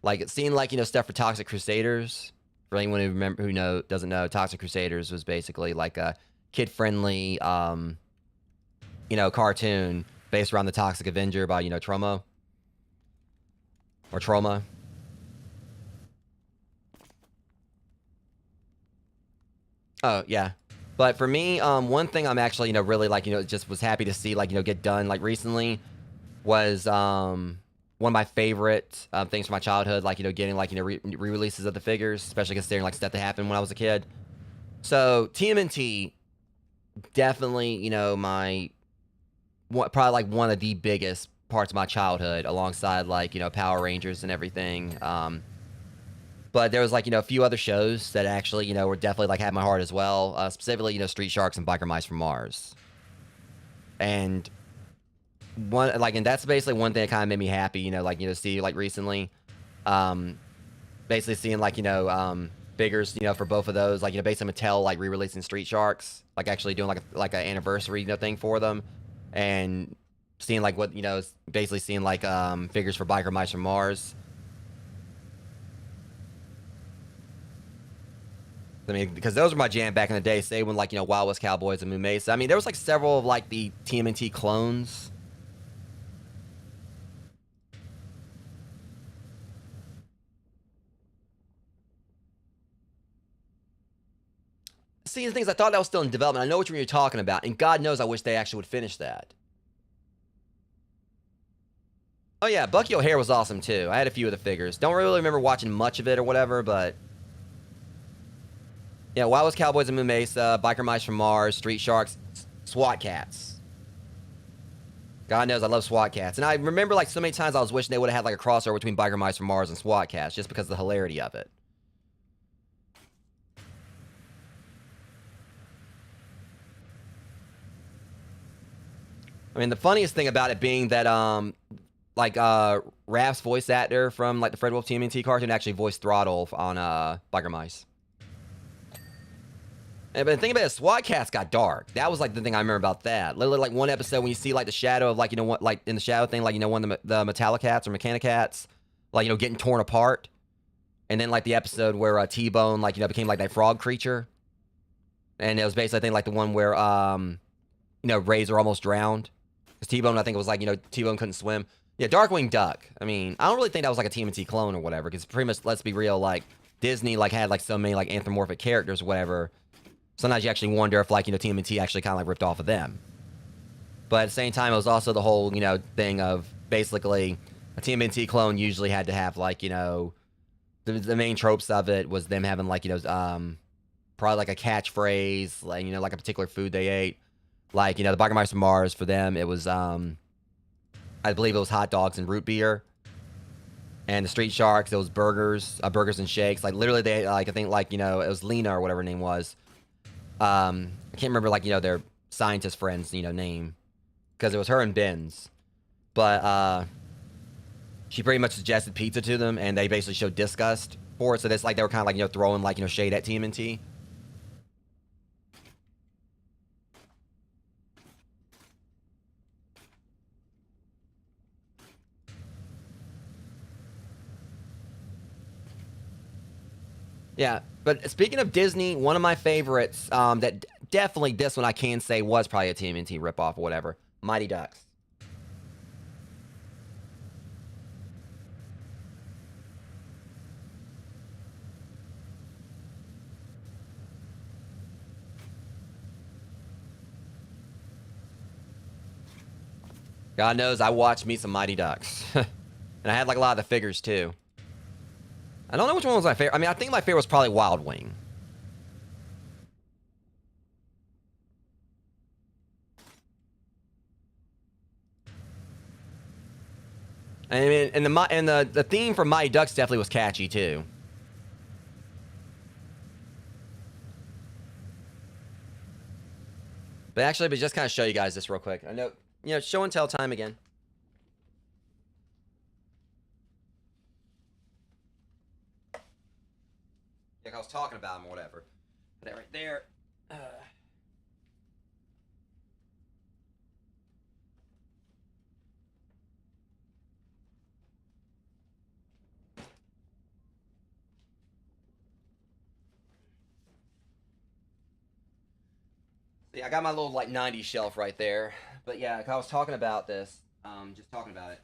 A: Like seeing like, you know, stuff for Toxic Crusaders. For anyone who doesn't know, Toxic Crusaders was basically like a kid-friendly, you know, cartoon based around the Toxic Avenger by, you know, Troma. Or Troma. Oh, yeah. But for me, one thing I'm actually, you know, really like, you know, just was happy to see, like, you know, get done, like, recently was, one of my favorite things from my childhood, like, you know, getting, like, you know, re-releases of the figures, especially considering, like, stuff that happened when I was a kid. So, TMNT, definitely, you know, probably, like, one of the biggest parts of my childhood, alongside, like, you know, Power Rangers and everything. But there was, like, you know, a few other shows that actually, you know, were definitely, like, had my heart as well. Specifically, you know, Street Sharks and Biker Mice from Mars. And and that's basically one thing that kind of made me happy, you know, like, you know, see, like, recently. Basically seeing, like, you know, figures, you know, for both of those. Like, you know, basically Mattel, like, re-releasing Street Sharks. Like, actually doing, like an anniversary, you know, thing for them. And seeing, like, what, you know, basically seeing, like, figures for Biker Mice from Mars. I mean, because those were my jam back in the day. Say when, like, you know, Wild West Cowboys and Moon Mesa. I mean, there was, like, several of, like, the TMNT clones. See, the things I thought that was still in development. I know which one you're talking about, and God knows I wish they actually would finish that. Oh yeah, Bucky O'Hare was awesome too. I had a few of the figures. Don't really remember watching much of it or whatever, but yeah, Wild West Cowboys and Moon Mesa, Biker Mice from Mars, Street Sharks, SWAT Cats. God knows I love SWAT Cats. And I remember, like, so many times I was wishing they would have had, like, a crossover between Biker Mice from Mars and SWAT Cats, just because of the hilarity of it. I mean, the funniest thing about it being that, like, Raph's voice actor from, like, the Fred Wolf TMNT cartoon actually voiced Throttle on, Biker Mice. But the thing about it, SWAT Cats got dark. That was, like, the thing I remember about that. Literally, like, one episode when you see, like, the shadow of, like, you know, what, like, in the shadow thing, like, you know, one of the Metallicats or Mechanicats, like, you know, getting torn apart. And then, like, the episode where T-Bone, like, you know, became, like, that frog creature. And it was basically, I think, like, the one where, you know, Razor almost drowned. Because T-Bone, I think it was, like, you know, T-Bone couldn't swim. Yeah, Darkwing Duck. I mean, I don't really think that was, like, a TMNT clone or whatever. Because pretty much, let's be real, like, Disney, like, had, like, so many, like, anthropomorphic characters or whatever. Sometimes you actually wonder if, like, you know, TMNT actually kind of, like, ripped off of them. But at the same time, it was also the whole, you know, thing of basically a TMNT clone usually had to have, like, you know, the main tropes of it was them having, like, you know, probably, like, a catchphrase, like, you know, like a particular food they ate. Like, you know, the Biker Mice from Mars, for them, it was, I believe it was hot dogs and root beer. And the Street Sharks, it was burgers and shakes. Like, literally, they, like, I think, like, you know, it was Lena or whatever her name was. I can't remember, like, you know, their scientist friend's, you know, name. Because it was her and Ben's. But, she pretty much suggested pizza to them, and they basically showed disgust. for it, so that's like they were kind of like, you know, throwing like, you know, shade at TMNT. Yeah, but speaking of Disney, one of my favorites, that definitely this one I can say was probably a TMNT ripoff or whatever, Mighty Ducks. God knows I watched me some Mighty Ducks. And I had like a lot of the figures too. I don't know which one was my favorite. I mean, I think my favorite was probably Wild Wing. I mean, and the theme for Mighty Ducks definitely was catchy too. But actually, just kind of show you guys this real quick. I know, you know, show and tell time again. Like I was talking about him or whatever. That right there. See, I got my little like 90s shelf right there. But yeah, I was talking about this. Just talking about it.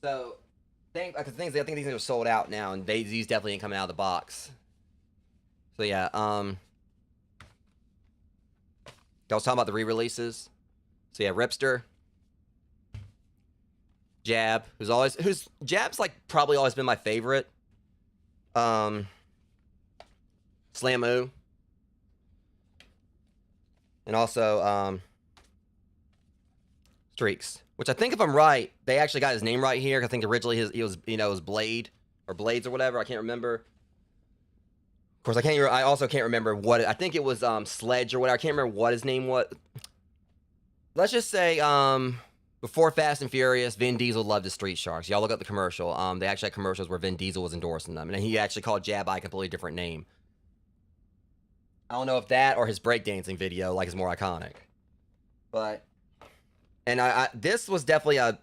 A: So, I think these things are sold out now, and these definitely ain't coming out of the box. So yeah, I was talking about the re-releases. So yeah, Ripster, Jab, who's Jab's like probably always been my favorite. Slamu, and also Streaks, which I think if I'm right, they actually got his name right here. I think originally he was, you know, it was Blade or Blades or whatever. I can't remember. Of course, I also can't remember what I think it was Sledge or whatever. I can't remember what his name was. Let's just say before Fast and Furious, Vin Diesel loved the Street Sharks. Y'all look up the commercial. They actually had commercials where Vin Diesel was endorsing them, and he actually called Jab by a completely different name. I don't know if that or his breakdancing video like is more iconic, but and this was definitely a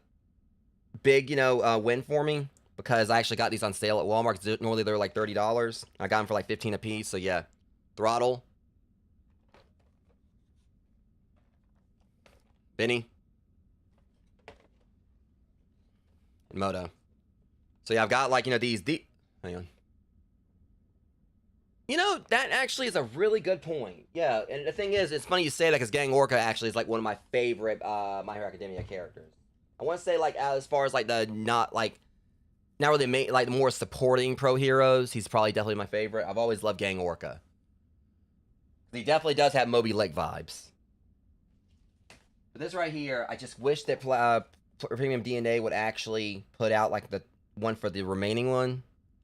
A: big, you know, win for me. Because I actually got these on sale at Walmart. Normally they're like $30. I got them for like 15 a piece. So yeah, Throttle, Benny, and Moto. So yeah, I've got like, you know, these. Hang on. You know, that actually is a really good point. Yeah, and the thing is, it's funny you say that because Gang Orca actually is like one of my favorite My Hero Academia characters. I want to say like as far as like the not really like the more supporting pro heroes, he's probably definitely my favorite. I've always loved Gang Orca. He definitely does have Moby Lick vibes. But this right here, I just wish that Premium DNA would actually put out like the one for the remaining one,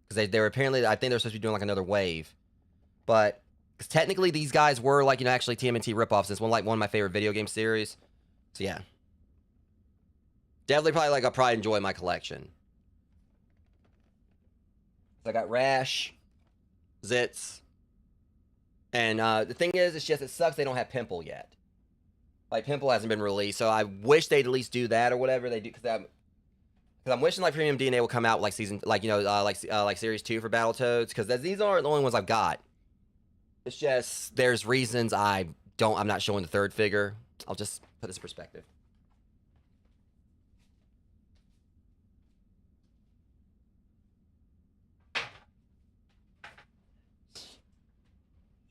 A: because they were apparently, I think they're supposed to be doing like another wave. But because technically these guys were like, you know, actually TMNT ripoffs. It's one of my favorite video game series. So yeah, definitely probably like I'll probably enjoy my collection. So I got Rash, Zitz, and the thing is, it's just it sucks they don't have Pimple yet. Like Pimple hasn't been released, so I wish they'd at least do that or whatever they do, because I'm wishing like Premium DNA will come out like season, like, you know, like series 2 for Battletoads, because these aren't the only ones I've got. It's just there's reasons I'm not showing the third figure. I'll just put this in perspective.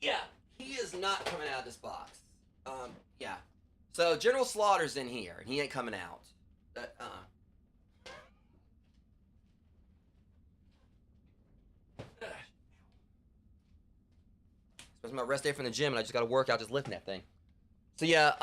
A: Yeah, he is not coming out of this box. Yeah. So General Slaughter's in here, and he ain't coming out. It's my rest day from the gym, and I just got to work out just lifting that thing. So yeah,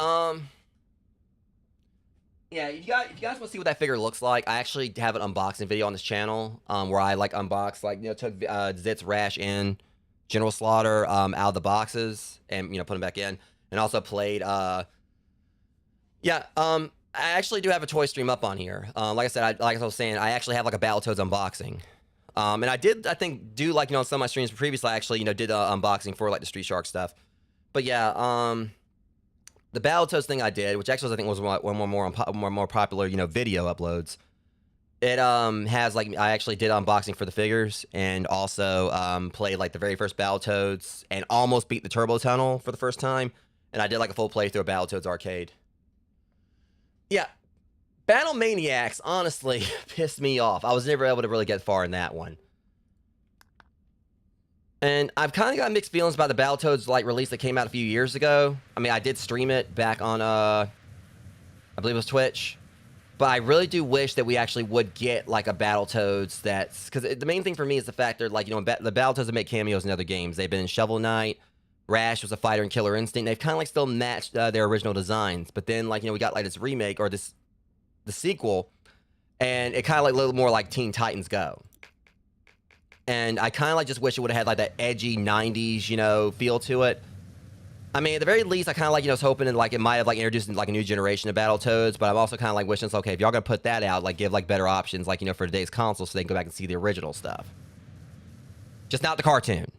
A: yeah, if you guys want to see what that figure looks like, I actually have an unboxing video on this channel, where I like unbox, like, you know, took Zitz, Rash, and General Slaughter out of the boxes, and, you know, put them back in, and also played. Yeah, I actually do have a toy stream up on here. Like I said, like I was saying, I actually have like a Battletoads unboxing. And I did, I think, do like, on some of my streams previously, I actually, did unboxing for like the Street Shark stuff. But yeah, the Battletoads thing I did, which actually I think was one more popular, video uploads. It has like, I actually did unboxing for the figures and also played like the very first Battletoads and almost beat the Turbo Tunnel for the first time. And I did like a full playthrough of Battletoads Arcade. Yeah, Battle Maniacs honestly pissed me off. I was never able to really get far in that one. And I've kind of got mixed feelings about the Battletoads like release that came out a few years ago. I mean, I did stream it back on, I believe it was Twitch. But I really do wish that we actually would get like a Battletoads that's... Because the main thing for me is the fact that like, the Battletoads that make cameos in other games. They've been in Shovel Knight. Rash was a fighter in Killer Instinct. They've kind of like still matched their original designs. But then like, we got like this remake or the sequel. And it kind of like a little more like Teen Titans Go. And I kind of like just wish it would have had like that edgy 90s, feel to it. I mean, at the very least, I kind of like, was hoping that like it might have like introduced like a new generation of Battletoads, but I'm also kind of like wishing it's okay if y'all gonna put that out, like give like better options, like for today's console, so they can go back and see the original stuff. Just not the cartoon.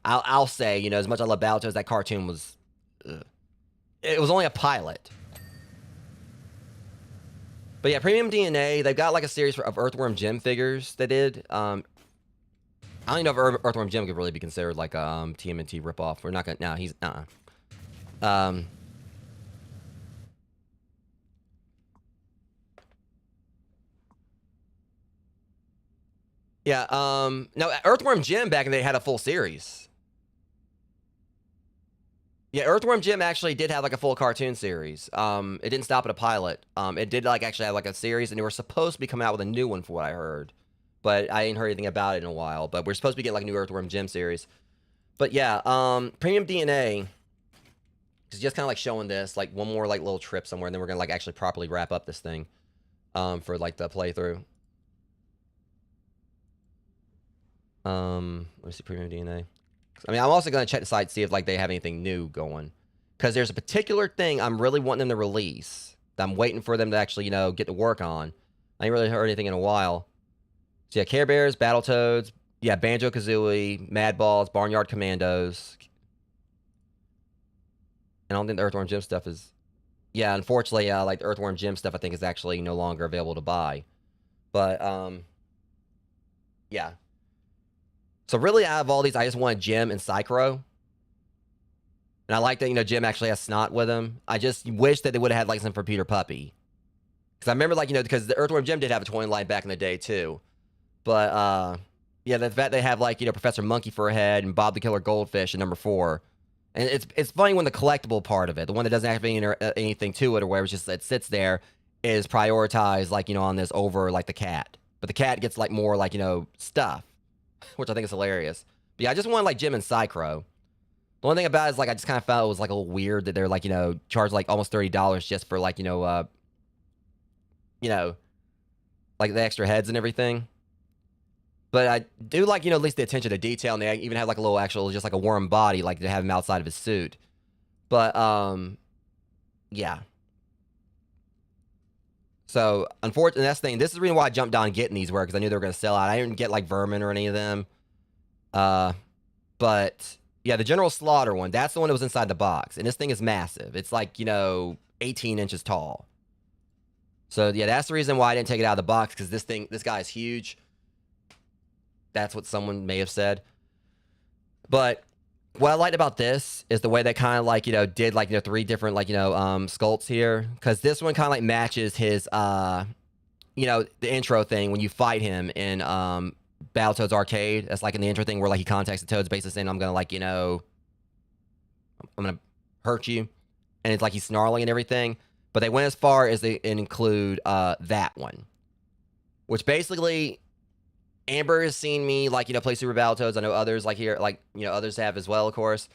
A: I'll say, as much as I love Battletoads, that cartoon was, it was only a pilot. But yeah, Premium DNA, they've got like a series of Earthworm Jim figures they did. I don't even know if Earthworm Jim could really be considered like a TMNT ripoff. We're not gonna. No, he's yeah. No, Earthworm Jim back in the day had a full series. Yeah, Earthworm Jim actually did have like a full cartoon series. It didn't stop at a pilot. It did like actually have like a series, and they were supposed to be coming out with a new one, for what I heard. But I ain't heard anything about it in a while. But we're supposed to be getting like a new Earthworm Jim series. But yeah, Premium DNA is just kind of like showing this, like one more like little trip somewhere, and then we're gonna like actually properly wrap up this thing, for like the playthrough. Let me see Premium DNA. I mean, I'm also gonna check the site to see if like they have anything new going, because there's a particular thing I'm really wanting them to release that I'm waiting for them to actually get to work on. I ain't really heard anything in a while. So yeah, Care Bears, Battletoads, yeah, Banjo-Kazooie, Mad Balls, Barnyard Commandos. And I don't think the Earthworm Jim stuff is... Yeah, unfortunately, like the Earthworm Jim stuff I think is actually no longer available to buy. But, yeah. So really, out of all these, I just wanted Jim and Psychro. And I like that, Jim actually has snot with him. I just wish that they would have had like something for Peter Puppy. Because I remember like, because the Earthworm Jim did have a toy line back in the day too. But, yeah, the fact they have, like, Professor Monkey for a head and Bob the Killer Goldfish at number 4. And it's funny when the collectible part of it, the one that doesn't have anything to it or whatever, it's just it sits there, is prioritized, like, on this over, like, the cat. But the cat gets, like, more, like, stuff, which I think is hilarious. But yeah, I just wanted, like, Jim and Psychro. The only thing about it is, like, I just kind of felt it was, like, a little weird that they're, like, charged, like, almost $30 just for, like, like, the extra heads and everything. But I do like, at least the attention to detail, and they even have, like, a little actual, just like a worm body, like, to have him outside of his suit. But, yeah. So, unfortunately, that's the thing. This is the reason why I jumped on getting these, because I knew they were going to sell out. I didn't get, like, Vermin or any of them. But, yeah, the General Slaughter one, that's the one that was inside the box. And this thing is massive. It's, like, 18 inches tall. So, yeah, that's the reason why I didn't take it out of the box, because this guy is huge. That's what someone may have said. But what I liked about this is the way they kind of like, did like, 3 different like, sculpts here. Because this one kind of like matches his, the intro thing when you fight him in Battletoads Arcade. That's like in the intro thing where like he contacts the Toads basically saying, I'm going to like, I'm going to hurt you. And it's like he's snarling and everything. But they went as far as they include that one. Which basically... Amber has seen me, like, play Super Battletoads. I know others, like, here, like, others have as well, of course.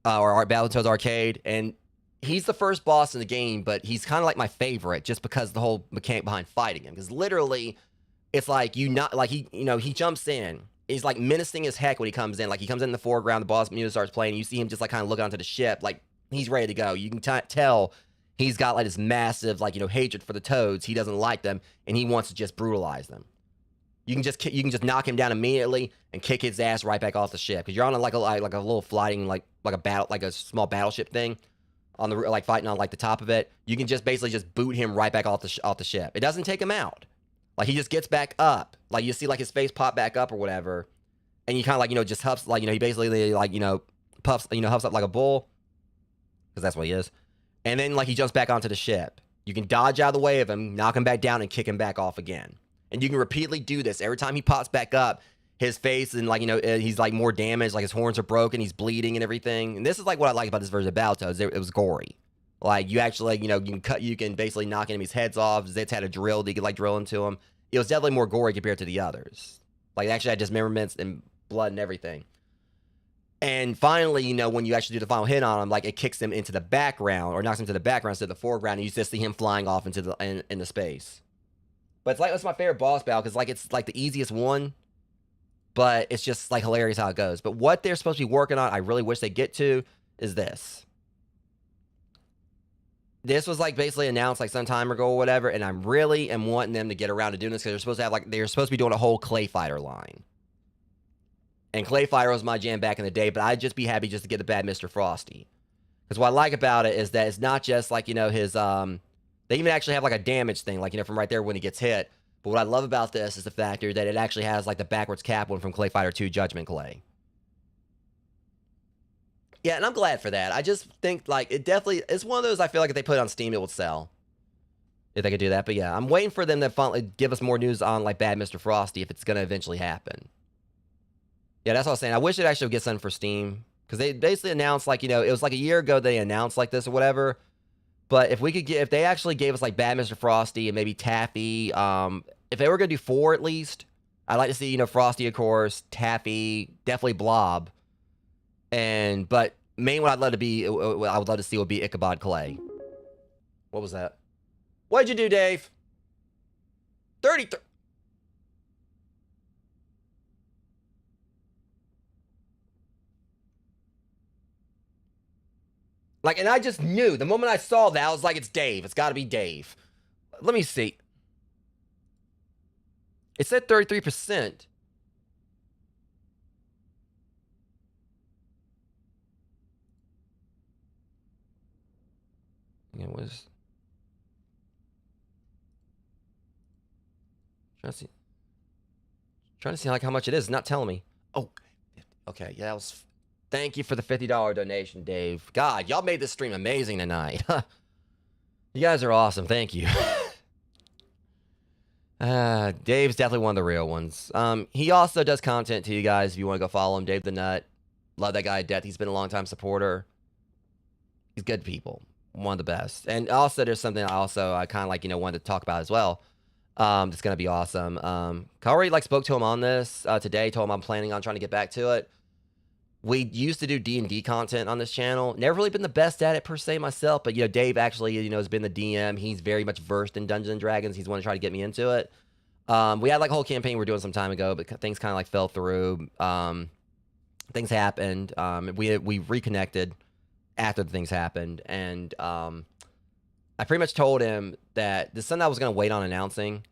A: Or Battletoads Arcade. And he's the first boss in the game, but he's kind of like my favorite just because the whole mechanic behind fighting him. Because literally, it's like, he jumps in. He's, like, menacing as heck when he comes in. Like, he comes in the foreground, the boss music starts playing, and you see him just, like, kind of looking onto the ship. Like, he's ready to go. You can tell he's got, like, this massive, like, hatred for the Toads. He doesn't like them, and he wants to just brutalize them. You can just knock him down immediately and kick his ass right back off the ship because you're on like a little flying like a small battleship thing on the like fighting on like the top of it. You can just basically just boot him right back off the ship. It doesn't take him out. Like he just gets back up. Like you see like his face pop back up or whatever, and you kind of like just huffs like he basically like puffs huffs up like a bull because that's what he is, and then like he jumps back onto the ship. You can dodge out of the way of him, knock him back down, and kick him back off again. And you can repeatedly do this. Every time he pops back up, his face and like, he's like more damaged. Like his horns are broken. He's bleeding and everything. And this is like what I like about this version of Battletoads. It was gory. Like you actually, you can basically knock enemies' heads off. Zitz had a drill that you could like drill into him. It was definitely more gory compared to the others. Like it actually had dismemberments and blood and everything. And finally, when you actually do the final hit on him, like it kicks him into the background or knocks him to the background instead of the foreground. And you just see him flying off into the space. But it's like that's my favorite boss battle because like it's like the easiest one, but it's just like hilarious how it goes. But what they're supposed to be working on, I really wish they get to, is this. This was like basically announced like some time ago or whatever, and I really am wanting them to get around to doing this because they're supposed to be doing a whole Clay Fighter line. And Clay Fighter was my jam back in the day, but I'd just be happy just to get the bad Mr. Frosty. Because what I like about it is that it's not just like his they even actually have like a damage thing, like from right there when he gets hit. But what I love about this is the factor that it actually has like the backwards cap one from Clay Fighter 2 Judgment Clay. Yeah, and I'm glad for that. I just think like it's one of those I feel like if they put it on Steam it would sell. If they could do that. But yeah, I'm waiting for them to finally give us more news on like Bad Mr. Frosty if it's gonna eventually happen. Yeah, that's what I was saying. I wish it actually would get something for Steam. Because they basically announced like, it was like a year ago they announced like this or whatever. But if they actually gave us like Bad Mr. Frosty and maybe Taffy, if they were gonna do 4 at least, I'd like to see Frosty of course, Taffy, definitely Blob, but main what I would love to see would be Ichabod Clay. What was that? What'd you do, Dave? 33. Like, and I just knew. The moment I saw that, I was like, it's Dave. It's got to be Dave. Let me see. It said 33%. It was... Trying to see like how much it is. It's not telling me. Oh, okay. Yeah, that was... Thank you for the $50 donation, Dave. God, y'all made this stream amazing tonight. You guys are awesome. Thank you. Dave's definitely one of the real ones. He also does content to you guys if you want to go follow him. Dave the Nut. Love that guy to death. He's been a long-time supporter. He's good people. One of the best. And also, there's something I kind of like, wanted to talk about as well. It's going to be awesome. I already like spoke to him on this today. Told him I'm planning on trying to get back to it. We used to do D&D content on this channel. Never really been the best at it per se myself, but Dave actually, has been the DM. He's very much versed in Dungeons and Dragons. He's one to try to get me into it. We had like a whole campaign we were doing some time ago, but things kind of like fell through. Things happened. We reconnected after the things happened, and I pretty much told him that this is something I was going to wait on announcing,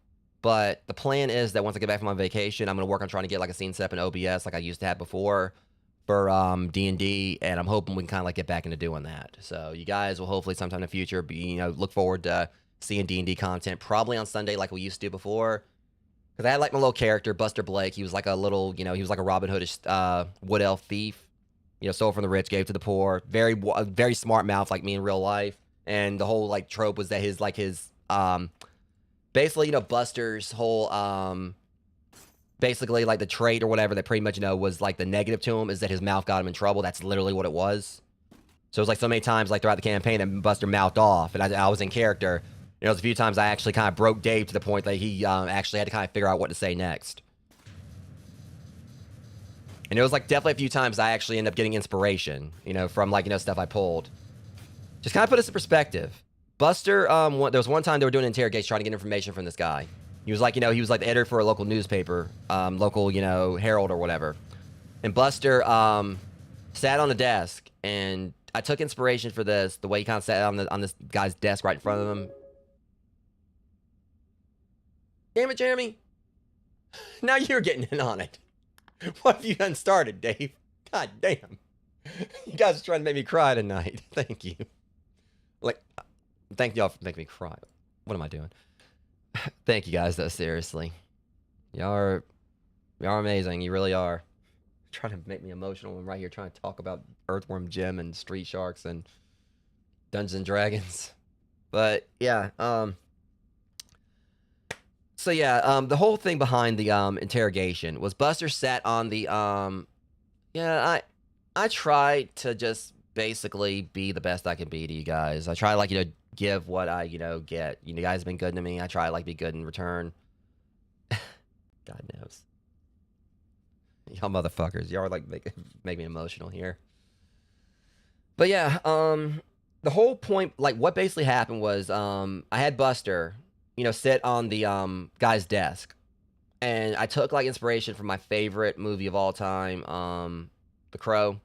A: but the plan is that once I get back from my vacation, I'm going to work on trying to get like a scene set up in OBS like I used to have before for D&D, and I'm hoping we can kind of like get back into doing that. So you guys will hopefully sometime in the future be, look forward to seeing D&D content probably on Sunday like we used to before. Because I had like my little character, Buster Blake. He was like a little, he was like a Robin Hoodish wood elf thief. Stole from the rich, gave to the poor. Very, very smart mouth like me in real life. And the whole like trope was that his basically, Buster's whole basically like the trait or whatever that pretty much was like the negative to him is that his mouth got him in trouble. That's literally what it was. So it was like so many times like throughout the campaign that Buster mouthed off, and I was in character. There was a few times I actually kind of broke Dave to the point that he actually had to kind of figure out what to say next. And there was like definitely a few times I actually ended up getting inspiration, from like stuff I pulled. Just kind of put us in perspective. Buster, there was one time they were doing an interrogation trying to get information from this guy. He was like, he was like the editor for a local newspaper, local, Herald or whatever. And Buster sat on a desk, and I took inspiration for this, the way he kind of sat on this guy's desk right in front of him. Damn it, Jeremy. Now you're getting in on it. What have you done started, Dave? God damn. You guys are trying to make me cry tonight. Thank you. Like, thank y'all for making me cry. What am I doing? Thank you guys, though, seriously. Y'all are amazing. You really are. Trying to make me emotional and right here trying to talk about Earthworm Jim and Street Sharks and Dungeons and Dragons. But yeah, so yeah, the whole thing behind the interrogation was Buster sat on the yeah, I tried to just basically be the best I can be to you guys. I try like give what I get. You guys have been good to me. I try like be good in return. God knows. Y'all motherfuckers. Y'all are like make me emotional here. But yeah, the whole point, like what basically happened was I had Buster, sit on the guy's desk. And I took like inspiration from my favorite movie of all time, The Crow.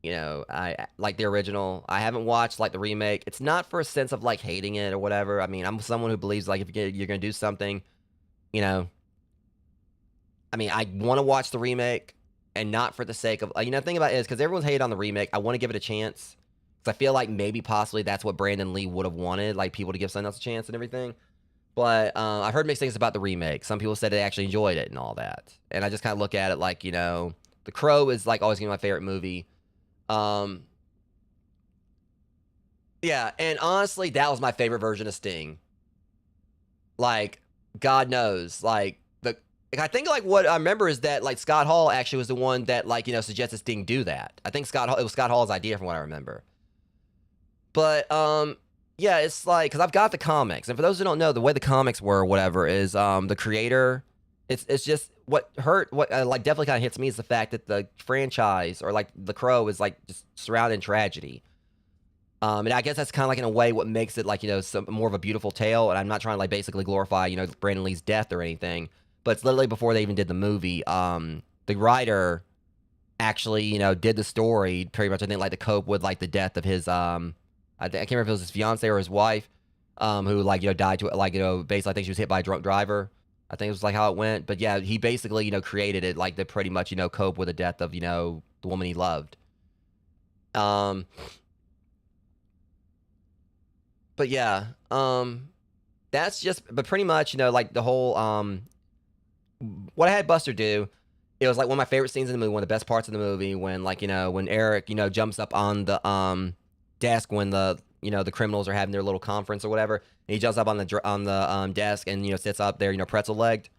A: I like the original. I haven't watched like the remake. It's not for a sense of like hating it or whatever. I mean, I'm someone who believes like if you're gonna do something, I mean, I want to watch the remake, and not for the sake of the thing about it is because everyone's hated on the remake. I want to give it a chance because I feel like maybe possibly that's what Brandon Lee would have wanted, like people to give something else a chance and everything. But I've heard mixed things about the remake. Some people said they actually enjoyed it and all that, and I just kind of look at it like The Crow is like always gonna be my favorite movie. Yeah, and honestly, that was my favorite version of Sting. Like, God knows, like I think like what I remember is that like Scott Hall actually was the one that like suggested Sting do that. I think it was Scott Hall's idea from what I remember. But yeah, it's like because I've got the comics, and for those who don't know, the way the comics were or whatever is the creator. It's just what like definitely kind of hits me is the fact that the franchise or like The Crow is like just surrounded in tragedy. And I guess that's kind of like in a way what makes it like some more of a beautiful tale. And I'm not trying to like basically glorify Brandon Lee's death or anything. But it's literally before they even did the movie. The writer actually, did the story pretty much. I think like to cope with like the death of his I can't remember if it was his fiance or his wife, who like died to like basically I think she was hit by a drunk driver. I think it was like how it went. But yeah, he basically created it like to pretty much cope with the death of the woman he loved. But yeah, that's just but pretty much like the whole what I had Buster do, it was like one of my favorite scenes in the movie, one of the best parts of the movie when like when Eric jumps up on the desk when the the criminals are having their little conference or whatever, and he jumps up on the desk and sits up there pretzel legged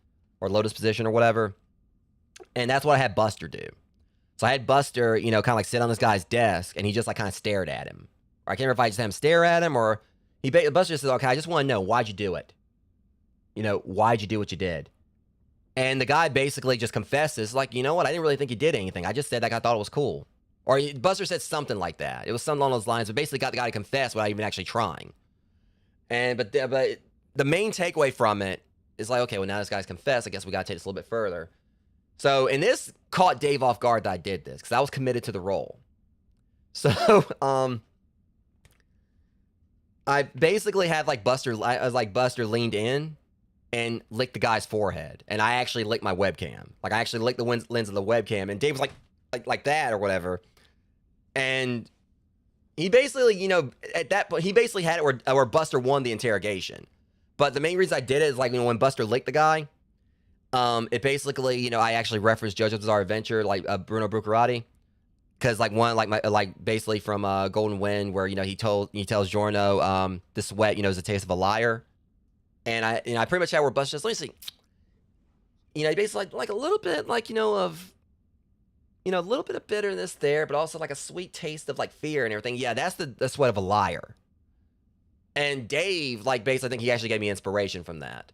A: or lotus position or whatever, and that's what I had Buster do. So I had Buster kind of like sit on this guy's desk and he just like kind of stared at him, or I can't remember if I just had him stare at him or Buster just says, okay, I just want to know why'd you do it, why'd you do what you did. And the guy basically just confesses, like, you know what? I didn't really think he did anything. I just said like I thought it was cool. Or Buster said something like that. It was something along those lines, but basically got the guy to confess without even actually trying. And but the main takeaway from it is like, okay, well now this guy's confessed. I guess we got to take this a little bit further. So, and this caught Dave off guard that I did this because I was committed to the role. So, I basically had like Buster leaned in and licked the guy's forehead, and I actually licked my webcam. Like I actually licked the lens of the webcam, and Dave was like that or whatever. And he basically, at that point, he basically had it where Buster won the interrogation. But the main reason I did it is like when Buster licked the guy, it basically, I actually referenced JoJo's Bizarre Adventure, like Bruno Bucciarati, because like basically from Golden Wind, where he tells Giorno, the sweat, is a taste of a liar. And I pretty much had where Buster says, let me see. Basically like a little bit like, of, a little bit of bitterness there, but also like a sweet taste of like fear and everything. Yeah, that's the sweat of a liar. And Dave, like basically I think he actually gave me inspiration from that.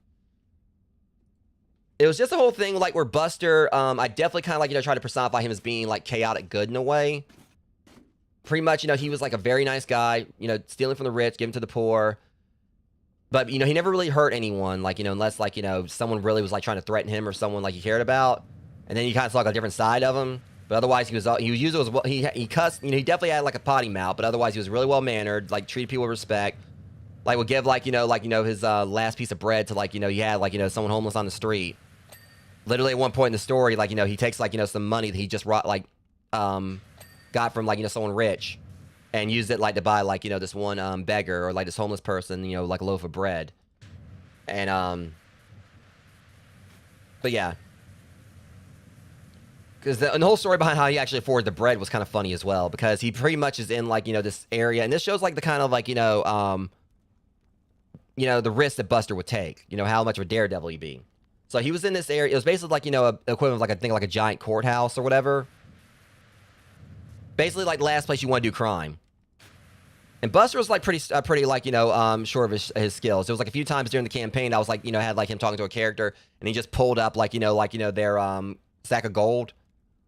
A: It was just the whole thing like where Buster, I definitely kind of like, try to personify him as being like chaotic good in a way. Pretty much, he was like a very nice guy, stealing from the rich, giving to the poor. But, he never really hurt anyone, like, unless, like, someone really was, like, trying to threaten him or someone, like, he cared about. And then you kind of saw, like, a different side of him. But otherwise, he usually was, he cussed, he definitely had, like, a potty mouth. But otherwise, he was really well-mannered, like, treated people with respect. Like, would give, like, his last piece of bread to, like, he had, like, someone homeless on the street. literally at one point in the story, like, you know, he takes, like, you know, some money that he just got from, like, you know, someone rich and used it, like, to buy, like, you know, this one beggar or, like, this homeless person, you know, like a loaf of bread. And, but yeah. Because the whole story behind how he actually afforded the bread was kind of funny as well, because he pretty much is in, like, you know, this area, and this shows, like, the kind of, like, you know, the risk that Buster would take, you know, how much of a daredevil he'd be. So he was in this area. It was basically like, you know, equivalent of, like, I think, like a giant courthouse or whatever. Basically, like, the last place you want to do crime. And Buster was, like, pretty, like, you know, sure of his skills. It was, like, a few times during the campaign, I was, like, you know, had, like, him talking to a character, and he just pulled up, like, you know, their sack of gold.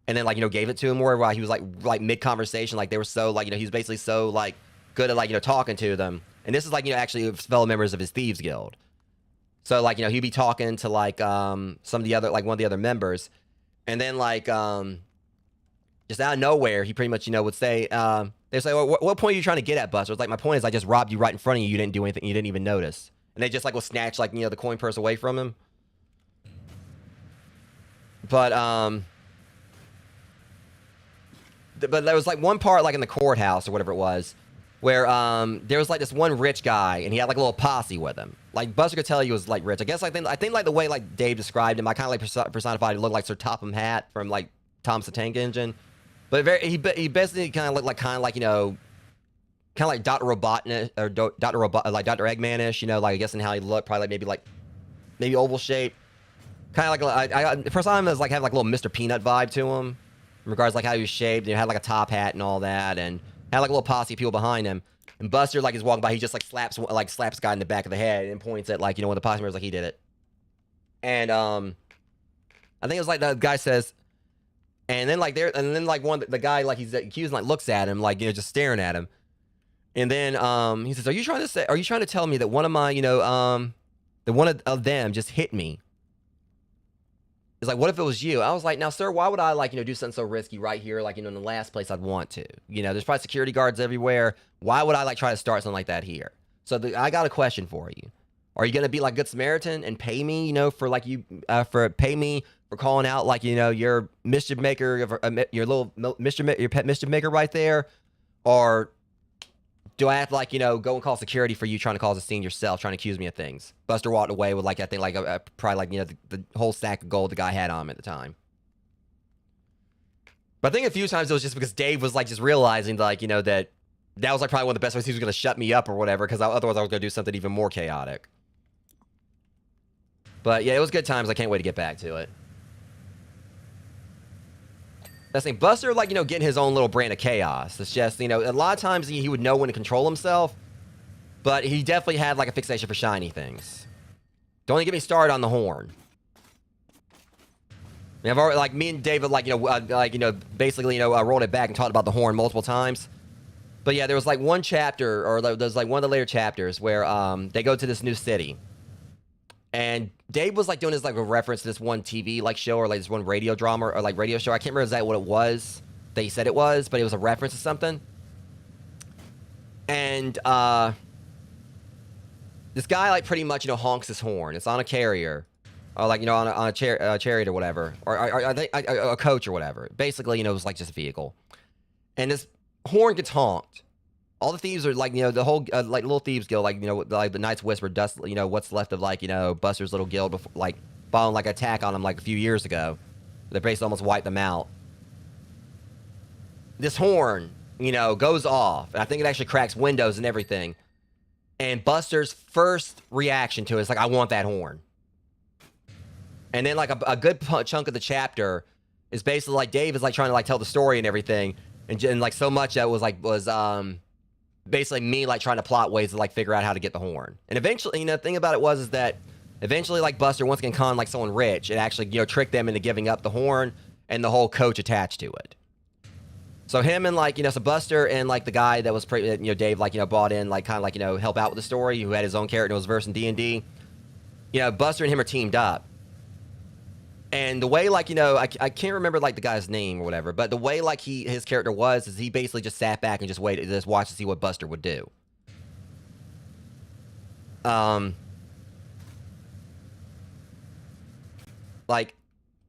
A: And then, like, you know, gave it to him more while he was, like mid-conversation. Like, they were so, like, you know, he was basically so, like, good at, like, you know, talking to them. And this is, like, you know, actually fellow members of his Thieves Guild. So, like, you know, he'd be talking to, like, some of the other, like, one of the other members. And then, like, just out of nowhere, he pretty much, you know, would say, they'd say, well, what point are you trying to get at, Buster? It's like, my point is I just robbed you right in front of you. You didn't do anything. You didn't even notice. And they just, like, will snatch, like, you know, the coin purse away from him. But there was, like, one part, like, in the courthouse or whatever it was, where there was, like, this one rich guy, and he had, like, a little posse with him. Like, Buster could tell he was, like, rich. I guess I think like the way, like, Dave described him, I kind of, like, personified. He looked like Sir Topham Hatt from, like, Thomas the Tank Engine. But he basically kind of looked like you know, kind of like Dr. Robotnik or like Dr. Eggman-ish, you know, like, I guess in how he looked, probably like maybe oval shape. Kind of like I first time was like have like a little Mr. Peanut vibe to him. In regards to, like, how he was shaved, and he had, like, a top hat and all that, and had, like, a little posse of people behind him. And Buster, like, is walking by, he just, like, slaps a guy in the back of the head and points at, like, you know, one of the posse members, like, he did it. And, I think it was, like, the guy says, and then, like, the guy, like, he's accused, like, looks at him, like, you know, just staring at him. And then, he says, are you trying to tell me that one of my, you know, that one of them just hit me? It's like, what if it was you? I was like, now, sir, why would I, like, you know, do something so risky right here, like, you know, in the last place I'd want to? You know, there's probably security guards everywhere. Why would I, like, try to start something like that here? So I got a question for you. Are you going to be, like, Good Samaritan and pay me, you know, for, like, pay me for calling out, like, you know, your mischief maker, your little your pet mischief maker right there? Or do I have to, like, you know, go and call security for you trying to cause a scene yourself, trying to accuse me of things? Buster walked away with, like, I think, like, probably, like, you know, the whole sack of gold the guy had on him at the time. But I think a few times it was just because Dave was, like, just realizing, like, you know, that was, like, probably one of the best ways he was going to shut me up or whatever, because otherwise I was going to do something even more chaotic. But, yeah, it was good times. I can't wait to get back to it. That's the thing. Buster, like, you know, getting his own little brand of chaos. It's just, you know, a lot of times he would know when to control himself, but he definitely had, like, a fixation for shiny things. Don't even get me started on the horn. I mean, I've already, like, me and David, like, you know, basically, you know, rolled it back and talked about the horn multiple times. But, yeah, there was, like, one chapter, or there's, like, one of the later chapters where they go to this new city. And Dave was, like, doing this, like, a reference to this one TV, like, show or, like, this one radio drama or, like, radio show. I can't remember exactly what it was that he said it was, but it was a reference to something. And this guy, like, pretty much, you know, honks his horn. It's on a carrier. Or, like, you know, on a chariot or whatever. Or a coach or whatever. Basically, you know, it was, like, just a vehicle. And this horn gets honked. All the thieves are, like, you know, the whole, like, little thieves guild, like, you know, like, the Knights Whisper, dust, you know, what's left of, like, you know, Buster's little guild, before, like, following, like, attack on them, like, a few years ago. They basically almost wiped them out. This horn, you know, goes off, and I think it actually cracks windows and everything. And Buster's first reaction to it is, like, I want that horn. And then, like, a good chunk of the chapter is basically, like, Dave is, like, trying to, like, tell the story and everything. And like, so much that was, basically me, like, trying to plot ways to, like, figure out how to get the horn. And eventually, you know, the thing about it is that eventually, like, Buster once again conned, like, someone rich and actually, you know, tricked them into giving up the horn and the whole coach attached to it. So him and, like, you know, so Buster and, like, the guy that was, you know, Dave, like, you know, brought in, like, kind of, like, you know, help out with the story, who had his own character and was versed in D&D. You know, Buster and him are teamed up. And the way, like, you know, I can't remember, like, the guy's name or whatever, but the way, like, his character was is he basically just sat back and just waited, just watched to see what Buster would do. Like,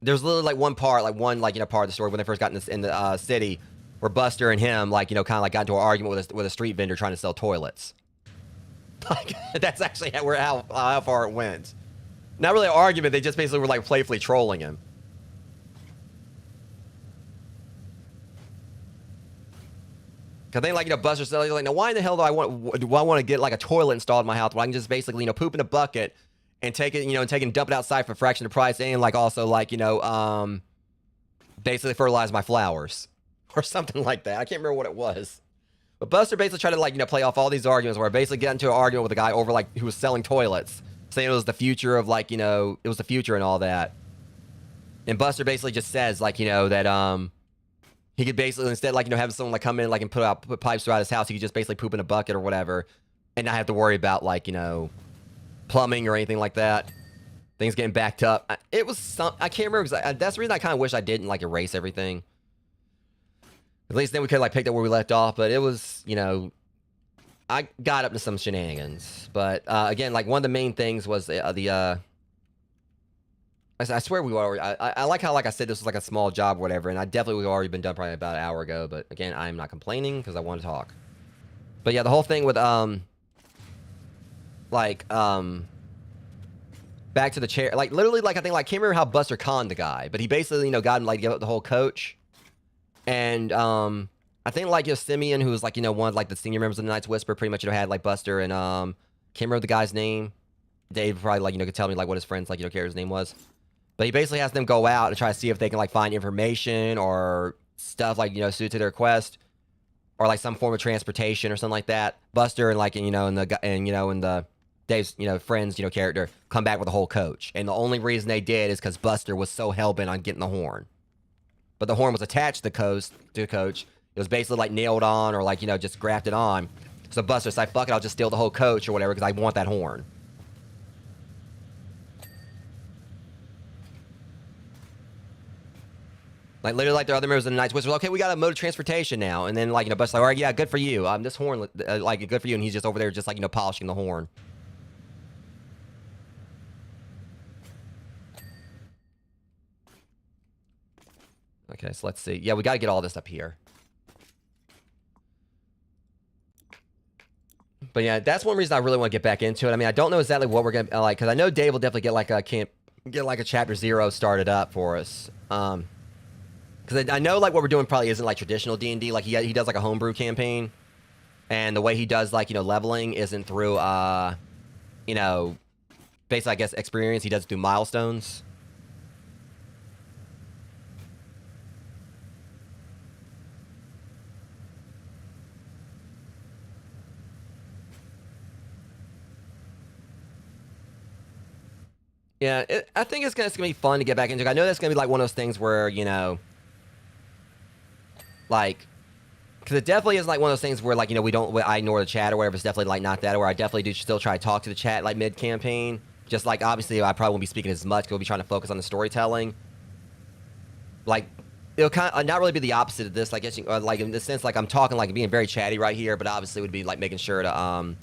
A: there's literally like one part, like one like part of the story when they first got in the city, where Buster and him like kind of like got into an argument with a street vendor trying to sell toilets. Like that's actually how far it went. Not really an argument. They just basically were like playfully trolling him. Cause they like Buster said like, now why in the hell do I want to get like a toilet installed in my house when I can just basically poop in a bucket and take it and dump it outside for a fraction of the price and like also like basically fertilize my flowers or something like that. I can't remember what it was. But Buster basically tried to like play off all these arguments where I basically get into an argument with a guy over like who was selling toilets, saying it was the future of like it was the future and all that. And Buster basically just says like that he could basically instead like have someone like come in like and put pipes throughout his house, he could just basically poop in a bucket or whatever, and not have to worry about like plumbing or anything like that. Things getting backed up. It was some I can't remember exactly. That's the reason I kind of wish I didn't like erase everything. At least then we could like picked up where we left off. But it was I got up to some shenanigans. But again, like one of the main things was I swear we already. I like how like I said this was like a small job or whatever, and I definitely would already been done probably about an hour ago. But again, I'm not complaining because I want to talk. But yeah, the whole thing with back to the chair, like literally like I think like I can't remember how Buster conned the guy, but he basically got him like give up the whole coach, and I think like Simeon, who was like one of like the senior members of the Night's Whisper, pretty much had like Buster and can't remember the guy's name. Dave probably like could tell me like what his friends like character's name was. But he basically has them go out and try to see if they can like find information or stuff like suited to their quest, or like some form of transportation or something like that. Buster and like and the Dave's friends character come back with a whole coach, and the only reason they did is because Buster was so hell-bent on getting the horn. But the horn was attached to the coach. It was basically like nailed on or like just grafted on. So Buster's like, fuck it, I'll just steal the whole coach or whatever because I want that horn. Like literally, like the other members of the Night's Whisper, okay, we got a mode of transportation now, and then like Buster's like, all right, yeah, good for you. This horn, like good for you, and he's just over there, just like polishing the horn. Okay, so let's see. Yeah, we got to get all this up here. But yeah, that's one reason I really want to get back into it. I mean, I don't know exactly what we're gonna like, because I know Dave will definitely get like a chapter 0 started up for us. Because I know like what we're doing probably isn't like traditional D&D. Like he does like a homebrew campaign, and the way he does like leveling isn't through basically I guess experience. He does it through milestones. Yeah, I think it's gonna be fun to get back into it. I know that's gonna be like one of those things where like, because it definitely is like one of those things where like I ignore the chat or whatever. It's definitely like not that, where I definitely do still try to talk to the chat like mid campaign. Just like obviously I probably won't be speaking as much because we'll be trying to focus on the storytelling. Like it'll kind of not really be the opposite of this. Like like in the sense like I'm talking like being very chatty right here, but obviously would be like making sure to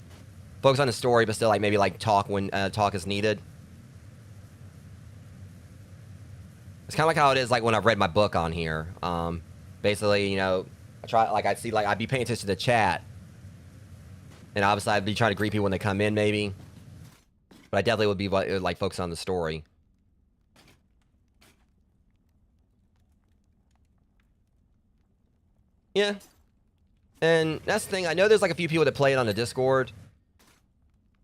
A: focus on the story, but still like maybe like talk when talk is needed. It's kind of like how it is like when I've read my book on here. Basically, I try like I'd be paying attention to the chat, and obviously I'd be trying to greet people when they come in, maybe. But I definitely would be like focused on the story. Yeah, and that's the thing. I know there's like a few people that play it on the Discord.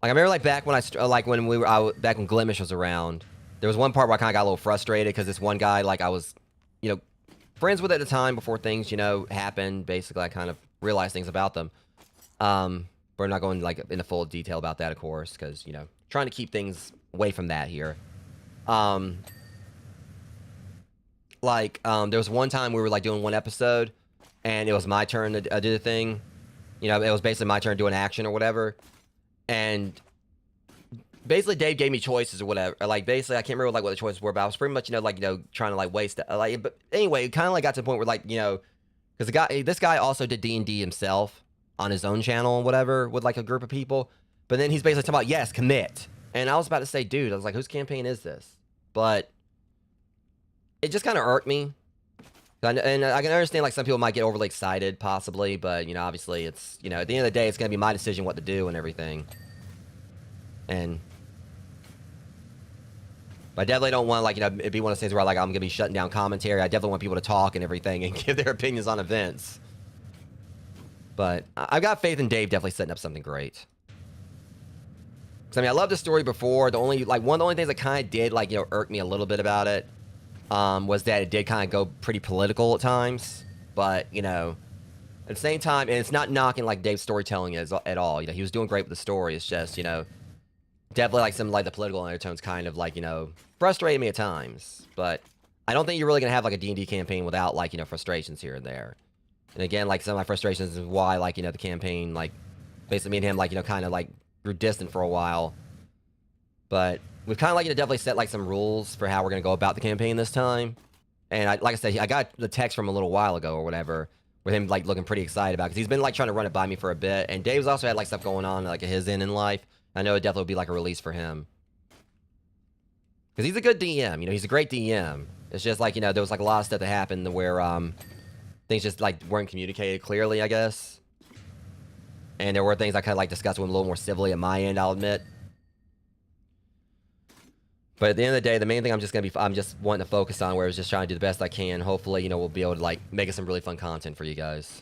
A: Like I remember like back when back when Glimish was around. There was one part where I kind of got a little frustrated because this one guy, like I was, friends with at the time before things, happened. Basically, I kind of realized things about them. We're not going like into full detail about that, of course, because trying to keep things away from that here. There was one time we were like doing one episode, and it was my turn to do the thing. It was basically my turn to do an action or whatever, and basically Dave gave me choices or whatever. Like basically I can't remember like what the choices were, but I was pretty much trying to like waste it. But anyway, it kind of like got to the point where like because this guy also did D&D himself on his own channel and whatever with like a group of people. But then he's basically talking about yes, commit. And I was about to say, dude, I was like, whose campaign is this? But it just kind of irked me. And I can understand, like, some people might get overly excited, possibly, but, you know, obviously it's, you know, at the end of the day, it's going to be my decision what to do and everything. And I definitely don't want, like, you know, it'd be one of those things where, like, I'm going to be shutting down commentary. I definitely want people to talk and everything and give their opinions on events. But I've got faith in Dave definitely setting up something great. Because, I mean, I loved the story before. The only, like, one of the only things that kind of did, like, you know, irk me a little bit about it was that it did kind of go pretty political at times. But, you know, at the same time, and it's not knocking, like, Dave's storytelling at all. You know, he was doing great with the story. It's just, you know, definitely, like, some, like, the political undertones kind of, like, you know, frustrated me at times. But I don't think you're really going to have, like, a D&D campaign without, like, you know, frustrations here and there. And again, like, some of my frustrations is why, like, you know, the campaign, like, basically me and him, like, you know, kind of, like, grew distant for a while. But we've kind of, like, you know, definitely set, like, some rules for how we're going to go about the campaign this time. And, like I said, I got the text from a little while ago or whatever, with him, like, looking pretty excited about it. Because he's been, like, trying to run it by me for a bit. And Dave's also had, like, stuff going on, like, at his end in life. I know it definitely would be, like, a release for him. Because he's a good DM. You know, he's a great DM. It's just, like, you know, there was, like, a lot of stuff that happened where, things just, like, weren't communicated clearly, I guess. And there were things I kind of, like, discussed with him a little more civilly at my end, I'll admit. But at the end of the day, the main thing I'm just wanting to focus on, where I was just trying to do the best I can. Hopefully, you know, we'll be able to, like, make it some really fun content for you guys.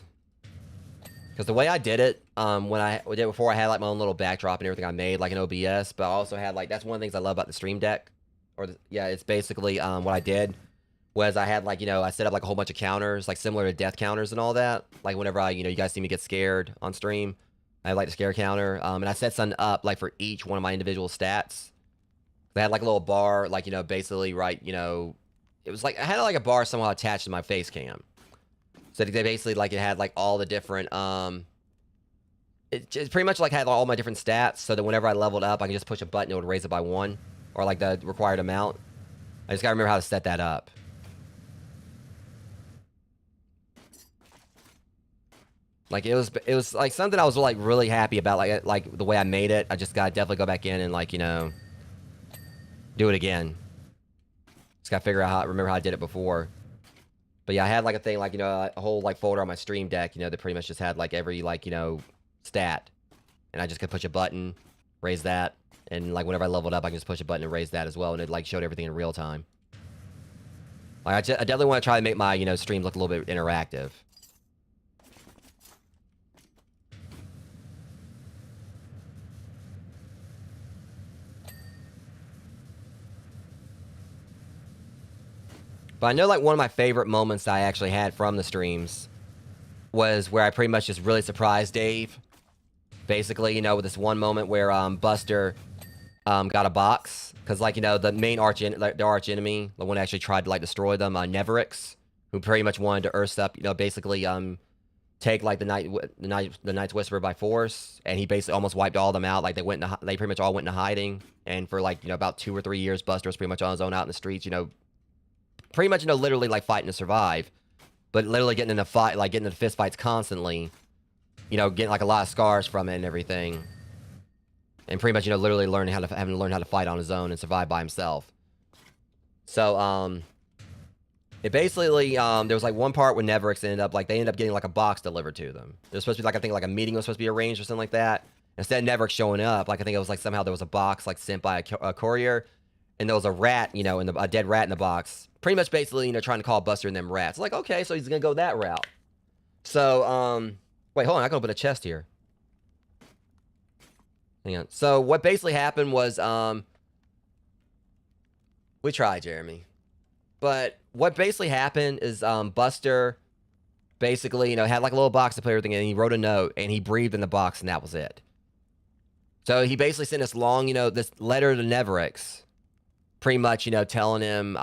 A: Because the way I did it, when I did it before, I had, like, my own little backdrop and everything I made, like, an OBS. But I also had, like, that's one of the things I love about the Stream Deck. Yeah, it's basically, what I did was I had, like, you know, I set up, like, a whole bunch of counters, like, similar to death counters and all that. Like, whenever you know, you guys see me get scared on stream, I had, like, the scare counter. And I set something up, like, for each one of my individual stats. They had, like, a little bar, like, you know, basically, right, you know, it was, like, I had, like, a bar somehow attached to my face cam. So they basically, like, it had, like, all the different, it pretty much, like, had all my different stats, so that whenever I leveled up, I can just push a button, it would raise it by 1, or, like, the required amount. I just gotta remember how to set that up. Like, it was, like, something I was, like, really happy about, like, the way I made it. I just gotta definitely go back in and, like, you know, do it again. Just gotta figure out remember how I did it before. But yeah, I had, like, a thing, like, you know, a whole, like, folder on my Stream Deck, you know, that pretty much just had, like, every, like, you know, stat. And I just could push a button, raise that, and, like, whenever I leveled up, I can just push a button and raise that as well, and it, like, showed everything in real time. Like, I definitely want to try to make my, you know, stream look a little bit interactive. But I know, like, one of my favorite moments I actually had from the streams was where I pretty much just really surprised Dave. Basically, you know, with this one moment where Buster got a box. Because, like, you know, the main arch enemy, the one that actually tried to, like, destroy them, Neverix, who pretty much wanted to earth up, you know, basically take, like, the Night's Whisperer by force. And he basically almost wiped all of them out. Like, they pretty much all went into hiding. And for, like, you know, about 2 or 3 years, Buster was pretty much on his own out in the streets, you know, pretty much, you know, literally, like, fighting to survive. But literally getting into getting into fist fights constantly. You know, getting, like, a lot of scars from it and everything. And pretty much, you know, literally having to learn how to fight on his own and survive by himself. So, it basically, there was, like, one part where Neverix they ended up getting, like, a box delivered to them. There was supposed to be, like, I think, like, a meeting was supposed to be arranged or something like that. Instead of Neverix showing up, like, I think it was, like, somehow there was a box, like, sent by a courier. And there was a rat, you know, a dead rat in the box. Pretty much basically, you know, trying to call Buster and them rats. Like, okay, so he's gonna go that route. So, wait, hold on, I can open a chest here. Hang on. So, what basically happened was, we tried, Jeremy. But what basically happened is, Buster basically, you know, had, like, a little box to put everything in, and he wrote a note, and he breathed in the box, and that was it. So, he basically sent this long, you know, this letter to Neverix. Pretty much, you know, telling him,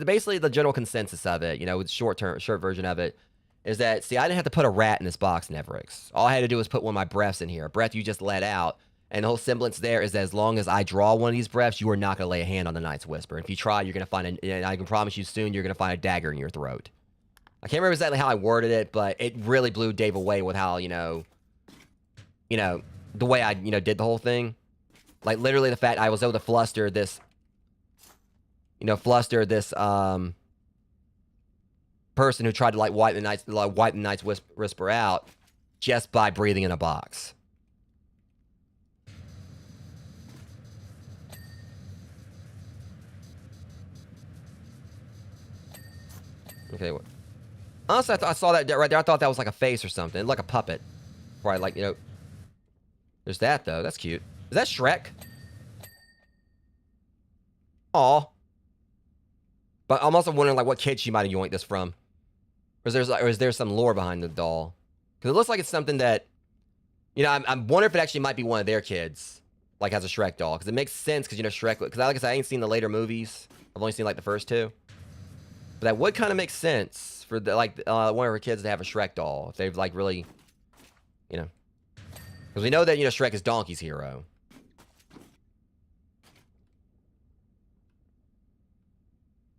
A: basically the general consensus of it, you know, with short version of it, is that, see, I didn't have to put a rat in this box, Neverix. All I had to do was put one of my breaths in here, a breath you just let out, and the whole semblance there is that as long as I draw one of these breaths, you are not going to lay a hand on the Night's Whisper. If you try, you're going to find, and I can promise you soon, you're going to find a dagger in your throat. I can't remember exactly how I worded it, but it really blew Dave away with how, you know, the way I, you know, did the whole thing. Like, literally the fact I was able to fluster this you know, fluster this person who tried to like wipe the night's whisper out just by breathing in a box. Okay. Honestly, I saw that right there. I thought that was like a face or something, like a puppet. Right, like, you know. There's that though. That's cute. Is that Shrek? Aw. But I'm also wondering like what kid she might have yoinked this from. Or is there some lore behind the doll? Because it looks like it's something that, you know, I'm wondering if it actually might be one of their kids, like as a Shrek doll. Because it makes sense because, you know, Shrek, because like I said, I ain't seen the later movies. I've only seen like the first two. But that would kind of make sense for the, like one of her kids to have a Shrek doll. If they've like really, you know. Because we know that, you know, Shrek is Donkey's hero.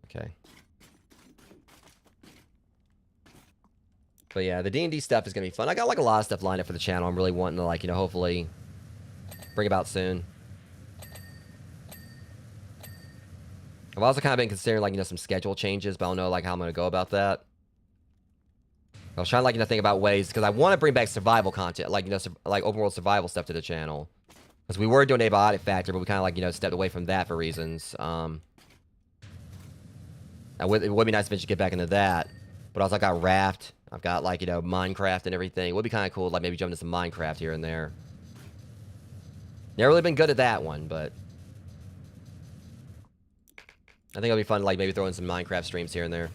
A: Okay. But yeah, the D&D stuff is going to be fun. I got like a lot of stuff lined up for the channel. I'm really wanting to like, you know, hopefully bring about soon. I've also kind of been considering like, you know, some schedule changes, but I don't know like how I'm going to go about that. I was trying to like, you know, think about ways, because I want to bring back survival content, like, you know, like open world survival stuff to the channel. Because we were doing Abiotic Factor, but we kind of like, you know, stepped away from that for reasons. It would be nice to eventually get back into that. But also I got Raft. I've got like, you know, Minecraft and everything. It would be kind of cool, like maybe jump into some Minecraft here and there. Never really been good at that one, but I think it'll be fun to like maybe throw in some Minecraft streams here and there.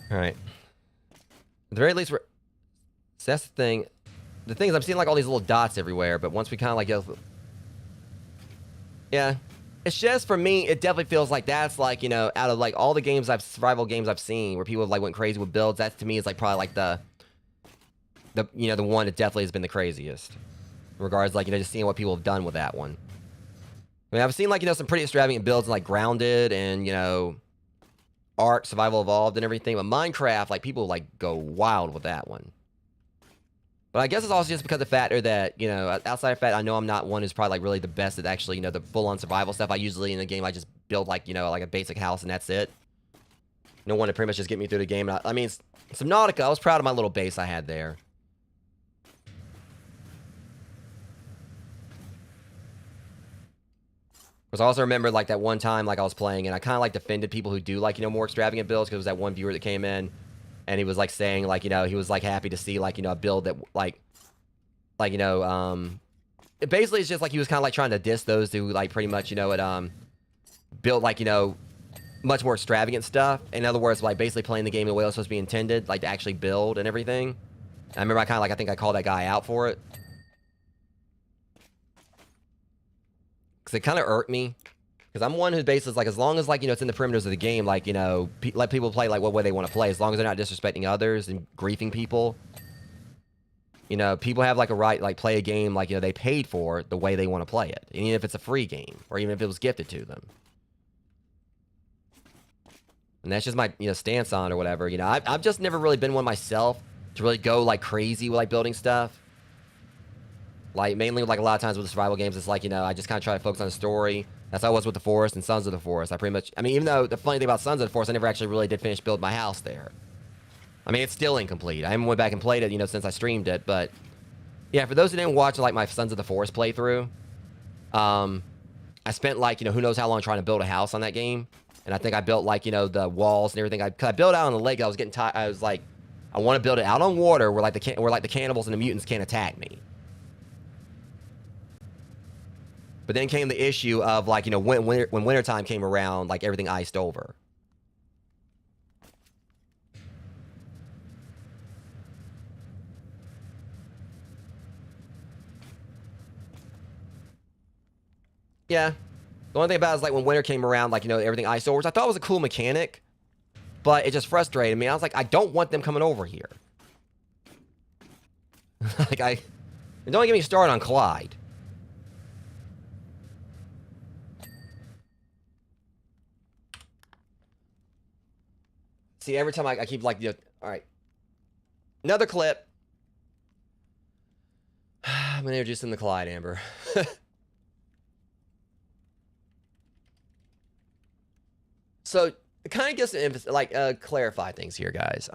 A: All right. At the very least, so that's the thing. The thing is, I'm seeing like all these little dots everywhere, but once we kind of like go, yeah, it's just for me. It definitely feels like that's like, you know, out of like all the survival games I've seen where people like went crazy with builds. That to me is like probably like the you know, the one that definitely has been the craziest. In regards like, you know, just seeing what people have done with that one. I mean, I've seen like, you know, some pretty extravagant builds like Grounded and, you know, Ark, Survival Evolved and everything, but Minecraft, like, people, like, go wild with that one. But I guess it's also just because of the factor that, you know, outside of the fact I know I'm not one who's probably, like, really the best at actually, you know, the full-on survival stuff. I usually, in the game, I just build, like, you know, like a basic house and that's it. No one to pretty much just get me through the game. I mean, Subnautica, I was proud of my little base I had there. Because I also remember, like, that one time, like, I was playing, and I kind of, like, defended people who do, like, you know, more extravagant builds, because it was that one viewer that came in, and he was, like, saying, like, you know, he was, like, happy to see, like, you know, a build that, like, you know, it basically is just, like, he was kind of, like, trying to diss those who, like, pretty much, you know, it, built, like, you know, much more extravagant stuff. In other words, like, basically playing the game the way it was supposed to be intended, like, to actually build and everything. And I remember I kind of, like, I think I called that guy out for it. Because it kind of irked me. Because I'm one who basically is like, as long as, like, you know, it's in the perimeters of the game, like, you know, let people play, like, what way they want to play. As long as they're not disrespecting others and griefing people. You know, people have, like, a right, like, play a game, like, you know, they paid for the way they want to play it. Even if it's a free game. Or even if it was gifted to them. And that's just my, you know, stance on it or whatever. You know, I've just never really been one myself to really go, like, crazy with, like, building stuff. Like, mainly, like, a lot of times with the survival games, it's like, you know, I just kind of try to focus on the story. That's how I was with The Forest and Sons of the Forest. I pretty much, I mean, even though the funny thing about Sons of the Forest, I never actually really did finish building my house there. I mean, it's still incomplete. I haven't went back and played it, you know, since I streamed it. But, yeah, for those who didn't watch, like, my Sons of the Forest playthrough, I spent, like, you know, who knows how long trying to build a house on that game. And I think I built, like, you know, the walls and everything. Cause I built out on the lake. I was getting tired. I was like, I want to build it out on water where, like, the cannibals and the mutants can't attack me. But then came the issue of, like, you know, when wintertime came around, like, everything iced over. Yeah. The only thing about it is, like, when winter came around, like, you know, everything iced over, which I thought was a cool mechanic. But it just frustrated me. I was like, I don't want them coming over here. Like, And don't get me started on Clyde. See, every time I keep like, all right. Another clip. I'm gonna introduce him to Clyde, Amber. So it kind of gets to like clarify things here, guys.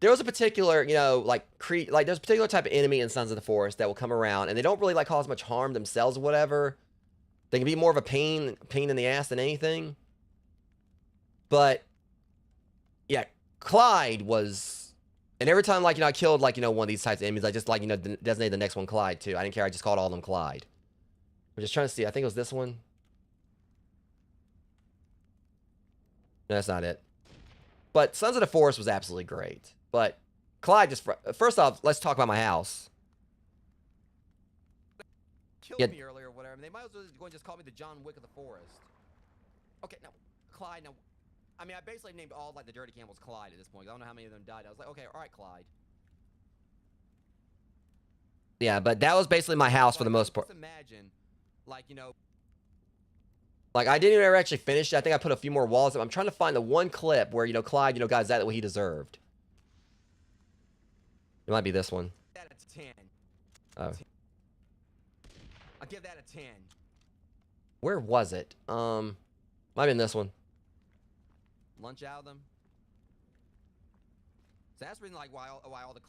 A: There was a particular, like there's a particular type of enemy in Sons of the Forest that will come around, and they don't really like cause much harm themselves or whatever. They can be more of a pain in the ass than anything. But yeah, Clyde was, and every time like I killed like one of these types of enemies, I just like designated the next one Clyde too. I didn't care. I just called all of them Clyde. I'm just trying to see. I think it was this one. No, that's not it. But Sons of the Forest was absolutely great. But Clyde just... First off, let's talk about my house. Killed me earlier or whatever. They might as well go and just call me the John Wick of the Forest. Okay, now, Clyde, now... I mean, I basically named all, like, the Dirty Camels Clyde at this point. I don't know how many of them died. I was like, okay, all right, Clyde. Yeah, but that was basically my house for the most part. Just imagine, like, like, I didn't even actually finish it. I think I put a few more walls up. I'm trying to find the one clip where, Clyde, got exactly what he deserved. It might be this one. That a 10. Oh. I'll give that a 10. Where was it? Might have been this one. Lunch out of them. So that's been like why all the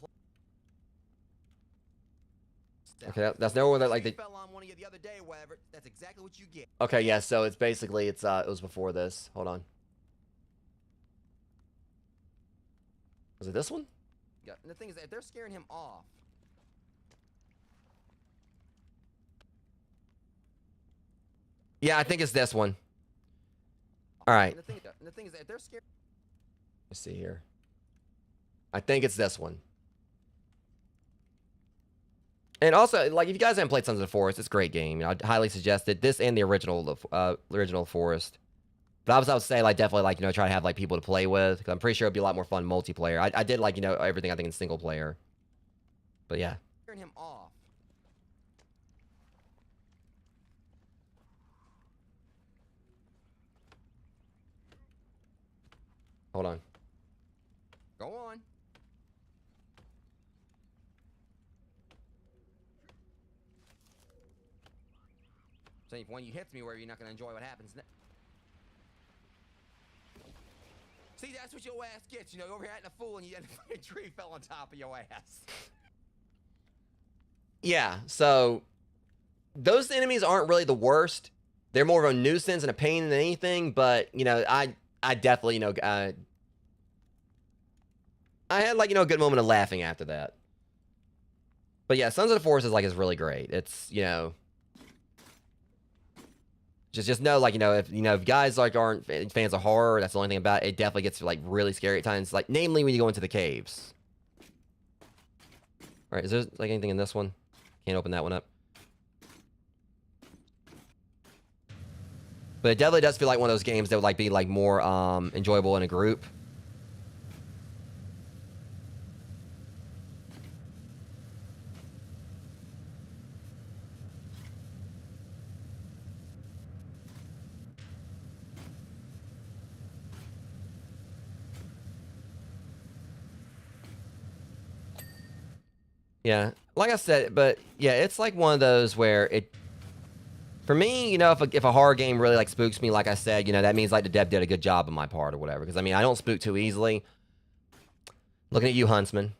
A: okay, that's no one that like they fell on one of you the other day or whatever. That's exactly what you get. Okay, yeah, so it's basically it was before this. Hold on. Was it this one? Yeah, and the thing is that they're scaring him off. Yeah, I think it's this one. All right. And the thing is that they're scared. Let's see here. I think it's this one. And also, like, if you guys haven't played Sons of the Forest, it's a great game. I'd highly suggest it. This and the original Forest. But I would say, like, definitely, like, try to have, like, people to play with. Because I'm pretty sure it'd be a lot more fun multiplayer. I did, like, everything, I think, in single player. But, yeah. Turn him off. Hold on. Go on. So if one you hits me where you're not going to enjoy what happens next. See, that's what your ass gets. You're over here acting a fool and you end up a tree fell on top of your ass. Yeah, so those enemies aren't really the worst. They're more of a nuisance and a pain than anything, but, I definitely, I had, like, a good moment of laughing after that. But yeah, Sons of the Forest is really great. It's, just know, like, if guys, like, aren't fans of horror, that's the only thing about it. It definitely gets, like, really scary at times. Like, namely when you go into the caves. All right, is there, like, anything in this one? Can't open that one up. But it definitely does feel like one of those games that would, like, be, like, more, enjoyable in a group. Yeah, like I said, but yeah, it's like one of those where for me, if a horror game really like spooks me, like I said, that means like the dev did a good job on my part or whatever. Because I mean, I don't spook too easily. Looking at you, Huntsman.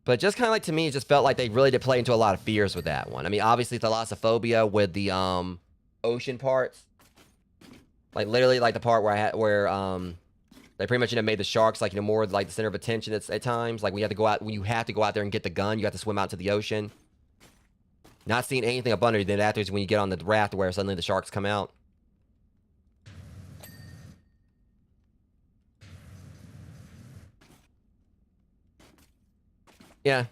A: But just kind of like to me, it just felt like they really did play into a lot of fears with that one. I mean, obviously thalassophobia with the ocean parts, like literally like the part where they pretty much made the sharks like more like the center of attention at times. Like when you have to go out there and get the gun, you have to swim out to the ocean. Not seeing anything up under you. Then afterwards, when you get on the raft, where suddenly the sharks come out. Yeah,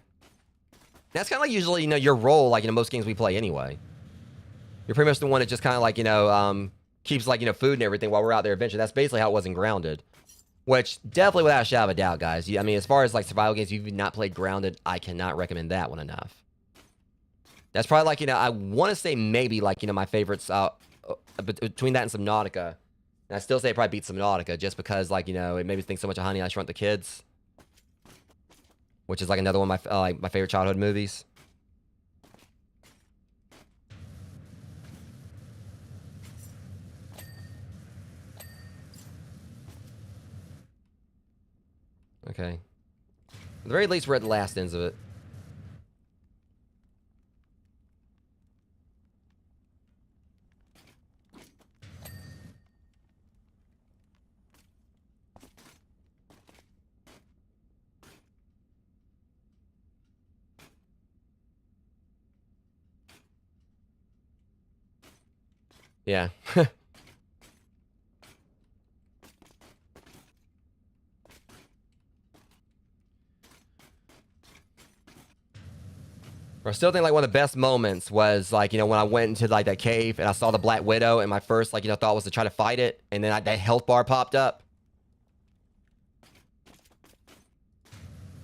A: that's kind of like usually your role like most games we play anyway. You're pretty much the one that just kind of like keeps like food and everything while we're out there adventuring. That's basically how it was in Grounded. Which, definitely without a shadow of a doubt, guys. I mean, as far as, like, survival games, if you've not played Grounded, I cannot recommend that one enough. That's probably, like, I want to say maybe, like, my favorites between that and Subnautica. And I still say it probably beats Subnautica just because, like, it made me think so much of Honey, I Shrunk the Kids. Which is, like, another one of my favorite childhood movies. Okay. At the very least, we're at the last ends of it. Yeah. I still think, like, one of the best moments was, like, when I went into, like, that cave and I saw the Black Widow, and my first, like, thought was to try to fight it, and then that health bar popped up.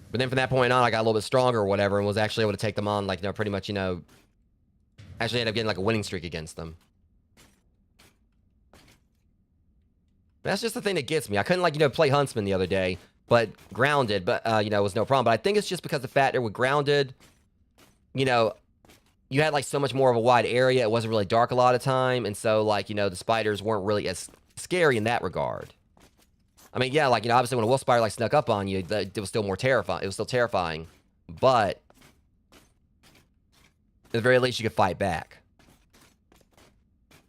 A: But then from that point on, I got a little bit stronger or whatever, and was actually able to take them on, like, pretty much, actually ended up getting, like, a winning streak against them. That's just the thing that gets me. I couldn't, like, play Huntsman the other day, but Grounded, but, was no problem. But I think it's just because the fact that with Grounded, you had, like, so much more of a wide area. It wasn't really dark a lot of time, and so, like, the spiders weren't really as scary in that regard. I mean, yeah, like, obviously when a wolf spider, like, snuck up on you, it was still more terrifying. It was still terrifying, but at the very least, you could fight back.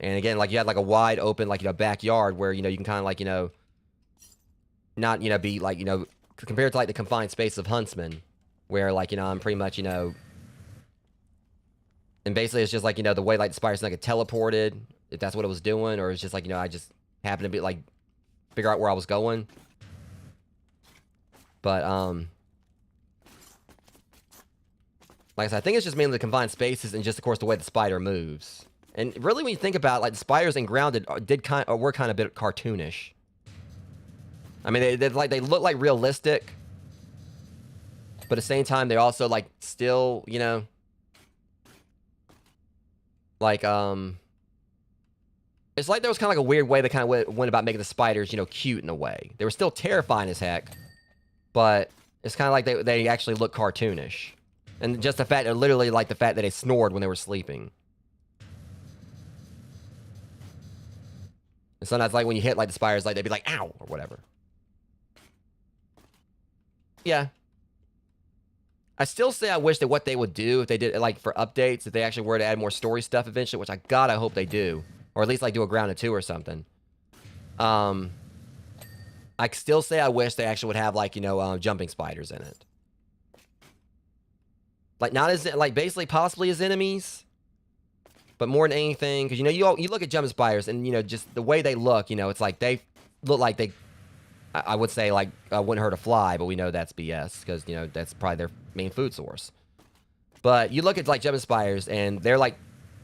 A: And again, like, you had, like, a wide open, like, backyard where, you can kind of, like, not, be, like, compared to, like, the confined space of Huntsman, where, like, I'm pretty much, and basically it's just, like, the way, like, the spider snake had teleported, if that's what it was doing, or it's just, like, I just happened to be, like, figure out where I was going. But, like I said, I think it's just mainly the confined spaces and just, of course, the way the spider moves. And really, when you think about it, like, the spiders in Grounded were kind of a bit cartoonish. I mean, they look, like, realistic. But at the same time, they're also, like, still, like, it's like there was kind of like a weird way they kind of went about making the spiders, cute in a way. They were still terrifying as heck, but it's kind of like they actually look cartoonish. And just the fact, literally like the fact that they snored when they were sleeping. And sometimes, like, when you hit, like, the spiders, like, they'd be like, ow, or whatever. Yeah. I still say I wish that what they would do if they did, like, for updates, if they actually were to add more story stuff eventually, which I hope they do. Or at least, like, do a Grounded 2 or something. I still say I wish they actually would have, like, jumping spiders in it. Like, not as, like, basically possibly as enemies. But more than anything, because, you look at jumping spiders and, just the way they look, it's like they look like they, I would say, like, wouldn't hurt a fly, but we know that's BS because, that's probably their main food source. But you look at, like, jumping spiders and they're, like,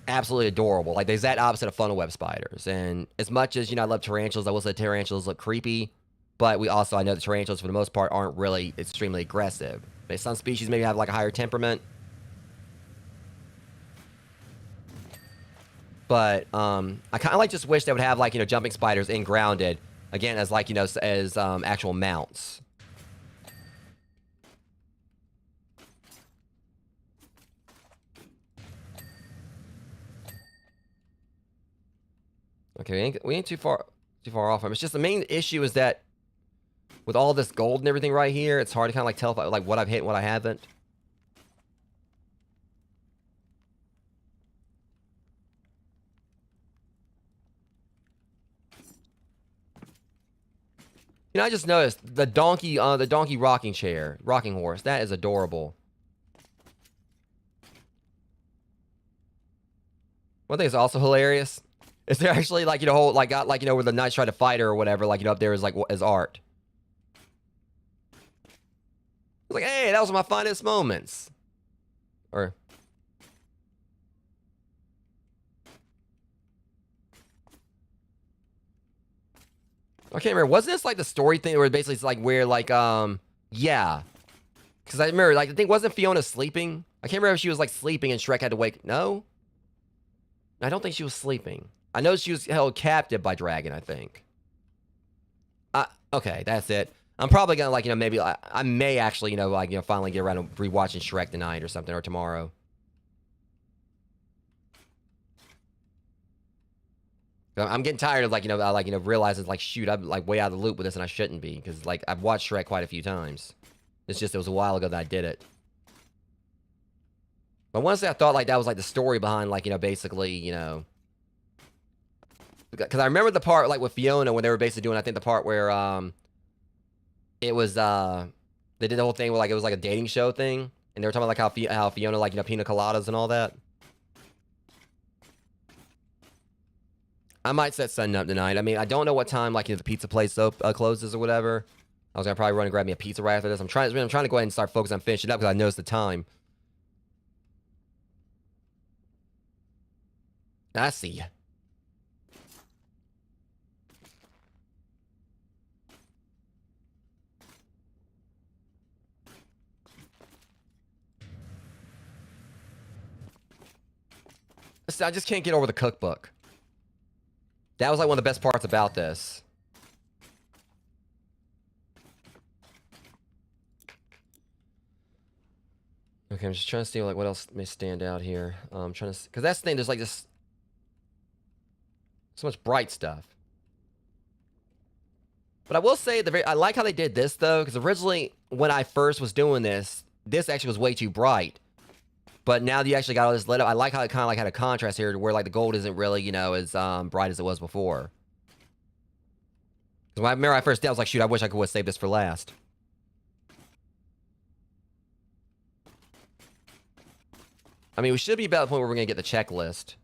A: absolutely adorable. Like, they're that opposite of funnel web spiders. And as much as, I love tarantulas, I will say tarantulas look creepy. But I know the tarantulas, for the most part, aren't really extremely aggressive. But some species maybe have, like, a higher temperament. But I kind of, like, just wish they would have, like, jumping spiders in Grounded. Again, as, like, as actual mounts. Okay, we ain't too far off from it. It's just the main issue is that with all this gold and everything right here, it's hard to kind of, like, tell if like what I've hit and what I haven't. I just noticed the donkey rocking horse. That is adorable. One thing is also hilarious is they're actually, like, whole, like, got, like, where the knights try to fight her or whatever, like, up there is, like, as art. It's like, hey, that was my finest moments. Or I can't remember. Wasn't this like the story thing where basically it's like where like yeah. Because I remember like I think wasn't Fiona sleeping? I can't remember if she was like sleeping and Shrek had to wake. No, I don't think she was sleeping. I know she was held captive by Dragon. I think. Okay, that's it. I'm probably gonna like maybe I may actually like finally get around to rewatching Shrek tonight or something or tomorrow. I'm getting tired of realizing like shoot I'm like way out of the loop with this and I shouldn't be because like I've watched Shrek quite a few times. It's just it was a while ago that I did it. But honestly, I thought like that was like the story behind like basically because I remember the part like with Fiona when they were basically doing I think the part where it was they did the whole thing where like it was like a dating show thing and they were talking about like how Fiona like pina coladas and all that. I might set something up tonight. I mean, I don't know what time like the pizza place closes or whatever. I was gonna probably run and grab me a pizza right after this. I'm trying to go ahead and start focusing on finishing up because I noticed the time. I see ya. I just can't get over the cookbook. That was like one of the best parts about this. Okay, I'm just trying to see like what else may stand out here. I'm trying to, because that's the thing. There's like this so much bright stuff. But I will say I like how they did this though, because originally when I first was doing this actually was way too bright. But now that you actually got all this lit up, I like how it kind of like had a contrast here to where like the gold isn't really as bright as it was before. Because when I remember I first did, I was like, shoot, I wish I could have saved this for last. I mean, we should be about the point where we're gonna get the checklist.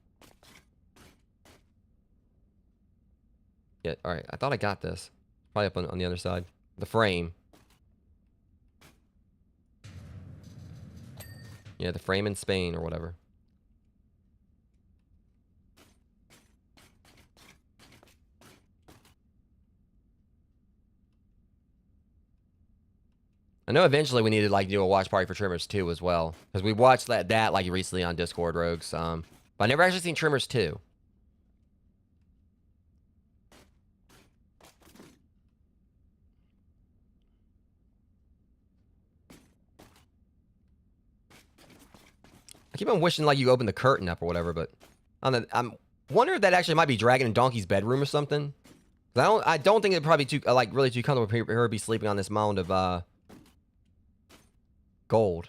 A: Yeah, all right. I thought I got this. Probably up on the other side. The frame. Yeah, the frame in Spain or whatever. I know eventually we need to like do a watch party for Tremors 2 as well. Because we watched that like recently on Discord, Rogues. But I never actually seen Tremors 2. I keep on wishing like you open the curtain up or whatever, but I'm wondering if that actually might be Dragon and Donkey's bedroom or something. I don't think it'd probably be too like really too comfortable for her to be sleeping on this mound of gold.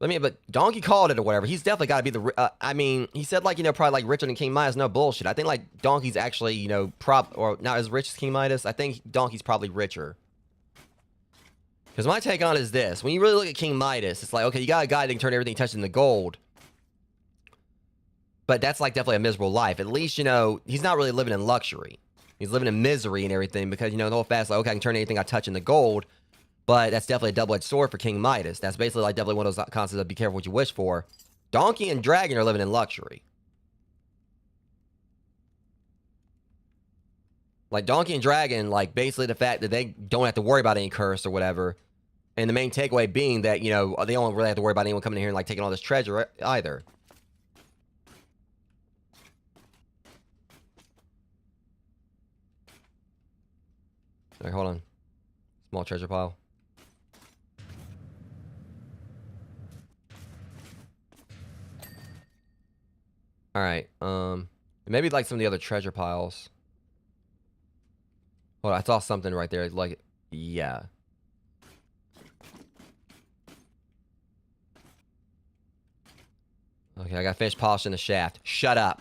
A: I mean, but Donkey called it or whatever. He's definitely got to be the. I mean, he said like probably like richer than King Midas. No bullshit. I think like Donkey's actually or not as rich as King Midas. I think Donkey's probably richer. Because my take on it is this: when you really look at King Midas, it's like okay, you got a guy that can turn everything he touches into gold. But that's like definitely a miserable life. At least he's not really living in luxury. He's living in misery and everything because the whole fast like okay, I can turn anything I touch into gold. But that's definitely a double-edged sword for King Midas. That's basically like definitely one of those concepts of be careful what you wish for. Donkey and Dragon are living in luxury. Like Donkey and Dragon, like basically the fact that they don't have to worry about any curse or whatever. And the main takeaway being that, they don't really have to worry about anyone coming in here and like taking all this treasure either. Alright, hold on. Small treasure pile. Alright, maybe like some of the other treasure piles. Hold on, I saw something right there, like, yeah. Okay, I gotta finish polishing the shaft. Shut up.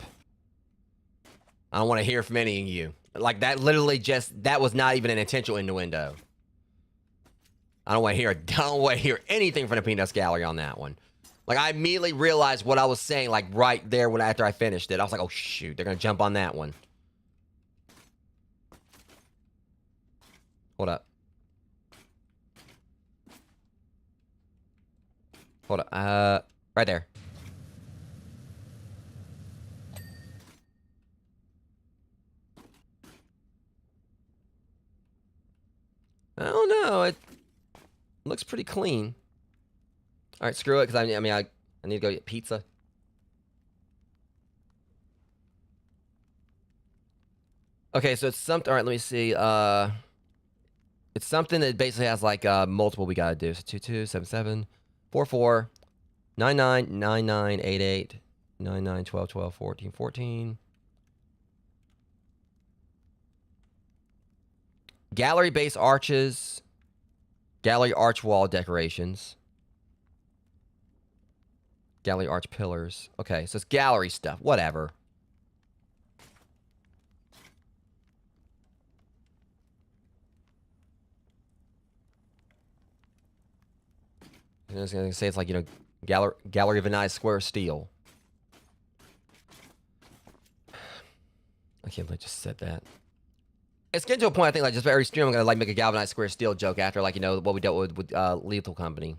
A: I don't want to hear from any of you. Like, that literally that was not even an intentional innuendo. I don't want to hear anything from the Peanuts Gallery on that one. Like, I immediately realized what I was saying, like, right there after I finished it. I was like, oh, shoot, they're going to jump on that one. Hold up. Hold up. Right there. know. It looks pretty clean. All right, screw it, because I need to go get pizza. Okay, so it's something. All right, let me see. It's something that basically has like multiple we gotta do. So 2277 44 99 99 88 99 12 12 14 14. Gallery base arches. Gallery arch wall decorations. Gallery arch pillars. Okay, so it's gallery stuff. Whatever. I was gonna say it's like, you know, gallery of a nice square steel. I can't believe I just said that. It's getting to a point, I think, like, just every stream I'm gonna like make a galvanized square steel joke after, like, you know, what we dealt with Lethal Company.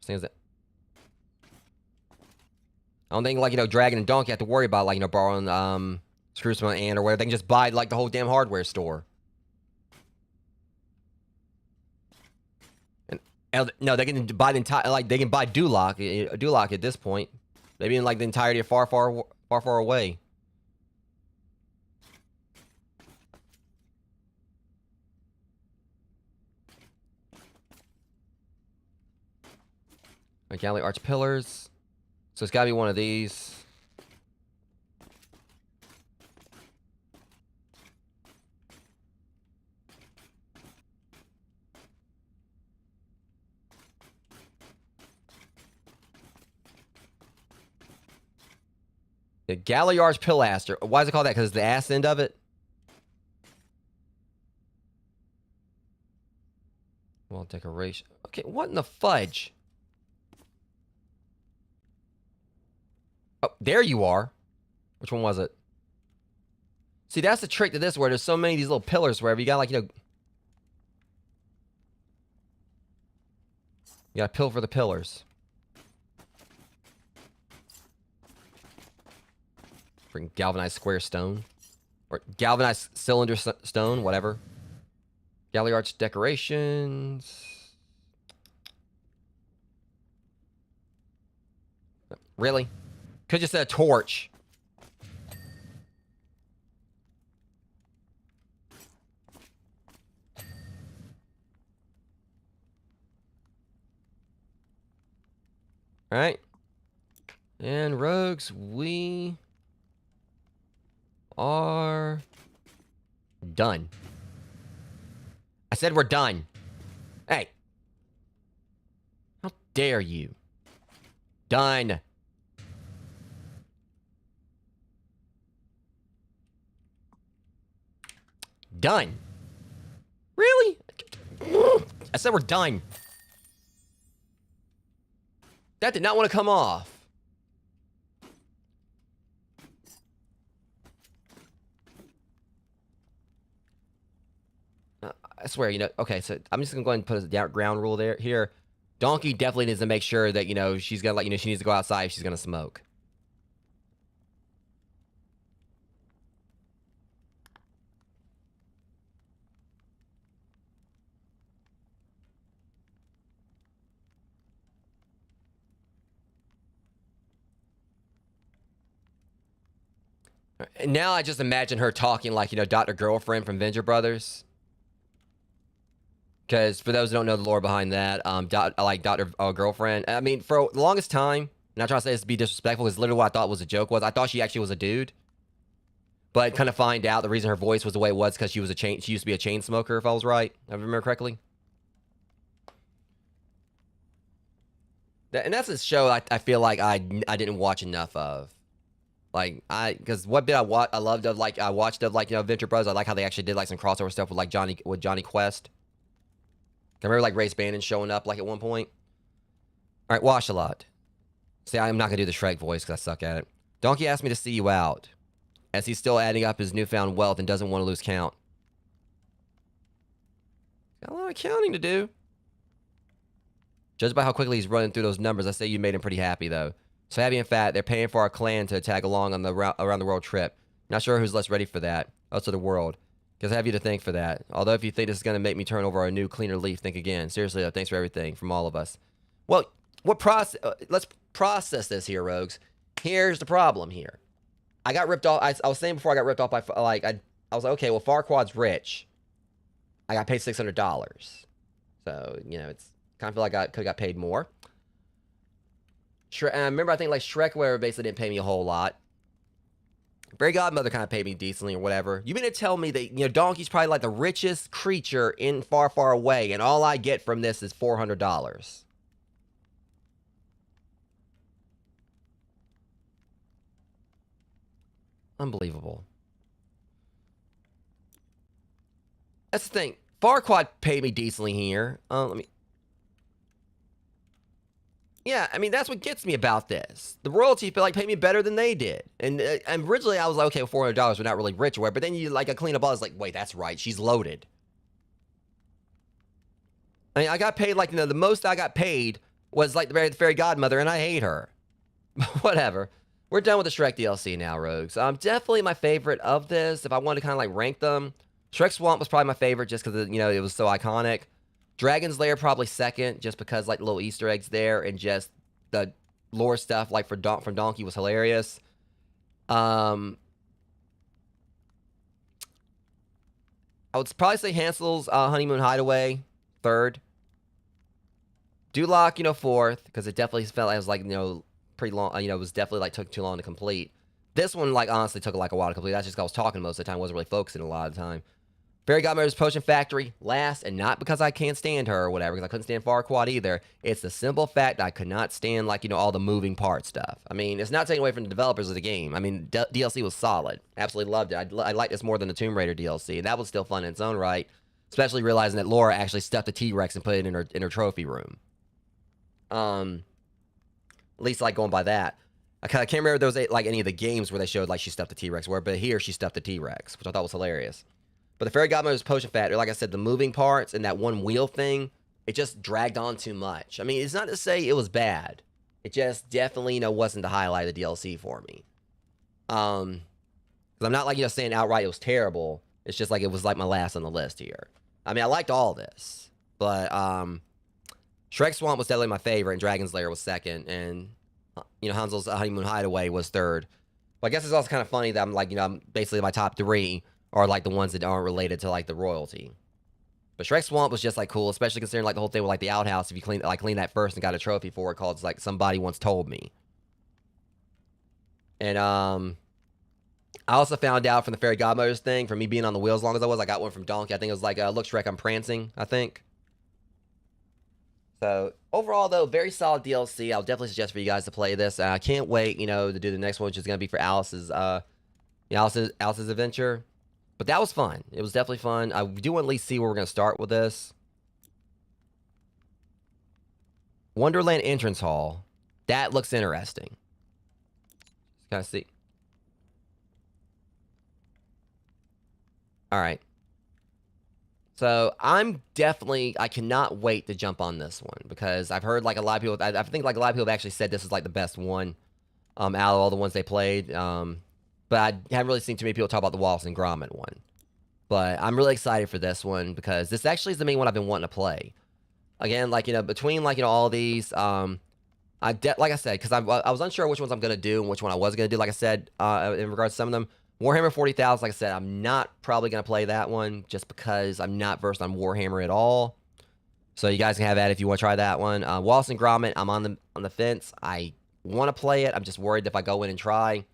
A: Things that I don't think, like, you know, Dragon and Donkey have to worry about, like, you know, borrowing screws from an ant or whatever. They can just buy like the whole damn hardware store. And no, they can buy the entire, like, they can buy Duloc at this point. Maybe in like the entirety of far away. Like gallery arch pillars. So it's gotta be one of these. The gallery arch pilaster. Why is it called that? Because it's the ass end of it? Well, decoration. Okay, what in the fudge? Oh, there you are. Which one was it? See, that's the trick to this, where there's so many of these little pillars wherever you got, like, you know, you got to pill for the pillars. Bring galvanized square stone. Or galvanized cylinder stone, whatever. Gallery arch decorations. Really? Could just said a torch. Alright. And rogues, we are done. I said we're done. Hey. How dare you? Done. Done. Really? I said we're done. That did not want to come off. I swear, you know, okay, so I'm just gonna go ahead and put a ground rule there. Here, Donkey definitely needs to make sure that, you know, she's gonna, like, you know, she needs to go outside if she's gonna smoke. And now I just imagine her talking like, you know, Dr. Girlfriend from Venture Brothers. Because for those who don't know the lore behind that, I like Dr. Girlfriend. I mean, for the longest time, not trying to say this to be disrespectful, because literally what I thought was a joke was I thought she actually was a dude. But kind of find out the reason her voice was the way it was because she used to be a chain smoker, if I was right. If I remember correctly. And that's a show I feel like I didn't watch enough of. Like, because what bit I loved of, like, I watched of, like, you know, Venture Bros. I like how they actually did, like, some crossover stuff with, like, Johnny Quest. I remember, like, Race Bannon showing up, like, at one point. All right, Wash a lot. See, I'm not going to do the Shrek voice because I suck at it. Donkey asked me to see you out, as he's still adding up his newfound wealth and doesn't want to lose count. Got a lot of counting to do. Judged by how quickly he's running through those numbers, I say you made him pretty happy, though. So happy and fat, they're paying for our clan to tag along on the around the world trip. Not sure who's less ready for that. Us or the world. Because I have you to thank for that. Although if you think this is going to make me turn over a new, cleaner leaf, think again. Seriously, though, thanks for everything from all of us. Well, let's process this here, Rogues. Here's the problem here. I got ripped off. I was saying before I got ripped off by, like, I was like, okay, well, Farquaad's rich. I got paid $600. So, you know, it's kind of feel like I could have got paid more. And I remember, I think, like, Shrek, where basically didn't pay me a whole lot. Fairy Godmother kind of paid me decently or whatever. You mean to tell me that, you know, Donkey's probably like the richest creature in Far, Far Away, and all I get from this is $400? Unbelievable. That's the thing. Farquaad paid me decently here. Yeah, I mean, that's what gets me about this. The royalty paid me better than they did. And originally I was like, okay, well, $400, we're not really rich or whatever. But then you, like, I clean up all, I was like, wait, that's right. She's loaded. I mean, I got paid, like, you know, the most I got paid was, like, the Fairy Godmother, and I hate her. Whatever. We're done with the Shrek DLC now, Rogues. Definitely my favorite of this. If I wanted to kind of, like, rank them, Shrek Swamp was probably my favorite just because, you know, it was so iconic. Dragon's Lair probably second, just because, like, little Easter eggs there, and just the lore stuff, like, from Donkey was hilarious. I would probably say Hansel's Honeymoon Hideaway third. Duloc, you know, fourth, because it definitely felt like it was, like, you know, pretty long. You know, it was definitely, like, took too long to complete. This one, like, honestly took, like, a while to complete. That's just because I was talking most of the time, wasn't really focusing a lot of the time. Fairy Godmother's Potion Factory last, and not because I can't stand her or whatever, because I couldn't stand Farquaad either. It's the simple fact that I could not stand, like, you know, all the moving part stuff. I mean, it's not taking away from the developers of the game. I mean, DLC was solid. Absolutely loved it. I liked this more than the Tomb Raider DLC, and that was still fun in its own right, especially realizing that Laura actually stuffed a T-Rex and put it in her trophy room. At least, like, going by that. I can't remember if there was, like, any of the games where they showed, like, she stuffed the T-Rex, but here she stuffed the T-Rex, which I thought was hilarious. But the Fairy Godmother's Potion Factory, like I said, the moving parts and that one wheel thing, it just dragged on too much. I mean, it's not to say it was bad. It just definitely, you know, wasn't the highlight of the DLC for me. Because I'm not, like, you know, saying outright it was terrible. It's just like it was, like, my last on the list here. I mean, I liked all this. But, Shrek Swamp was definitely my favorite, and Dragon's Lair was second. And, you know, Hansel's Honeymoon Hideaway was third. But I guess it's also kind of funny that I'm, like, you know, I'm basically my top three are, like, the ones that aren't related to, like, the royalty. But Shrek Swamp was just, like, cool, especially considering, like, the whole thing with, like, the outhouse. If you clean that first and got a trophy for it called, like, Somebody Once Told Me. And, I also found out from the Fairy Godmother's thing, from me being on the wheel as long as I was, I got one from Donkey. I think it was, like, look, Shrek, I'm prancing, I think. So, overall, though, very solid DLC. I'll definitely suggest for you guys to play this. I can't wait, you know, to do the next one, which is going to be for Alice's adventure. But that was fun. It was definitely fun. I do want to at least see where we're going to start with this. Wonderland Entrance Hall. That looks interesting. Just kind of see. Alright. So, I cannot wait to jump on this one. Because I've heard, like, a lot of people, I think, like, a lot of people have actually said this is, like, the best one out of all the ones they played. But I haven't really seen too many people talk about the Wallace and Gromit one. But I'm really excited for this one because this actually is the main one I've been wanting to play. Again, like, you know, between, like, you know, all these, like I said, because I was unsure which ones I'm going to do and which one I was going to do. Like I said, in regards to some of them, Warhammer 40,000, like I said, I'm not probably going to play that one just because I'm not versed on Warhammer at all. So you guys can have that if you want to try that one. Wallace and Gromit, I'm on the fence. I want to play it. I'm just worried if I go in and try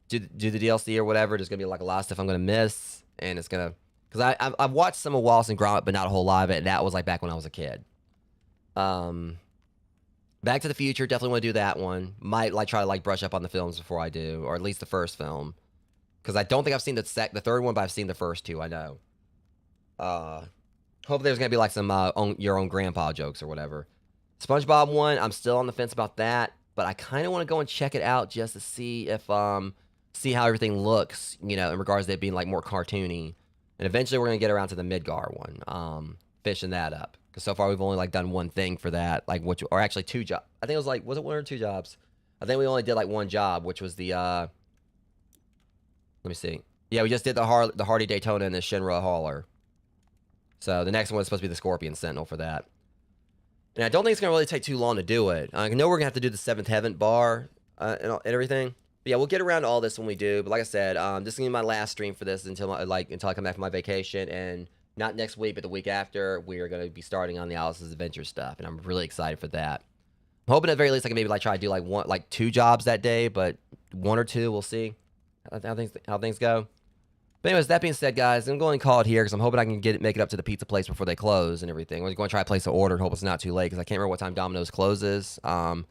A: do the DLC or whatever, there's gonna be, like, a lot of stuff I'm gonna miss, and it's gonna, because I've watched some of Wallace and Gromit, but not a whole lot of it, and that was, like, back when I was a kid. Back to the Future, definitely want to do that one. Might, like, try to, like, brush up on the films before I do, or at least the first film, because I don't think I've seen the third one, but I've seen the first two. I know. Hopefully there's gonna be, like, some your own grandpa jokes or whatever. SpongeBob one, I'm still on the fence about that, but I kind of want to go and check it out just to see if see how everything looks, you know, in regards to it being, like, more cartoony. And eventually we're going to get around to the Midgar one, fishing that up. Because so far we've only, like, done one thing for that, like, or actually two jobs. I think it was, like, was it one or two jobs? I think we only did, like, one job, which was the Let me see. Yeah, we just did the Hardy Daytona and the Shinra Hauler. So the next one is supposed to be the Scorpion Sentinel for that. And I don't think it's going to really take too long to do it. I know we're going to have to do the 7th Heaven bar and everything. But yeah, we'll get around to all this when we do. But like I said, this is going to be my last stream for this until I come back from my vacation. And not next week, but the week after, we are going to be starting on the Alice's Adventure stuff. And I'm really excited for that. I'm hoping at the very least I can maybe try to do 2 jobs that day. But 1 or 2, we'll see how things go. But anyways, that being said, guys, I'm going to call it here because I'm hoping I can make it up to the pizza place before they close and everything. We're going to try to place an order and hope it's not too late because I can't remember what time Domino's closes or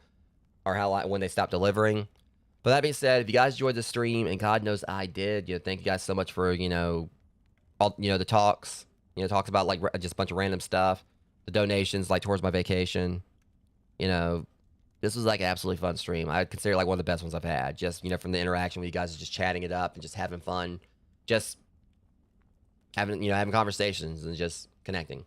A: when they stop delivering. But that being said, if you guys enjoyed the stream, and God knows I did, thank you guys so much for, all, the talks. Talks about just a bunch of random stuff, the donations towards my vacation. This was absolutely fun stream. I consider one of the best ones I've had. Just from the interaction with you guys, just chatting it up and just having fun. Just having conversations and just connecting.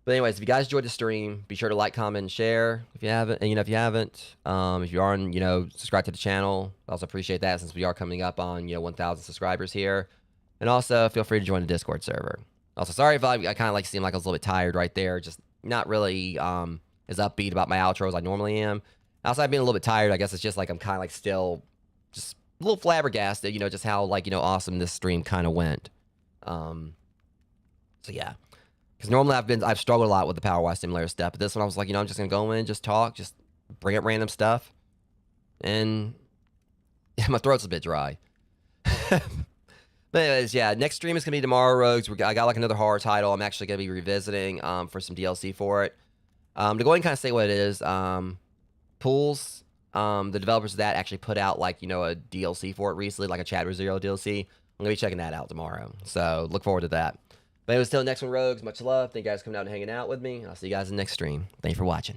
A: But anyways, if you guys enjoyed the stream, be sure to like, comment, and share if you haven't. And if you haven't, if you are subscribe to the channel. I also appreciate that since we are coming up on 1,000 subscribers here. And also feel free to join the Discord server. Also, sorry if I kind of seemed like I was a little bit tired right there. Just not really as upbeat about my outro as I normally am. Outside being a little bit tired, I guess it's just I'm kind of still just a little flabbergasted, just how awesome this stream kind of went. So yeah, because normally I've struggled a lot with the Powerwash Simulator stuff, but this one I was I'm just gonna go in, just talk, just bring up random stuff, and yeah, my throat's a bit dry. But anyways, yeah, next stream is gonna be tomorrow, Rogues. I got another horror title I'm actually gonna be revisiting for some DLC for it. To go ahead and kind of say what it is, Pools. The developers of that actually put out a DLC for it recently, a Chad Zero DLC. I'm gonna be checking that out tomorrow, so look forward to that. But anyways, till the next one, Rogues, much love. Thank you guys for coming out and hanging out with me. I'll see you guys in the next stream. Thank you for watching.